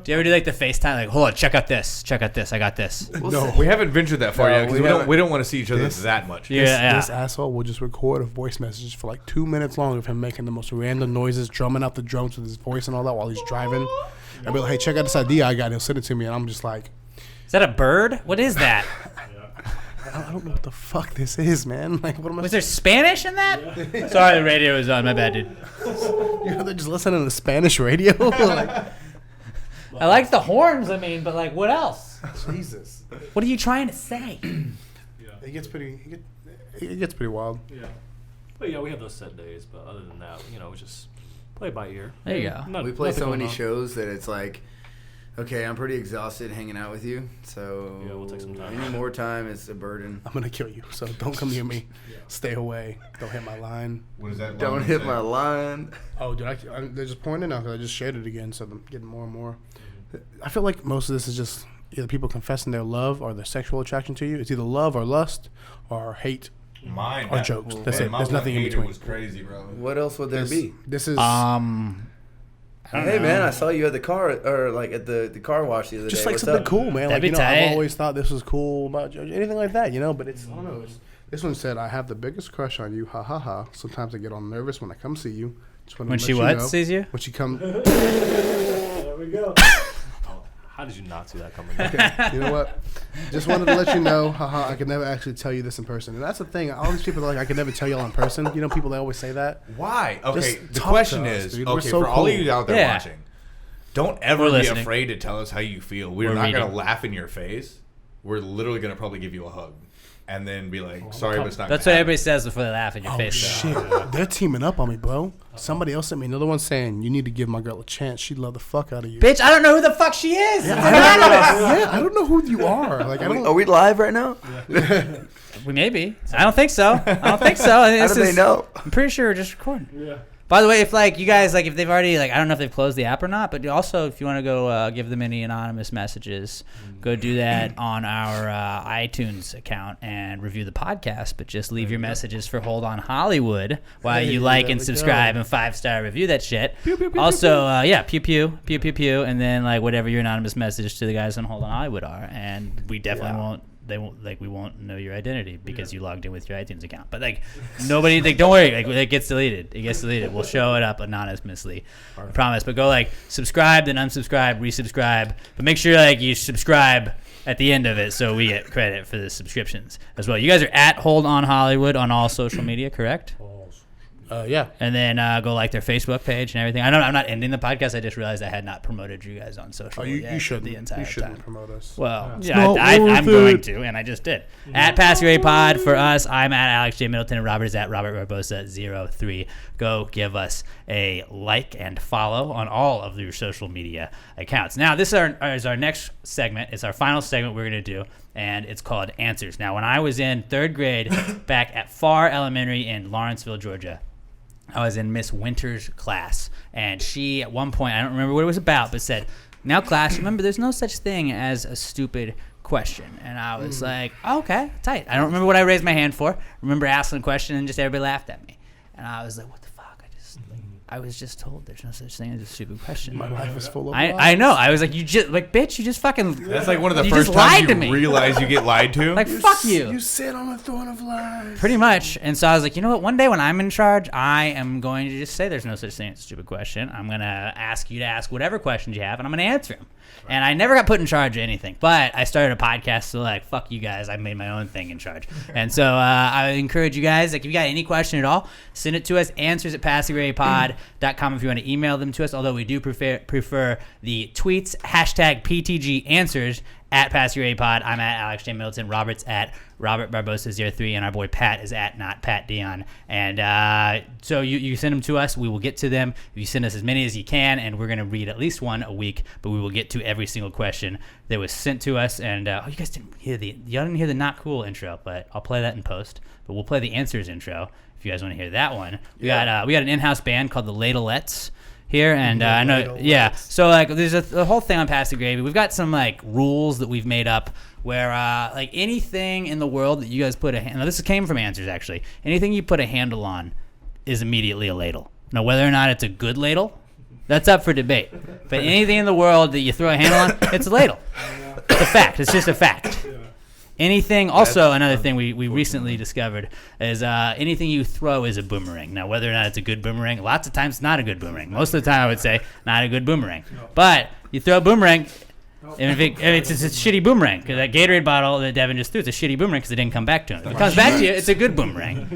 Do you ever do like the FaceTime? Like, hold on, check out this, I got this. No. We haven't ventured that far No, yet because we we don't haven't. we don't want to see each other This- that much. Yeah, This asshole will just record a voice message for like 2 minutes long of him making the most random noises, drumming out the drums with his voice and all that while he's driving. I'll be like, "Hey, check out this idea I got." And he'll send it to me, and I'm just like, Is that a bird? What is that? I don't know what the fuck this is, man. Like, what am I? Was there Spanish in that? Sorry, the radio was on. My bad, dude. They're just listening to Spanish radio. Like, I like the horns. I mean, but like, what else? Jesus, What are you trying to say? it gets pretty. It gets pretty wild. Yeah. But yeah, we have those set days. But other than that, we just play it by ear. There you go. We play Nothing so going many on. shows that it's like, okay, I'm pretty exhausted hanging out with you, so Yeah, we'll take some time. any more time is a burden. I'm gonna kill you, so don't come near me. Stay away. Don't hit my line. What is that? Don't hit my line. Oh, dude, they're just pouring it now because I just shared it again, so I'm getting more and more. I feel like most of this is just either people confessing their love or their sexual attraction to you. It's either love or lust or hate. Mine Or jokes. That's man, it. my There's one nothing in hater between. Was crazy, bro. What else would there be? This is Hey man, I saw you at the car or like at the car wash the other just day. like What's something up? cool, man. That'd Like, be I've tight. always thought this was cool about anything like that, But it's I don't know. This one said, "I have the biggest crush on you. Ha ha ha. Sometimes I get all nervous when I come see you. Just wanted When to she let you what know. sees you? When she come." There we go. How did you not see that coming? Okay, you know what? Just wanted to let you know, haha, I could never actually tell you this in person. And that's the thing. All these people are like, I could never tell y'all in person. People that always say that. Why? Okay, Just the talk question to us, is, dude. We're okay, so for all of cool. you out there Yeah. watching, don't ever We're be listening. afraid to tell us how you feel. We're We're not going reading. to laugh in your face. We're literally going to probably give you a hug and then be like, sorry, but it's not That's gonna what happen. everybody says before they laugh in your Oh, face. shit. They're teaming up on me, bro. Somebody else sent me another one saying, you need to give my girl a chance. She'd love the fuck out of you. Bitch, I don't know who the fuck she is. It's I anonymous. I don't know who you are. Like, I Are we, don't are we live right now? We may be. I don't think so. I think How this do they is- know? I'm pretty sure we're just recording. Yeah. By the way, if like you guys like if they've already like I don't know if they've closed the app or not, but also if you want to go give them any anonymous messages, go do that on our iTunes account and review the podcast. But just leave your messages for Hold On Hollywood while Hey, you like there and we subscribe go. and 5-star review that shit. Also, pew pew, and then like whatever your anonymous message to the guys on Hold On Hollywood are, and we definitely won't they won't we won't know your identity because you logged in with your iTunes account. But nobody don't worry, it gets deleted. It gets deleted. We'll show it up anonymously. I promise. But go subscribe, then unsubscribe, resubscribe. But make sure you subscribe at the end of it so we get credit for the subscriptions as well. You guys are at Hold On Hollywood on all social media, correct? Yeah. And then go their Facebook page and everything. I'm not ending the podcast. I just realized I had not promoted you guys on social media. You shouldn't. The entire You shouldn't time. promote us. Well, I'm going to, and I just did. At Pass Your A Pod for us. I'm at Alex J. Middleton, and Robert is at Robert Barbosa 03. Go give us a like and follow on all of your social media accounts. Now, this is our next segment. It's our final segment we're going to do, and it's called Answers. Now, when I was in third grade back at Farr Elementary in Lawrenceville, Georgia, I was in Miss Winter's class, and she, at one point, I don't remember what it was about, but said, "Now, class, remember, there's no such thing as a stupid question." And I was like, okay, tight. I don't remember what I raised my hand for. Remember asking a question, and just everybody laughed at me. And I was like, what the fuck? I was just told there's no such thing as a stupid question. My life is full of I lies. know. I was like, bitch, you just fucking... That's one of the you first just lied times to you me. realize you get lied to. Fuck you. You sit on a throne of lies. Pretty much. And so I was like, you know what? One day when I'm in charge, I am going to just say there's no such thing as a stupid question. I'm going to ask you to ask whatever questions you have, and I'm going to answer them. Right. And I never got put in charge of anything. But I started a podcast, so fuck you guys. I made my own thing in charge. And so I encourage you guys, if you got any question at all, send it to us, answers@passyourapod.com if you want to email them to us, although we do prefer the tweets, #PTG Answers at Pass Your A Pod. I'm at Alex J. Middleton. Robert's at Robert Barbosa 03, and our boy Pat is at Not Pat Dion. And so you send them to us. We will get to them. If you send us as many as you can, and we're going to read at least one a week, but we will get to every single question that was sent to us. And you guys didn't hear the Not Cool intro, but I'll play that in post. But we'll play the Answers intro if you guys want to hear that one. We got an in-house band called the Ladleettes here, and I know, so there's a whole thing on Pass the Gravy. We've got some rules that we've made up where anything in the world that you guys put now this came from Answers actually. Anything you put a handle on is immediately a ladle. Now whether or not it's a good ladle, that's up for debate. But anything in the world that you throw a handle on, it's a ladle. It's a fact. It's just a fact. Anything, also another thing we recently discovered is anything you throw is a boomerang. Now, whether or not it's a good boomerang, lots of times it's not a good boomerang. Most of the time I would say not a good boomerang. But you throw a boomerang, and if it's a shitty boomerang, because that Gatorade bottle that Devin just threw, it's a shitty boomerang because it didn't come back to him. If it comes back to you, it's a good boomerang.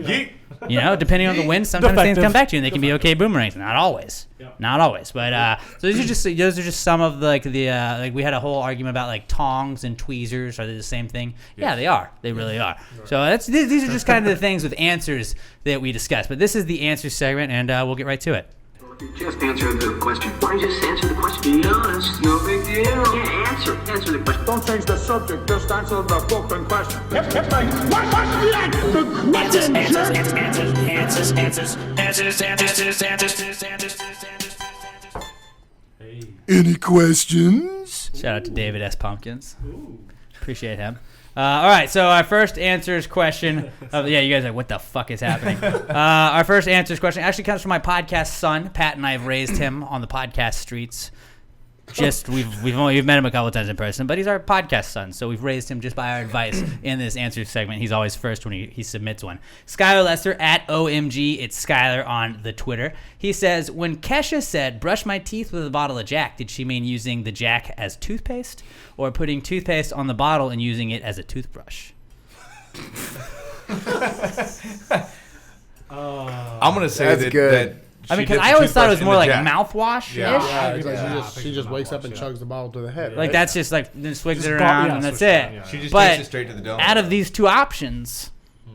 Depending on the wind, sometimes things come back to you and they can be okay boomerangs. Not always. Not always. But so those are just some of the we had a whole argument about tongs and tweezers. Are they the same thing? Yeah, they are. They really are. So these are just kind of the things with answers that we discussed. But this is the answers segment, and we'll get right to it. Just answer the question. Why don't you just answer the question? Be honest. No big deal. Yeah, answer the question. Don't change the subject. Just answer the fucking question. Answers. Any questions? Shout out to David S. Pumpkins. Appreciate him. All right, so our first answers question. You guys are like, what the fuck is happening? Our first answers question actually comes from my podcast son. Pat and I have raised him on the podcast streets. We've met him a couple of times in person, but he's our podcast son, so we've raised him just by our advice in this answer segment. He's always first when he submits one. Skylar Lester at OMG. It's Skylar on the Twitter. He says, when Kesha said, brush my teeth with a bottle of Jack, did she mean using the Jack as toothpaste or putting toothpaste on the bottle and using it as a toothbrush? I'm going to say That's good. that because I always thought it was more like mouthwash-ish. She just wakes up and chugs the bottle to the head. Like that's just then swigs it around and that's it. She just But takes it straight to the dome. out of these two options, He's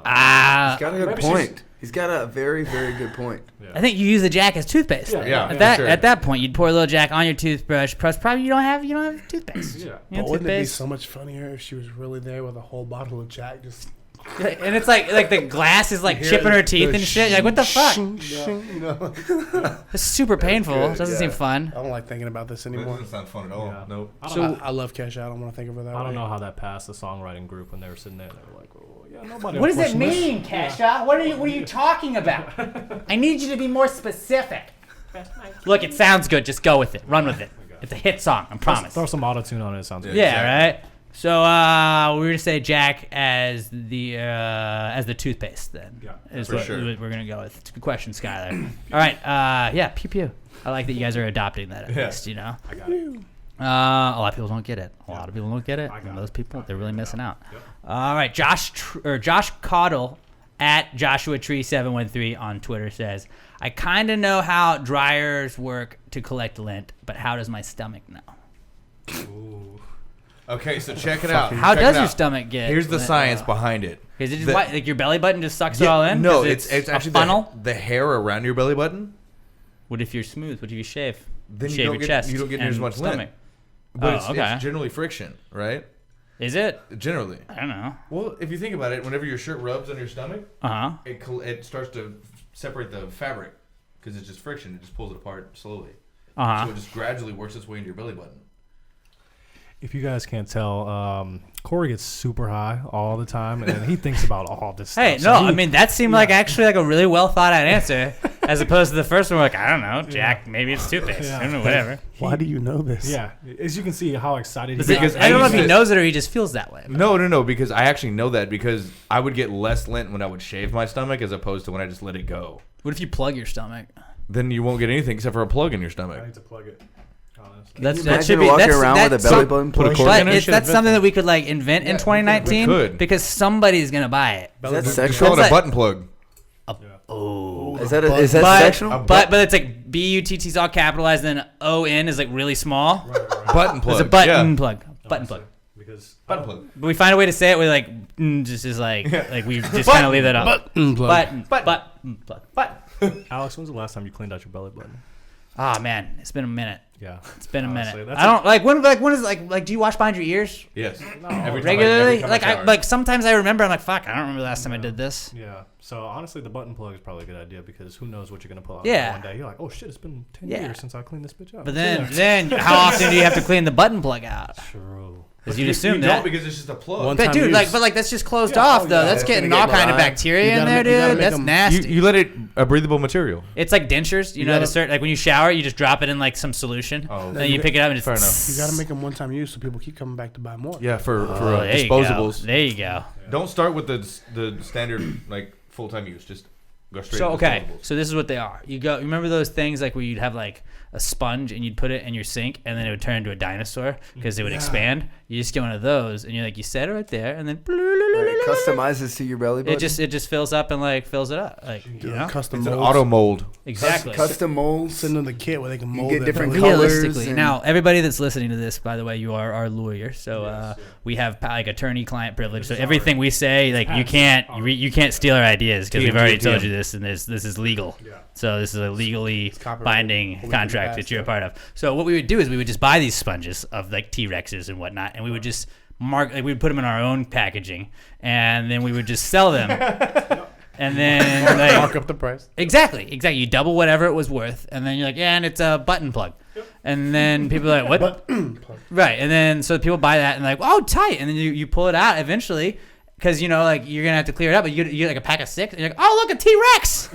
got a good point. He's got a very, very good point. I think you use the Jack as toothpaste. At that point, you'd pour a little Jack on your toothbrush. Plus, probably you don't have toothpaste. But wouldn't it be so much funnier if she was really there with a whole bottle of Jack just... And it's like the glass is chipping her teeth and shit. You're like, what the fuck? It's super painful. It doesn't seem fun. I don't like thinking about this anymore. It doesn't sound fun at all. Yeah. Nope. I love Kesha. I don't want to think of her that way. I don't know how that passed the songwriting group when they were sitting there. They were like, oh, yeah, nobody. What does it mean, Kesha? What are you talking about? I need you to be more specific. Look, it sounds good. Just go with it. Run with it. It's a hit song. I promise. Throw some auto-tune on it. It sounds good. Yeah, right? So we're gonna say Jack as the toothpaste then. Yeah, is for what sure. we're gonna go with. It's a good question, Skylar. All right, yeah, pew pew. I like that you guys are adopting that at least. You know, I got it. a lot of people don't get it. A lot of people don't get it. I got And those it. people, they're really missing out. Yep. All right, Josh Caudle at Joshua Tree 713 on Twitter says, "I kind of know how dryers work to collect lint, but how does my stomach know?" Ooh. Okay, so check it out. How Check does it your out. stomach get? Here's the lint? science behind it. Is it just The- like your belly button just sucks it all in? No, 'Cause it's a actually funnel. the hair around your belly button. What if you're smooth? What if you shave? Then shave you don't your get chest. you don't get near as and much stomach. lint. But Oh, okay. it's generally friction, right? Is it? Generally. I don't know. Well, if you think about it, whenever your shirt rubs on your stomach, Uh huh. it starts to separate the fabric because it's just friction. It just pulls it apart slowly. Uh So huh. it just gradually works its way into your belly button. If you guys can't tell, Corey gets super high all the time, and he thinks about all this Hey, stuff. no, I mean that seemed like actually like a really well thought out answer, as opposed to the first one. Like I don't know, Jack. Maybe it's toothpaste. I don't know, whatever. Why do you know this? Yeah, as you can see how excited Does he it- is. I don't know if he used to- knows it or he just feels that way. No, because I actually know that because I would get less lint when I would shave my stomach as opposed to when I just let it go. What if you plug your stomach? Then you won't get anything except for a plug in your I stomach. need to plug it. Honestly. That's Can you that should imagine be walking that's, around with a that's belly some- button put a plug? cork But in it? it's, that's something that we could like invent in 2019 we could. because somebody's gonna buy it. Is that Just sexual? call it That's a button plug. Oh, Is that is that but, sexual? but it's like BUTT's all capitalized and ON is like really small. Button plug. There's a button Yeah. plug. Button plug. Because Button plug. But we find a way to say it with like just is like we just kind of leave that up. Button plug. Button plug. Alex, when's the last time you cleaned out your belly button? Ah man, it's been a minute. Yeah, It's been a Honestly, minute. that's I don't when is like do you wash behind your ears Yes. regularly? every time I shower. Like sometimes I remember I'm like fuck I don't remember the last time I did this. Yeah. So honestly, the button plug is probably a good idea because who knows what you're gonna pull out Yeah. one day. You're like, oh shit, it's been 10 Yeah. years since I cleaned this bitch out. But then how often do you have to clean the button plug out? True. Because you'd assume you that. don't because it's just a plug. One But time dude, use. like that's just closed Yeah, off oh, though. yeah, That's it's getting gonna all get kind of dry. bacteria You in gotta there, you gotta dude. make That's 'em- nasty. You let it a breathable material. It's like dentures, you know, gotta- the certain like when you shower, you just drop it in like some solution. Oh. Then you pick it up and just Fair enough. You gotta make them one-time use so people keep coming back to buy more. Yeah, for there you go. disposables. There you go. Don't start with the standard like full time use. Just go straight. So to okay, disposables. so this is what they are. You go. Remember those things like where you'd have like a sponge and you'd put it in your sink and then it would turn into a dinosaur because it would expand. You just get one of those and you're like you set it right there and then It customizes to your belly button. it just fills up and like fills it up like you know Custom it's an molds. auto mold. exactly. custom molds. Send them the kit where they can You mold get their different belly colors. button. Realistically, and- now everybody that's listening to this, by the way, you are our lawyer, so we have like attorney-client privilege. So everything we say, like you can't steal our ideas because we've already told you this, and this is legal. Yeah. So this is a legally copyrighted. binding We can contract pass that you're a that. part of. So what we would do is we would just buy these sponges of like T-Rexes and whatnot, and we would just like we would put them in our own packaging, and then we would just sell them. And then like, Mark up the price. Exactly. You double whatever it was worth, and then you're like, yeah, and it's a button plug. And then people are like, what? Right. And then so people buy that and like, oh, tight. And then you pull it out eventually because, you know, like you're going to have to clear it up. But you get like a pack of 6 and you're like, oh, look, a T-Rex.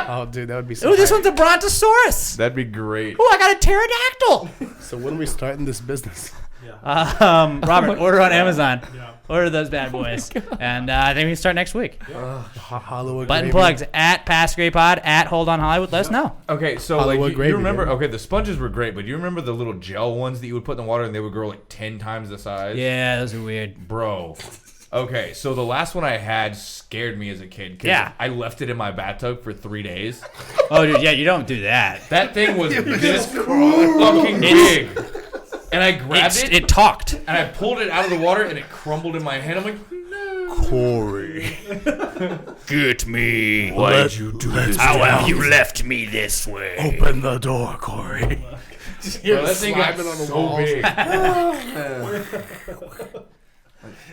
Oh, dude, that would be so Ooh, this hype. one's a Brontosaurus. That'd be great. Ooh, I got a pterodactyl. So when are we starting this business? Robert, order on Amazon. Yeah. Order those bad boys. And I think we can start next week. Hollywood Button gravy. plugs at Past Grey Pod at Hold On Hollywood. Let us know. Okay, so Hollywood like you gravy, remember? baby. Okay, the sponges were great, but do you remember the little gel ones that you would put in the water and they would grow like 10 times the size? Yeah, those are weird. Bro. Okay, so the last one I had scared me as a kid. 'Cause Yeah. I left it in my bathtub for 3 days. Oh, dude, yeah, you don't do that. That thing was this fucking big. And I grabbed it, It talked. and I pulled it out of the water and it crumbled in my hand. I'm like, Corey. Get me. Why did you do this? How have you left me this way? Open the door, Corey. bro, that thing got slapping on the so walls. big.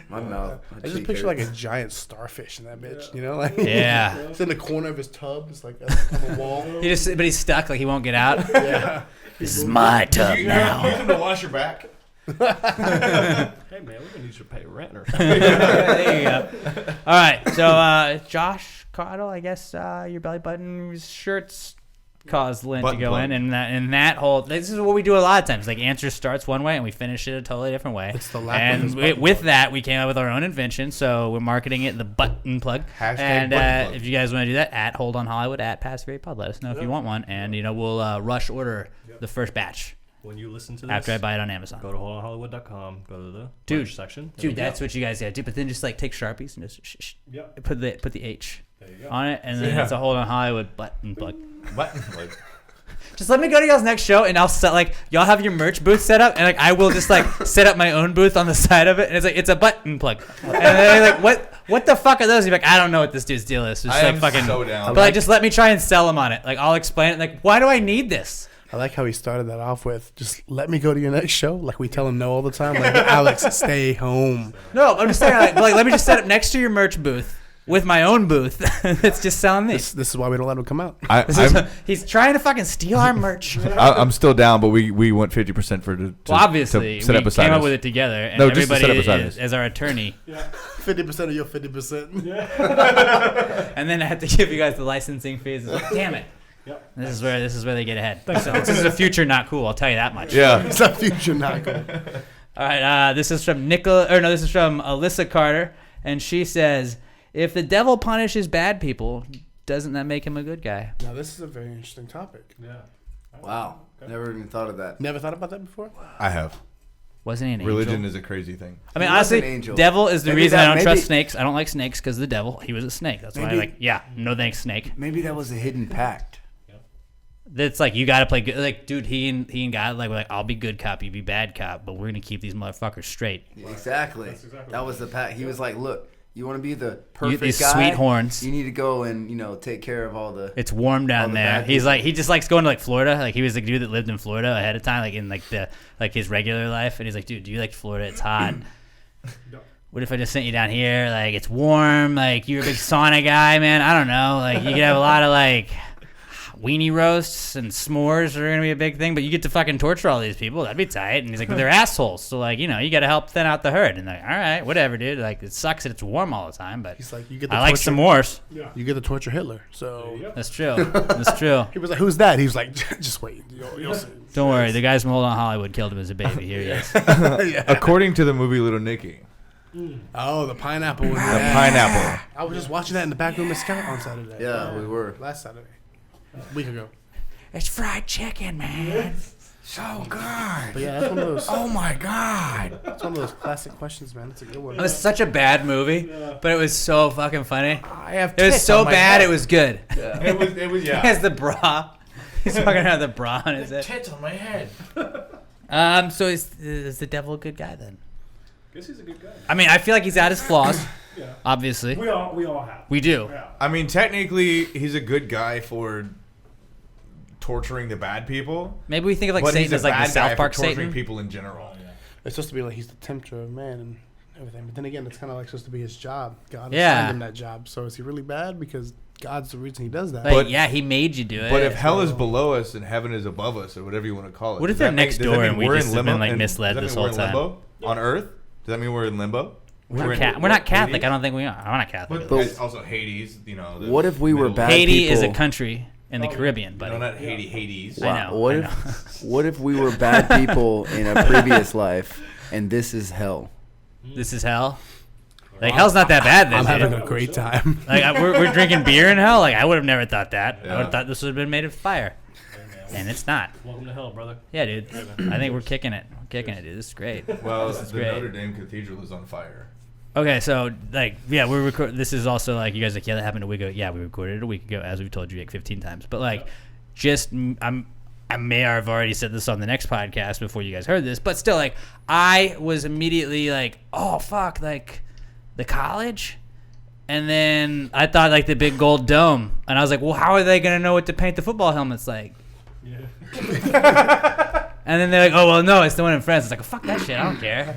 My mouth. My I just cheek picture like hurts. a giant starfish in that bitch, you know? Like Yeah. it's in the corner of his tub. It's like on the wall. But he's stuck, like he won't get out. Yeah. This is my tub You now. use them to wash your back. Hey man, we're gonna need you to pay rent or something. There you go. All right, so Josh Cottle, I guess your belly button shirt's caused Lynn to Button go plug. in, and that whole this is what we do a lot of times. Like answer starts one way and we finish it a totally different way. It's the lack of and this button with plug. that we came up with our own invention. So we're marketing it the button plug. Hashtag and button plug. if you guys want to do that, at Hold On Hollywood at Pass Very Pod, let us know if you want one, and we'll rush order the first batch When you listen to this, after I buy it on Amazon. go to holdonhollywood.com, go to the Dude, merch section. Dude, that's what you guys gotta do. But then just like take Sharpies and just Yep. put the H There you go. on it, and then it's a Hold On Hollywood button plug. Button plug. Just let me go to y'all's next show, and I'll set like y'all have your merch booth set up, and like I will just like set up my own booth on the side of it, and it's like it's a button plug, and then they're like what the fuck are those? And you're like, I don't know what this dude's deal is. It's I like am fucking. so down. But like just let me try and sell them on it. Like I'll explain it. Like why do I need this? I like how he started that off with, just let me go to your next show. Like we tell him no all the time. Like, Alex, stay home. No, I'm just saying like let me just set up next to your merch booth with my own booth. It's just selling This is why we don't let him come out. He's trying to fucking steal our merch. I'm still down, but we went 50% for to Well, obviously, to set we up beside came up us. with it together, and No, just to everybody set up beside us. as our attorney. 50% of your 50%. And then I had to give you guys the licensing fees. It's like, damn it. Yep. This is where they get ahead. So this is a future not cool. I'll tell you that much. Yeah. It's a future not good. All right. This is from This is from Alyssa Carter, and she says, "If the devil punishes bad people, doesn't that make him a good guy?" Now, this is a very interesting topic. Yeah. Wow. Never even thought of that. Never thought about that before? I have. Wasn't he an Religion angel? is a crazy thing. I mean, He was an honestly, angel. devil is the Maybe reason that- I don't maybe- trust snakes. I don't like snakes because the devil, he was a snake. That's why, Maybe- no thanks, snake. Maybe that was a hidden pact. That's like you gotta play good. Like, dude, he and God like were like, I'll be good cop, you be bad cop, but we're gonna keep these motherfuckers straight. Exactly. That was the pact. He was like, look, you want to be the perfect these guy? sweet horns. You need to go and, take care of all the... It's warm down All the there. bad He's people. like he just likes going to like Florida. Like he was the dude that lived in Florida ahead of time, like in like the his regular life. And he's like, dude, do you like Florida? It's hot. What if I just sent you down here? Like it's warm. Like you're a big sauna guy, man. I don't know. Like you could have a lot of like weenie roasts and s'mores are gonna be a big thing, but you get to fucking torture all these people. That'd be tight. And he's like, they're assholes. So like, you gotta help thin out the herd. And like, all right, whatever, dude. Like it sucks that it's warm all the time, but He's like, you get the I like torture- s'mores. You get to torture Hitler. So That's true. That's true. he was like, who's that? He was like, just wait. You'll see. Don't worry, the guys from Hold On Hollywood killed him as a baby. Here he is. Yeah. According to the movie Little Nicky, Oh, the pineapple. Was the pineapple. I was just watching that in the back room of Scout on Saturday. Yeah, we were. Last Saturday. A week ago. It's fried chicken, man. So good. But yeah, that's one of those. Oh my god. That's one of those classic questions, man. That's a good one. It was such a bad movie, but it was so fucking funny. I have. It was tits so on my bad, head. it was good. It was He has the bra. He's fucking around the bra on his head. Tits on my head. So is the devil a good guy then? Guess he's a good guy. I mean, I feel like he's got his flaws. Yeah. Obviously, We all have. we do. Yeah. I mean, technically, he's a good guy for torturing the bad people. Maybe we think of like But Satan he's a as like the bad guy South for Park torturing Satan. people in general. It's supposed to be like he's the tempter of man and everything. But then again, it's kind of like supposed to be his job. God Yeah. assigned him that job. So is he really bad? Because God's the reason he does that. Like, But- yeah, he made you do it. But if hell is below us and heaven is above us, or whatever you want to call it, What if does they're that mean- next does that door mean and we we're just in have been, limbo- like, and- misled does that this mean we're whole in limbo on Earth? Does that mean we're in limbo? we're not Catholic. I don't think we are. I'm not Catholic. But it's also Hades, the What if we were middle- bad Haiti is a people? country in the Caribbean, buddy. No, not Haiti, Hades. I know. What I if what if we were bad people in a previous life and this is hell? This is hell. Like hell's not that bad. Then, I'm having dude. a great time. Like we're drinking beer in hell. Like I would have never thought that. I Yeah. would have thought this would have been made of fire, and it's not. Welcome to hell, brother. Yeah, dude. I think we're kicking it. We're kicking it, dude. This is great. Well, This is the great. Notre Dame Cathedral is on fire. Okay, so like, yeah, we're this is also like you guys are like, yeah, that happened a week ago. Yeah, we recorded it a week ago, as we've told you like 15 times. But like, I may have already said this on the next podcast before you guys heard this, but still, like, I was immediately like, oh fuck, like the college. And then I thought like the big gold dome, and I was like, well, how are they gonna know what to paint the football helmets like? Yeah. And then they're like, oh well, no, it's the one in France. It's like, fuck that shit, I don't care.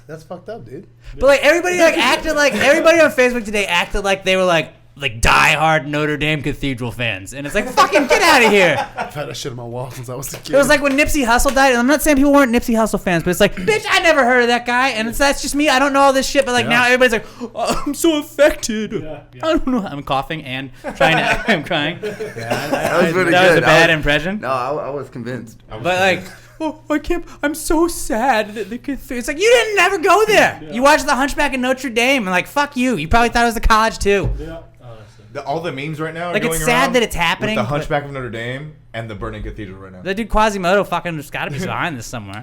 That's fucked up, dude. But like everybody like acted like everybody on Facebook today acted like they were like, like diehard Notre Dame Cathedral fans, and it's like fucking get out of here. I've had that shit on my wall since I was a kid. It was like when Nipsey Hussle died. And I'm not saying people weren't Nipsey Hussle fans, but it's like, bitch, I never heard of that guy, and that's just me. I don't know all this shit, but like now everybody's like, oh, I'm so affected. I don't know. I'm coughing and trying to. I'm crying. That was pretty That good. was a bad impression. No, I was convinced. But like, oh, I can't. I'm so sad that the it's like you didn't never go there. You watched The Hunchback of Notre Dame, and like, fuck you. You probably thought it was a college too. All the memes right now are Like, it's going sad around that it's happening, with the but- Hunchback of Notre Dame and the Burning Cathedral right now. That dude Quasimodo fucking has got to be behind this somewhere.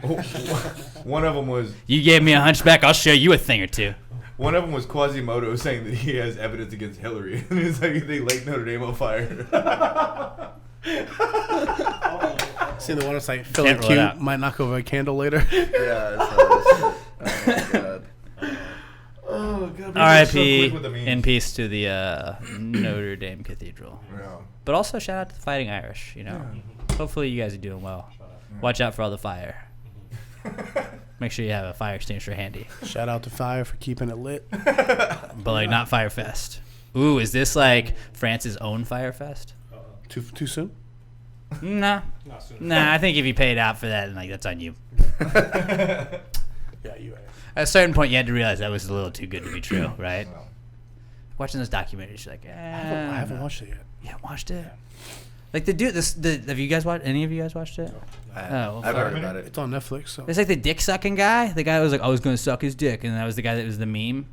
One of them was You gave me a hunchback, I'll show you a thing or two. Quasimodo saying that he has evidence against Hillary, and it's like they light Notre Dame on fire. See the one that's like feeling Can't rule it cute, out. might knock over a candle later. Yeah, that's how this shit. Oh my god. Oh god. R.I.P. in peace to the Notre Dame Cathedral. Yeah. But also shout out to the Fighting Irish. You know, hopefully you guys are doing well. Watch out for all the fire. Make sure you have a fire extinguisher handy, Shout out to Fire for keeping it lit. but like not Firefest. Ooh, is this like France's own Firefest? Too soon? Nah, I think if you paid out for that, then like that's on you. Yeah, you right. At a certain point, you had to realize that was a little too good to be true, right? Watching those documentaries, you're like, I haven't watched it yet. You haven't watched it? Like the dude, have you guys watched? Any of you guys watched it? I've heard about it. It's on Netflix. So. It's like the dick sucking guy. The guy was like, I was gonna suck his dick, and that was the guy that was the meme.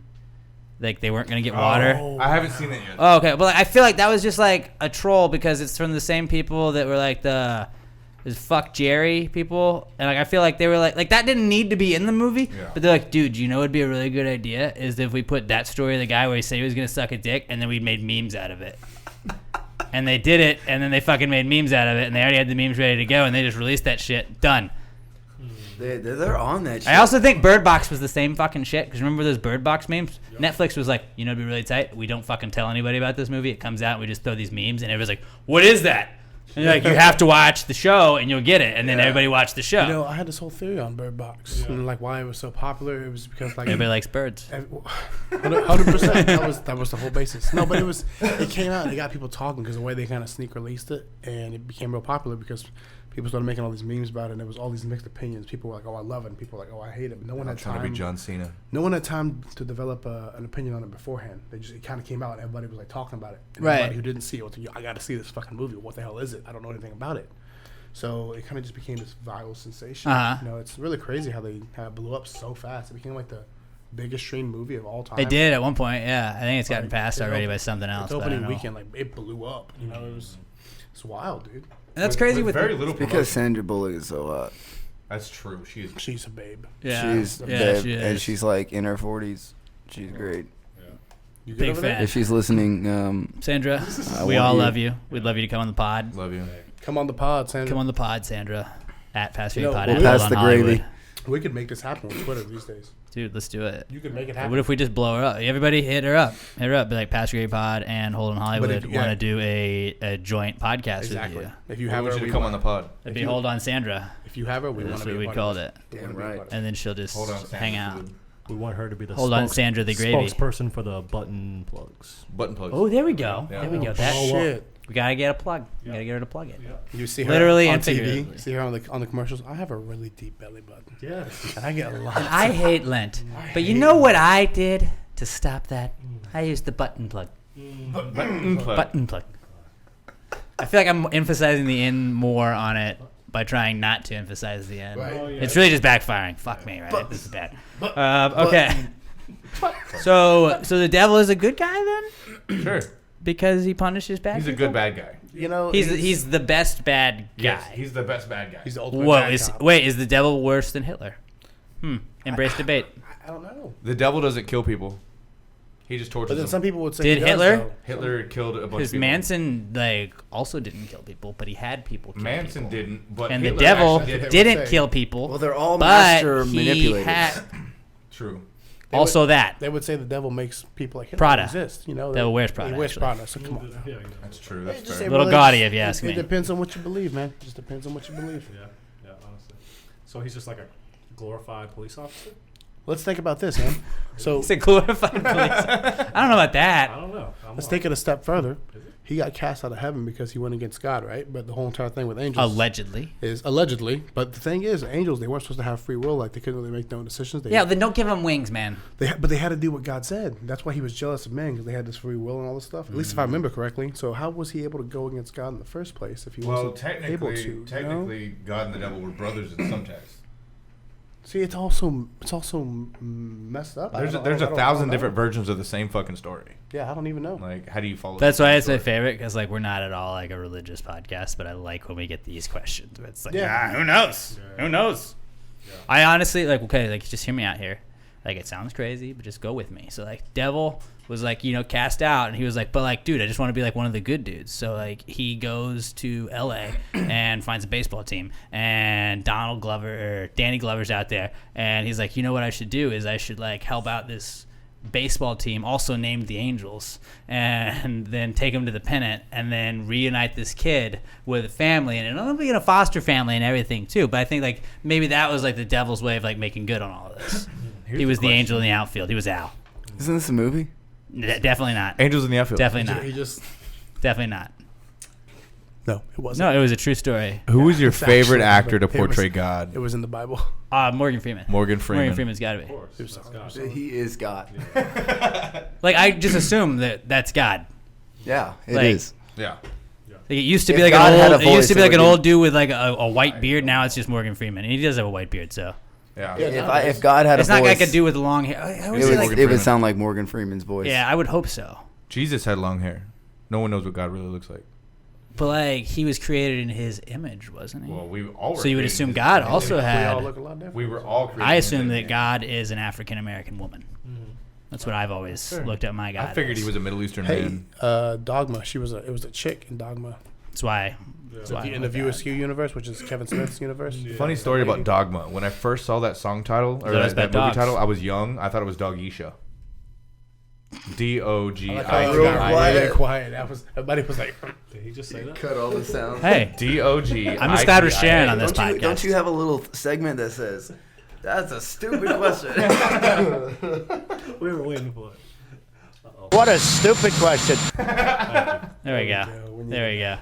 Like they weren't gonna get water. I haven't seen it yet. Oh, okay, but like, I feel like that was just like a troll because it's from the same people that were like the fuck Jerry people, and like I feel like they were like that didn't need to be in the movie, but they're like, dude, you know, it'd be a really good idea is if we put that story of the guy where he said he was gonna suck a dick, and then we made memes out of it. And they did it, and then they fucking made memes out of it, and they already had the memes ready to go, and they just released that shit. Done. They're on that shit. I also think Bird Box was the same fucking shit, because remember those Bird Box memes? Yep. Netflix was like, you know, it'd be really tight. We don't fucking tell anybody about this movie. It comes out, and we just throw these memes, and everybody's like, what is that? And you're like, you have to watch the show, and you'll get it. And then everybody watched the show. You know, I had this whole theory on Bird Box, and like why it was so popular. It was because like Everybody likes birds. 100%. That was the whole basis. No, but it came out and it got people talking because the way they kind of sneak released it, and it became real popular because people started making all these memes about it, and there was all these mixed opinions. People were like, "Oh, I love it," and people were like, "Oh, I hate it." But no one had Trying time. to be John Cena. No one had time to develop an opinion on it beforehand. It kind of came out, and everybody was like talking about it. And Right. Everybody who didn't see it was like, I got to see this fucking movie. What the hell is it? I don't know anything about it. So it kind of just became this viral sensation. Uh-huh. You know, it's really crazy how it blew up so fast. It became like the biggest streamed movie of all time. It did at one point, yeah. I think it's gotten Like, passed it already opened- by something else. Its But I don't opening know. weekend, like it blew up. You know, it's wild, dude. And that's crazy with very little Because promotion. Sandra Bullock is so hot. That's true. She is. She's a babe. Yeah. She's a Yeah, babe, she and is. she's like in her 40s. She's great. You good Big over there? fan. If she's listening, Sandra, we want all you. love you. We'd love you to come on the pod. Love you. Come on the pod, Sandra. Come on the pod, Sandra. At Pass You know, Pod. we'll at pass Hold the on gravy. Hollywood. We could make this happen on Twitter these days. Dude, let's do it. You could make it happen. What if we just blow her up? Everybody hit her up. Hit her up. Be like, Pass Gravy Pod and Hold on Hollywood if- yeah. want to do a joint podcast Exactly. with you. If you I have want her, you we to come want- on the pod. It'd be Hold on Sandra. If you have her, we want That's to be what a we part of called this. it. We wanna Damn be a right. part of And then she'll just Hold on, Sandra. hang out. We want her to be the Hold on, Sandra the Gravy. spokesperson for the button plugs. Button plugs. Oh, there we go. Yeah. There we go. Oh, That shit. we gotta get a plug. We gotta get her to plug it. You see her Literally on and TV. figuratively. See her on the commercials. I have a really deep belly button. Yes. And I get a lot. And I hate Lent, but you know what I did to stop that? I used the button plug. Button plug. Button plug. I feel like I'm emphasizing the end more on it by trying not to emphasize the end. Right. Oh, yeah. It's really just backfiring. Fuck me, right? This is bad. Okay. So the devil is a good guy then, Sure. because he punishes bad. He's a people? good bad guy. You know, He's the best bad guy. Yes, he's the best bad guy. he's the ultimate Whoa! bad cop. Is the devil worse than Hitler? Embrace debate. I don't know. The devil doesn't kill people. He just But tortures then them. some people would say Did he does, Hitler? though. Hitler killed a bunch Because of people. Manson also didn't kill people, but he had people kill Manson people. didn't, but And Hitler the devil actually did. didn't say. kill people. well, they're all but master he manipulators. had True. also that. They would say the devil makes people like Hitler Prada. exist. You know, Devil wears Prada, He wears actually. Prada. So come on. Yeah, That's true. That's Just fair. say Little religion- gaudy, if you ask it me. depends on what you believe, man. It just depends on what you believe. honestly. So he's just like a glorified police officer? let's think about this, man. So It's a glorified police. I don't know about that. I don't know. let's take it a step further. He got cast out of heaven because he went against God, right? But the whole entire thing with angels Allegedly. is allegedly. But the thing is, angels, they weren't supposed to have free will. Like, they couldn't really make their own decisions. Yeah, then don't give them wings, man. But they had to do what God said. That's why he was jealous of men, because they had this free will and all this stuff. At least if I remember correctly. So how was he able to go against God in the first place if he wasn't able to? Technically, God and the devil were brothers in some texts. See, it's also messed up. There's I a don't thousand know. different versions of the same fucking story. Yeah, I don't even know. Like, how do you follow? That's the why same it's my story? favorite, because like we're not at all like a religious podcast, but I like when we get these questions. It's like, Yeah. who knows? Who knows? I honestly like, okay, like just hear me out here. Like, it sounds crazy, but just go with me. So like, devil was like, cast out, and he was like, but like, dude, I just want to be like one of the good dudes. So like, he goes to LA and finds a baseball team, and Danny Glover's out there, and he's like, you know what I should do is I should like help out this baseball team, also named the Angels, and then take him to the pennant, and then reunite this kid with a family, and it'll be in a foster family and everything too. But I think like maybe that was like the devil's way of like making good on all of this. He was the angel in the outfield. He was Al. Isn't this a movie? Definitely not. Angels in the outfield. Definitely not. He just Definitely not. no, it wasn't. No, it was a true story. Who was your It's favorite actually- actor to it was- portray God? It was in the Bible. Morgan Freeman. Morgan Freeman. Morgan Freeman's got to be. Of course. It was That's God. He is God. Like, I just assume that that's God. Yeah, it is. Like, Yeah. Like, it used to be If like God an had old. a It used voice, to be it like would an be- old dude with like a white beard. Now it's just Morgan Freeman, and he does have a white beard. So Yeah. If God had it's a not voice, like a dude with long hair. I always it say, would, like, Morgan it would Freeman. sound like Morgan Freeman's voice. yeah, I would hope so. Jesus had long hair. No one knows what God really looks like. But like, he was created in his image, wasn't he? Well, we all were So you would created assume in his God image. also We all had. look a lot different. We were all created. I in his assume that image. God is an African American woman. That's what I've always looked at my God. I figured as. he was a Middle Eastern Hey, man. Dogma. It was a chick in Dogma. That's why. That's why I In the like View that. Askew universe, which is Kevin Smith's universe. Funny story about Dogma. When I first saw that song title or So it's that about movie dogs. title, I was young. I thought it was Dogisha. I Real got quiet. really quiet. Everybody was like, Did he just say that? Cut all the sounds. Hey, DOG. I'm just glad we're sharing on this Don't you, podcast. don't you have a little segment that says, "That's a stupid question"? We were waiting for it. What a stupid question. There we go. There we go.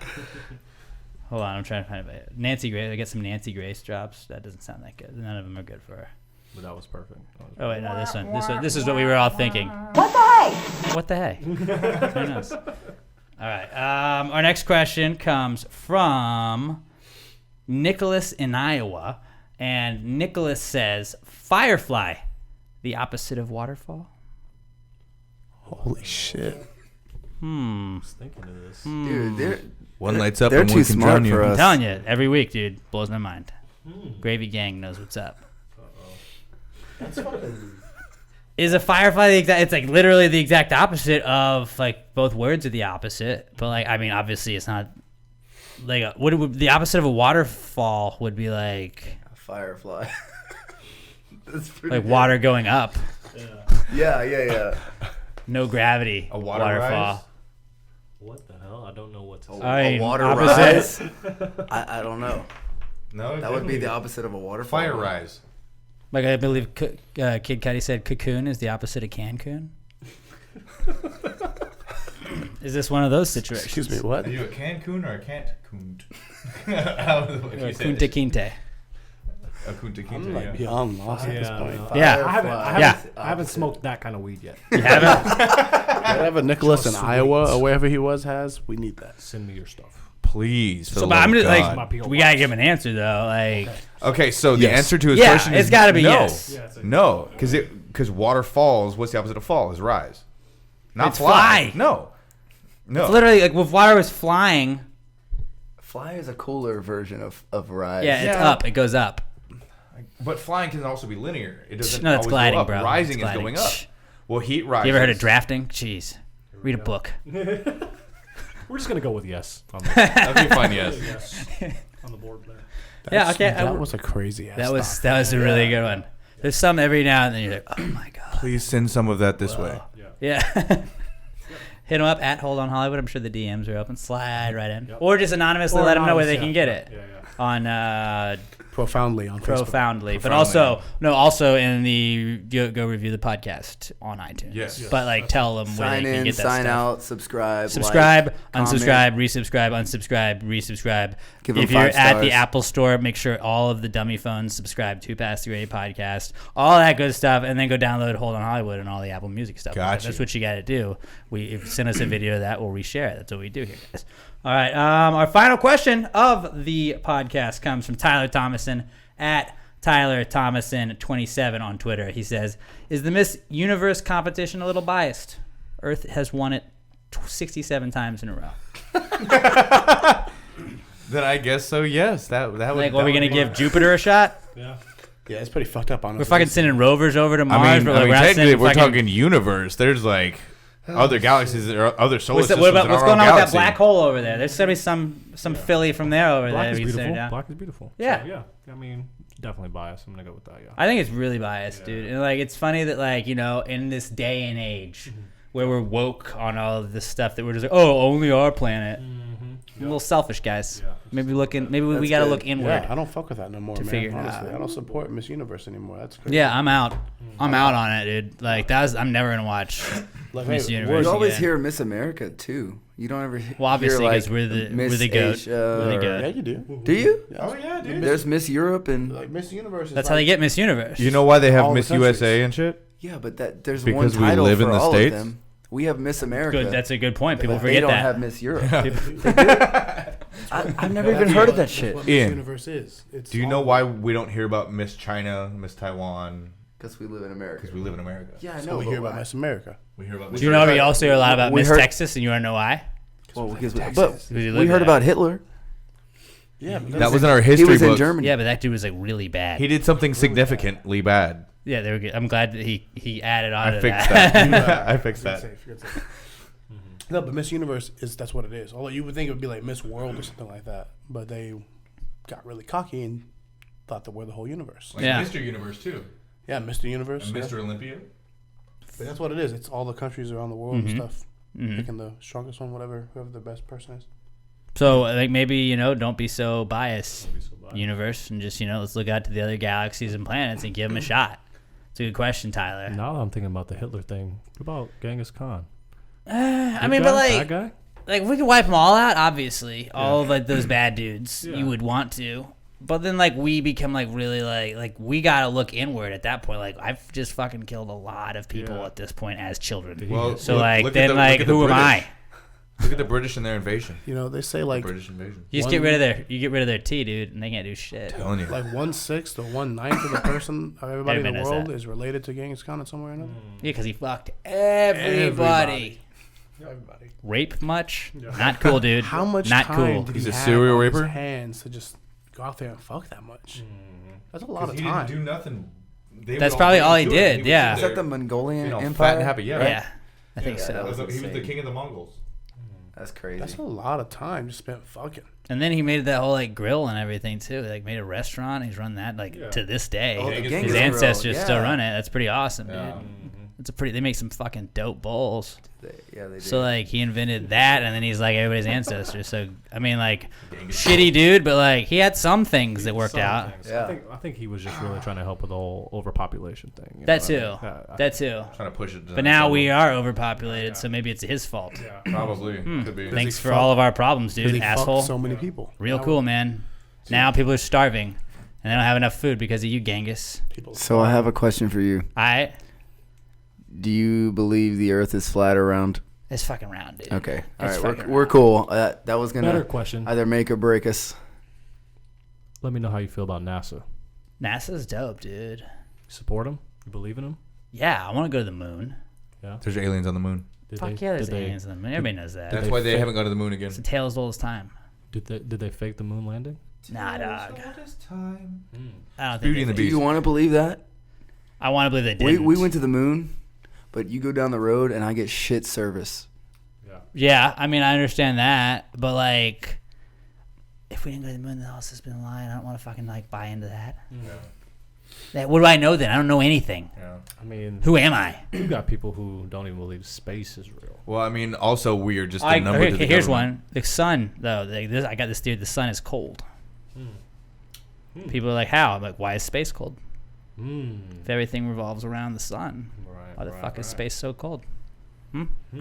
Hold on, I'm trying to find it. Nancy Grace. I get some Nancy Grace drops. That doesn't sound that good. None of them are good for her. But that was perfect. Oh wait, no, this one. This is what we were all thinking. What the hey? What the hey? Who knows? All right. Our next question comes from Nicholas in Iowa, and Nicholas says, "Firefly, the opposite of waterfall." holy shit. I was thinking of this. Dude, they're One lights up they're and too one can smart drown you. for us. I'm telling you, every week, dude, blows my mind. Gravy Gang knows what's up. Is a firefly the exact? It's like literally the exact opposite of like both words are the opposite, but like I mean, obviously it's not like what it would the opposite of a waterfall would be like a firefly. That's pretty like good. water going up, Yeah. no gravity, A water waterfall. rise? What the hell? I don't know what to say. I A mean, water opposite. rise. I don't know. No, That would be the opposite of a waterfall. fire rise. Like I believe Kid Cudi said, cocoon is the opposite of Cancun. Is this one of those situations? Excuse me, what? Are you a Cancun or a Cant-Coon? Or Kunta Kinte. A Kunta I'm Kinte, like yeah. beyond lost at this Yeah, point. no. Yeah. I haven't smoked that kind of weed yet. You haven't? Whatever Nicholas in Just Iowa sweet. or wherever he was has, we need that. Send me your stuff. Please. For So, the but love I'm of just God. My like, P.O. we gotta box. give an answer though. Like, Okay, so the Yes. answer to his Yeah, question it's is gotta be no. yes. Yeah, it's a- No, because water falls. What's the opposite of fall? Is rise. Not It's fly. fly. No. it's literally like if water was flying. Fly is a cooler version of rise. Yeah, it's Yeah. up. It goes up. But flying can also be linear. It doesn't No, it's always gliding, go up. bro. Rising It's is going gliding. up. Shh. Well, heat rises. You ever heard of drafting? Jeez. Read a book. We're just gonna go with yes. On the, Okay, fine, yes. yes. On the board there. Yeah, okay. That was a crazy ass. That was a really good one. There's some every now and then you're like, oh my god. Please send some of that this way. Yeah. Hit them up at Hold On Hollywood. I'm sure the DMs are open. Slide right in, Yep. or just anonymously Or let them know where they anonymous, can yeah. get it Yeah. on profoundly on Facebook. Profoundly. But Profoundly. also in the go review the podcast on iTunes. Yes. But like tell them where Sign they can in, get that sign stuff. out, subscribe, Subscribe, like, comment. unsubscribe, resubscribe, unsubscribe, resubscribe. Give 'em If you're 5 at the stars. Apple Store, make sure all of the dummy phones subscribe to Past the Radio Podcast, all that good stuff, and then go download Hold on Hollywood and all the Apple Music stuff. Gotcha. That's what you got to do. If you send us a video of that, we'll reshare it. That's what we do here, guys. All right. Our final question of the podcast comes from Tyler Thomason at Tyler Thomason27 on Twitter. He says, "Is the Miss Universe competition a little biased? Earth has won it 67 times in a row." Then I guess so. Yes, that would. Like, are we gonna give Jupiter a shot? Yeah. Yeah, it's pretty fucked up, honestly. We're fucking sending rovers over to Mars. I mean, but, like, we're not technically, sending if we're fucking- talking universe, there's like other galaxies or other solar What's, systems. what about in what's our going own on with that galaxy. black hole over there? There's gonna be some Philly from there over Black there. is we can send beautiful. it down. Black is beautiful. Yeah. So, yeah. I mean, definitely biased. I'm gonna go with that. Yeah. I think it's really biased, dude. And like, it's funny that like, you know, in this day and age where we're woke on all of this stuff, that we're just like, oh, only our planet. A little selfish, guys. Yeah. Maybe we That's gotta good. look inward. Yeah, I don't fuck with that no more, To man. figure it Honestly, out. I don't support Miss Universe anymore. That's crazy. Yeah, I'm out. I'm out on it, dude. Like I'm never gonna watch Like, Miss hey, Universe. You always again. hear Miss America too. You don't ever Well, obviously, hear, because like, we're the Miss goat. Asia We're the or- goat. Yeah, you do. Do you? Oh yeah, dude. There's Miss Europe and Like Miss Universe. Is That's like, how they get Miss Universe. You know why they have All the Miss countries. USA and shit? yeah, but there's Because one we title live for in the all States? of them. We have Miss America. Good. That's a good point. People but forget they don't that. have Miss Europe. People- I've never even heard of that shit. What Ian, Miss Universe is. It's Do you know all- why we don't hear about Miss China, Miss Taiwan? Because we live in America. Because we live in America. Yeah, I So know. we but hear about why? Miss America. We hear about. Do you know we also hear a lot about We Miss heard- Texas, and you want to know why? Well, because Texas. but Because you we live heard there. about Hitler. Yeah, but That was in our He history was in books. Germany. Yeah, but that dude was like really bad. He did something significantly bad. Yeah, they were good. I'm glad that he added on I to fixed that. that. I fixed You're that. safe, you're safe. No, but Miss Universe that's what it is. Although you would think it would be like Miss World or something like that, but they got really cocky and thought that we're the whole universe. Like Yeah. Mr. Universe too, Yeah, Mr. Universe. and yeah. Mr. Olympia. But that's what it is. It's all the countries around the world and stuff. Mhm. Picking the strongest one, whoever the best person is. So like maybe don't be so biased, universe, and just let's look out to the other galaxies and planets and give them a shot. It's a good question, Tyler. Now that I'm thinking about the Hitler thing, what about Genghis Khan? I mean, Good but guy? like, Bad guy? if we could wipe them all out, obviously, all of like those bad dudes, Yeah. you would want to. But then like we become like really like we gotta look inward at that point. Like I've just fucking killed a lot of people Yeah. at this point as children. Well, So look- like look at then the- like look at the who am British. I? Look at the British and their invasion. You know, they say like British invasion. You just get rid of their tea, dude, and they can't do shit. Telling you. like 1/6 or 1/9 of the person of everybody in the Everybody knows world that. is related to Genghis Khan in some way or another. Yeah, because he fucked everybody. Everybody. Rape much? Not cool, dude. How much Not time cool. did He's he a have serial on his raper? hands to just go out there and fuck that much? That's a lot of He time. didn't do nothing. They That's would probably let all him he do it. did, would yeah. Is sit that the there, Mongolian fat Empire? and happy? Yeah. Yeah, I think Yeah, so. that He was the insane. king of the Mongols. That's crazy. That's a lot of time just spent fucking. And then he made that whole like grill and everything too. Like made a restaurant. He's run that like Yeah. to this day. Oh, the His Genghis His Grill, ancestors still yeah. run it. That's pretty awesome, Yeah. dude. It's a pretty. They make some fucking dope bowls. Yeah, they do. So like he invented that, and then he's like everybody's ancestor. So I mean, like shitty dude, but like he had some things that worked Some out. things. Yeah. I think he was just really trying to help with the whole overpopulation thing. you That know? too. I- That too. Trying to push it. But now we are overpopulated, so maybe it's his fault. Yeah. Probably could be. Thanks he for fucked- all of our problems, Because dude. he fucked Asshole. so many people. Real cool, man. Now people are starving, and they don't have enough food because of you, Genghis. So I have a question for you. Do you believe the Earth is flat or round? It's fucking round, dude. Okay. All It's right. fucking We're cool. That was Better gonna question. either make or break us. Let me know how you feel about NASA. NASA's dope, dude. You support him? You believe in him? Yeah, I want to go to the moon. There's aliens on the moon. Did Fuck yeah, there's aliens on the moon. Everybody knows that. That's they why they fake- haven't gone to the moon again. It's a tale as old as time. Did they fake the moon landing? Nah, dog. Hmm. I don't think Beauty and the they- Do you Beast. want to believe that? I want to believe they We didn't. went to the moon, but you go down the road and I get shit service. Yeah, I mean, I understand that, but like, if we didn't go to the moon, then all this has been lying. I don't want to fucking like buy into that. What do I know then? I don't know anything. Yeah. I mean, Who am I? you got people who don't even believe space is real. Well, I mean, also we are just a number to the Here's government. one. The sun, though. I got this theory. The sun is cold. People are like, how? I'm like, why is space cold? Mm. If everything revolves around the sun, Right, why the right, fuck is right. space so cold?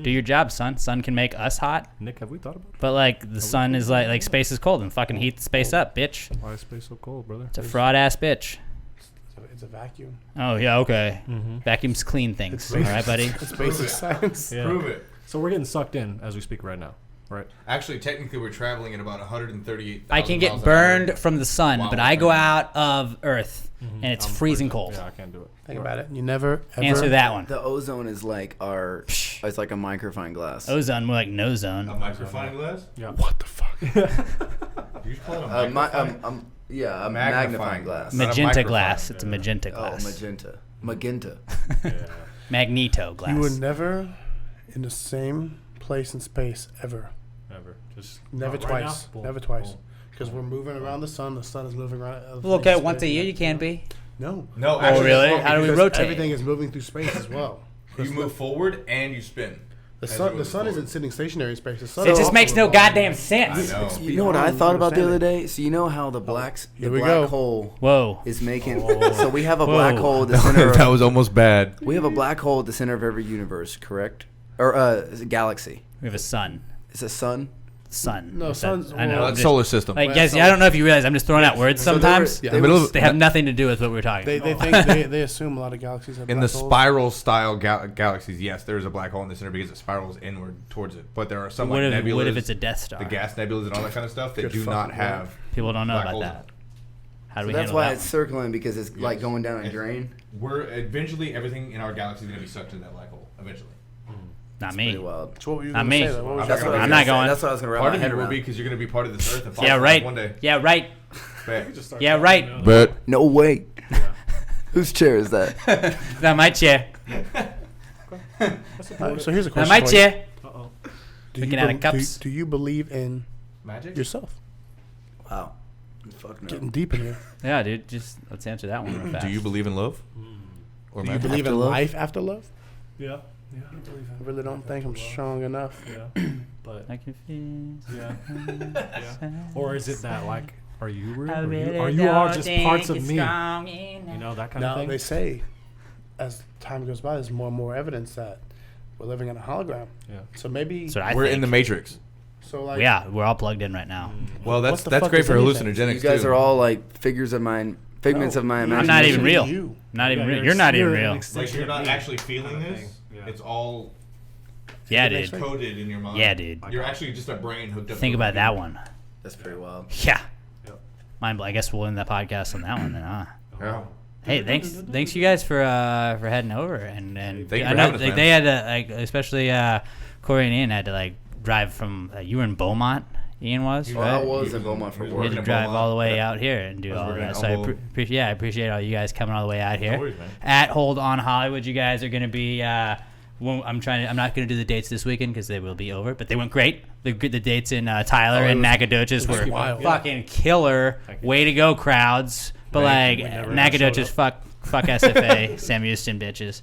Do your job, son. Sun can make us hot, Nick, have we thought about that? but like the sun is like space is cold and fucking heat space up, bitch. Why is space so cold, brother? It's a fraud ass bitch. It's a vacuum. Oh yeah, okay. Mm-hmm. Vacuums clean things. All right, buddy. It's basic science. Yeah. Prove it. So we're getting sucked in as we speak right now, right? Actually, technically, we're traveling at about 138,000 I can get miles an hour. burned from the sun, Wow, but we're I go burning. out of Earth and it's freezing cold. Yeah, I can't do it. Think about it. You never ever Answer that one. The ozone is like it's like a microfine glass. Ozone, more like no A zone. microfine glass? Yeah. What the fuck? You call it a microfine? Yeah, a Magnifying magnifying glass. Not a Magenta microphone. glass. It's a magenta Oh, glass. magenta. Yeah. Magneto glass. You were never in the same place in space ever. Never. Just Never right twice. now? Boom, Never twice. boom. Because we're moving around the sun. The sun is moving around. other Well, okay, places in once a space. year you can be. No. No, Oh, actually, really? it's wrong How do we because rotate? Everything is moving through space as well. You move forward and you spin. The as sun. you The move sun forward. isn't sitting stationary in space. The sun It is just also makes no revolving. goddamn sense. I know. You know what I thought about the other day? So you know how the blacks, the Here we black go. hole Whoa. is making. So we have a black Whoa. hole at the center. that Of, was almost bad. we have a black hole at the center of every universe, correct? Or is a galaxy? We have a sun. It's a sun. Sun. No, It's a- sun's- I know. well, I'm That's just- solar system. Like, Well, guys, that's I don't know if you realize I'm just throwing out words So they were- sometimes. they Yeah. were- Middle of- They have nothing to do with what we're talking They about. think they assume a lot of galaxies have In the black holes. spiral style galaxies, yes, there is a black hole in the center because it spirals inward towards it. But there are some What like if, nebulas, what if it's a Death Star? the gas nebulas and all that kind of stuff that Good do not fucking have. People don't know black about holes that. How do So we that's handle why that it's one? circling because it's like going down a It's- drain. We're eventually everything in our galaxy is going to be sucked into that black hole. Eventually, Not Pretty me. wild. So what were you Not gonna me. say, though? What was That's your- what I'm not going. That's what I was gonna wrap part my of head you will around. be because you're going to be part of this Earth. And Yeah, right. One day. Yeah, right. Bet. Yeah, right. But No way. Whose chair is that? Not my chair. So here's a Not question. my for you. chair. Uh-oh. Do you Looking at be- the cups. Do you believe in magic. yourself? Wow. Fuck no. Getting deep in here. Yeah, dude. Just let's answer that one real fast. Do you believe in love? Or Do you magic? believe After in love? life after love? Yeah. Yeah. I really don't think I'm strong enough. Yeah. But I can feel. yeah. Yeah. Or is it that like, are you real? I Or really are you all don't just think parts of it's me? strong You enough. know, that kind of Now thing. they say, as time goes by, there's more and more evidence that we're living in a hologram. Yeah. So maybe. That's what I We're think. in the Matrix. So like. Yeah, we're all plugged in right now. Well, What that's the that's fuck great is for anything? hallucinogenics You guys too. are all like figures of mine, figments No. of my I'm imagination. I'm not even real. You. Not even Yeah, real. You're not even you're an real. extension Like you're of not me actually feeling kind of this. thing. Yeah. It's all Yeah, Makes dude. sense. coded in your mind. Yeah, dude. You're actually just a brain hooked up. Think to a about that computer. one. That's pretty wild. Yeah. Yep. Mind blow. I guess we'll end the podcast on that one then, huh? Yeah. Hey, thanks you guys for heading over and Thank you I for know having us, like, man. they had to like especially Corey and Ian had to like drive from you were in Beaumont. Ian was Well, right. I was in Beaumont for You had work. to in drive Beaumont. all the way Yeah. out here and do I was all of working that. at So Humboldt. I appreciate all you guys coming all the way out here. worries, man. At Hold On Hollywood, you guys are going to be. I'm not going to do the dates this weekend because they will be over, but they went great. The dates in Tyler and Nacogdoches were wild. fucking killer. Way to go, crowds! But like Nacogdoches, fuck SFA, Sam Houston bitches.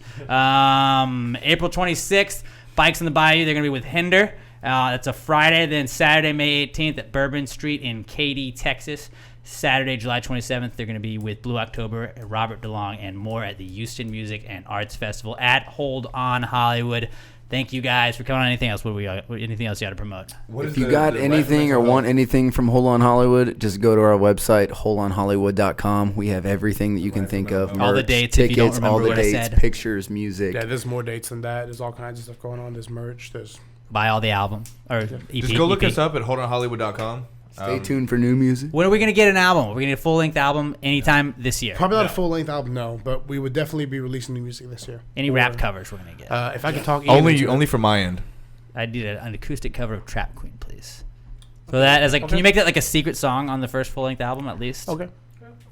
April 26th, Bikes in the Bayou. They're gonna be with Hinder. That's a Friday. Then Saturday, May 18th at Bourbon Street in Katy, Texas. Saturday, July 27th, they're going to be with Blue October, Robert DeLong, and more at the Houston Music and Arts Festival at Hold On Hollywood. Thank you guys for coming on. Anything else? Anything else you got to promote? What is If you the- got the anything or recommended want book? anything from Hold On Hollywood, just go to our website, holdonhollywood.com. We have everything that you can think of. All the merch, dates, if you tickets, don't remember all the what I dates, said. pictures, music. Yeah, there's more dates than that. There's all kinds of stuff going on. There's merch. There's Buy all the album or EP. Just go look EP. us up at holdonhollywood.com. Stay tuned for new music. When are we going to get an album? We're going to get a full-length album anytime this year. probably not a full length album, no, but we would definitely be releasing new music this year. Any Or, rap covers we're going to get. If I could talk Ian into it. Only from my end. I need an acoustic cover of Trap Queen, please. So that as like, can you make that like a secret song on the first full-length album at least? Okay.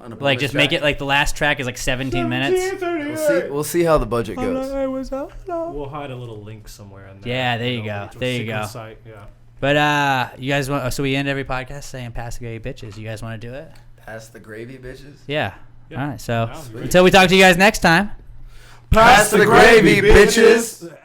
On a Like bonus just track. make it like the last track is like 17 minutes. We'll see how the budget goes. We'll hide a little link somewhere in there. Yeah, there you go. which was There you secret go. Site, yeah. But you guys want? So we end every podcast saying "Pass the gravy, bitches." You guys want to do it? Pass the gravy, bitches. Yeah. Yeah. All right. So Sounds great. until we talk to you guys next time. Pass the gravy, bitches.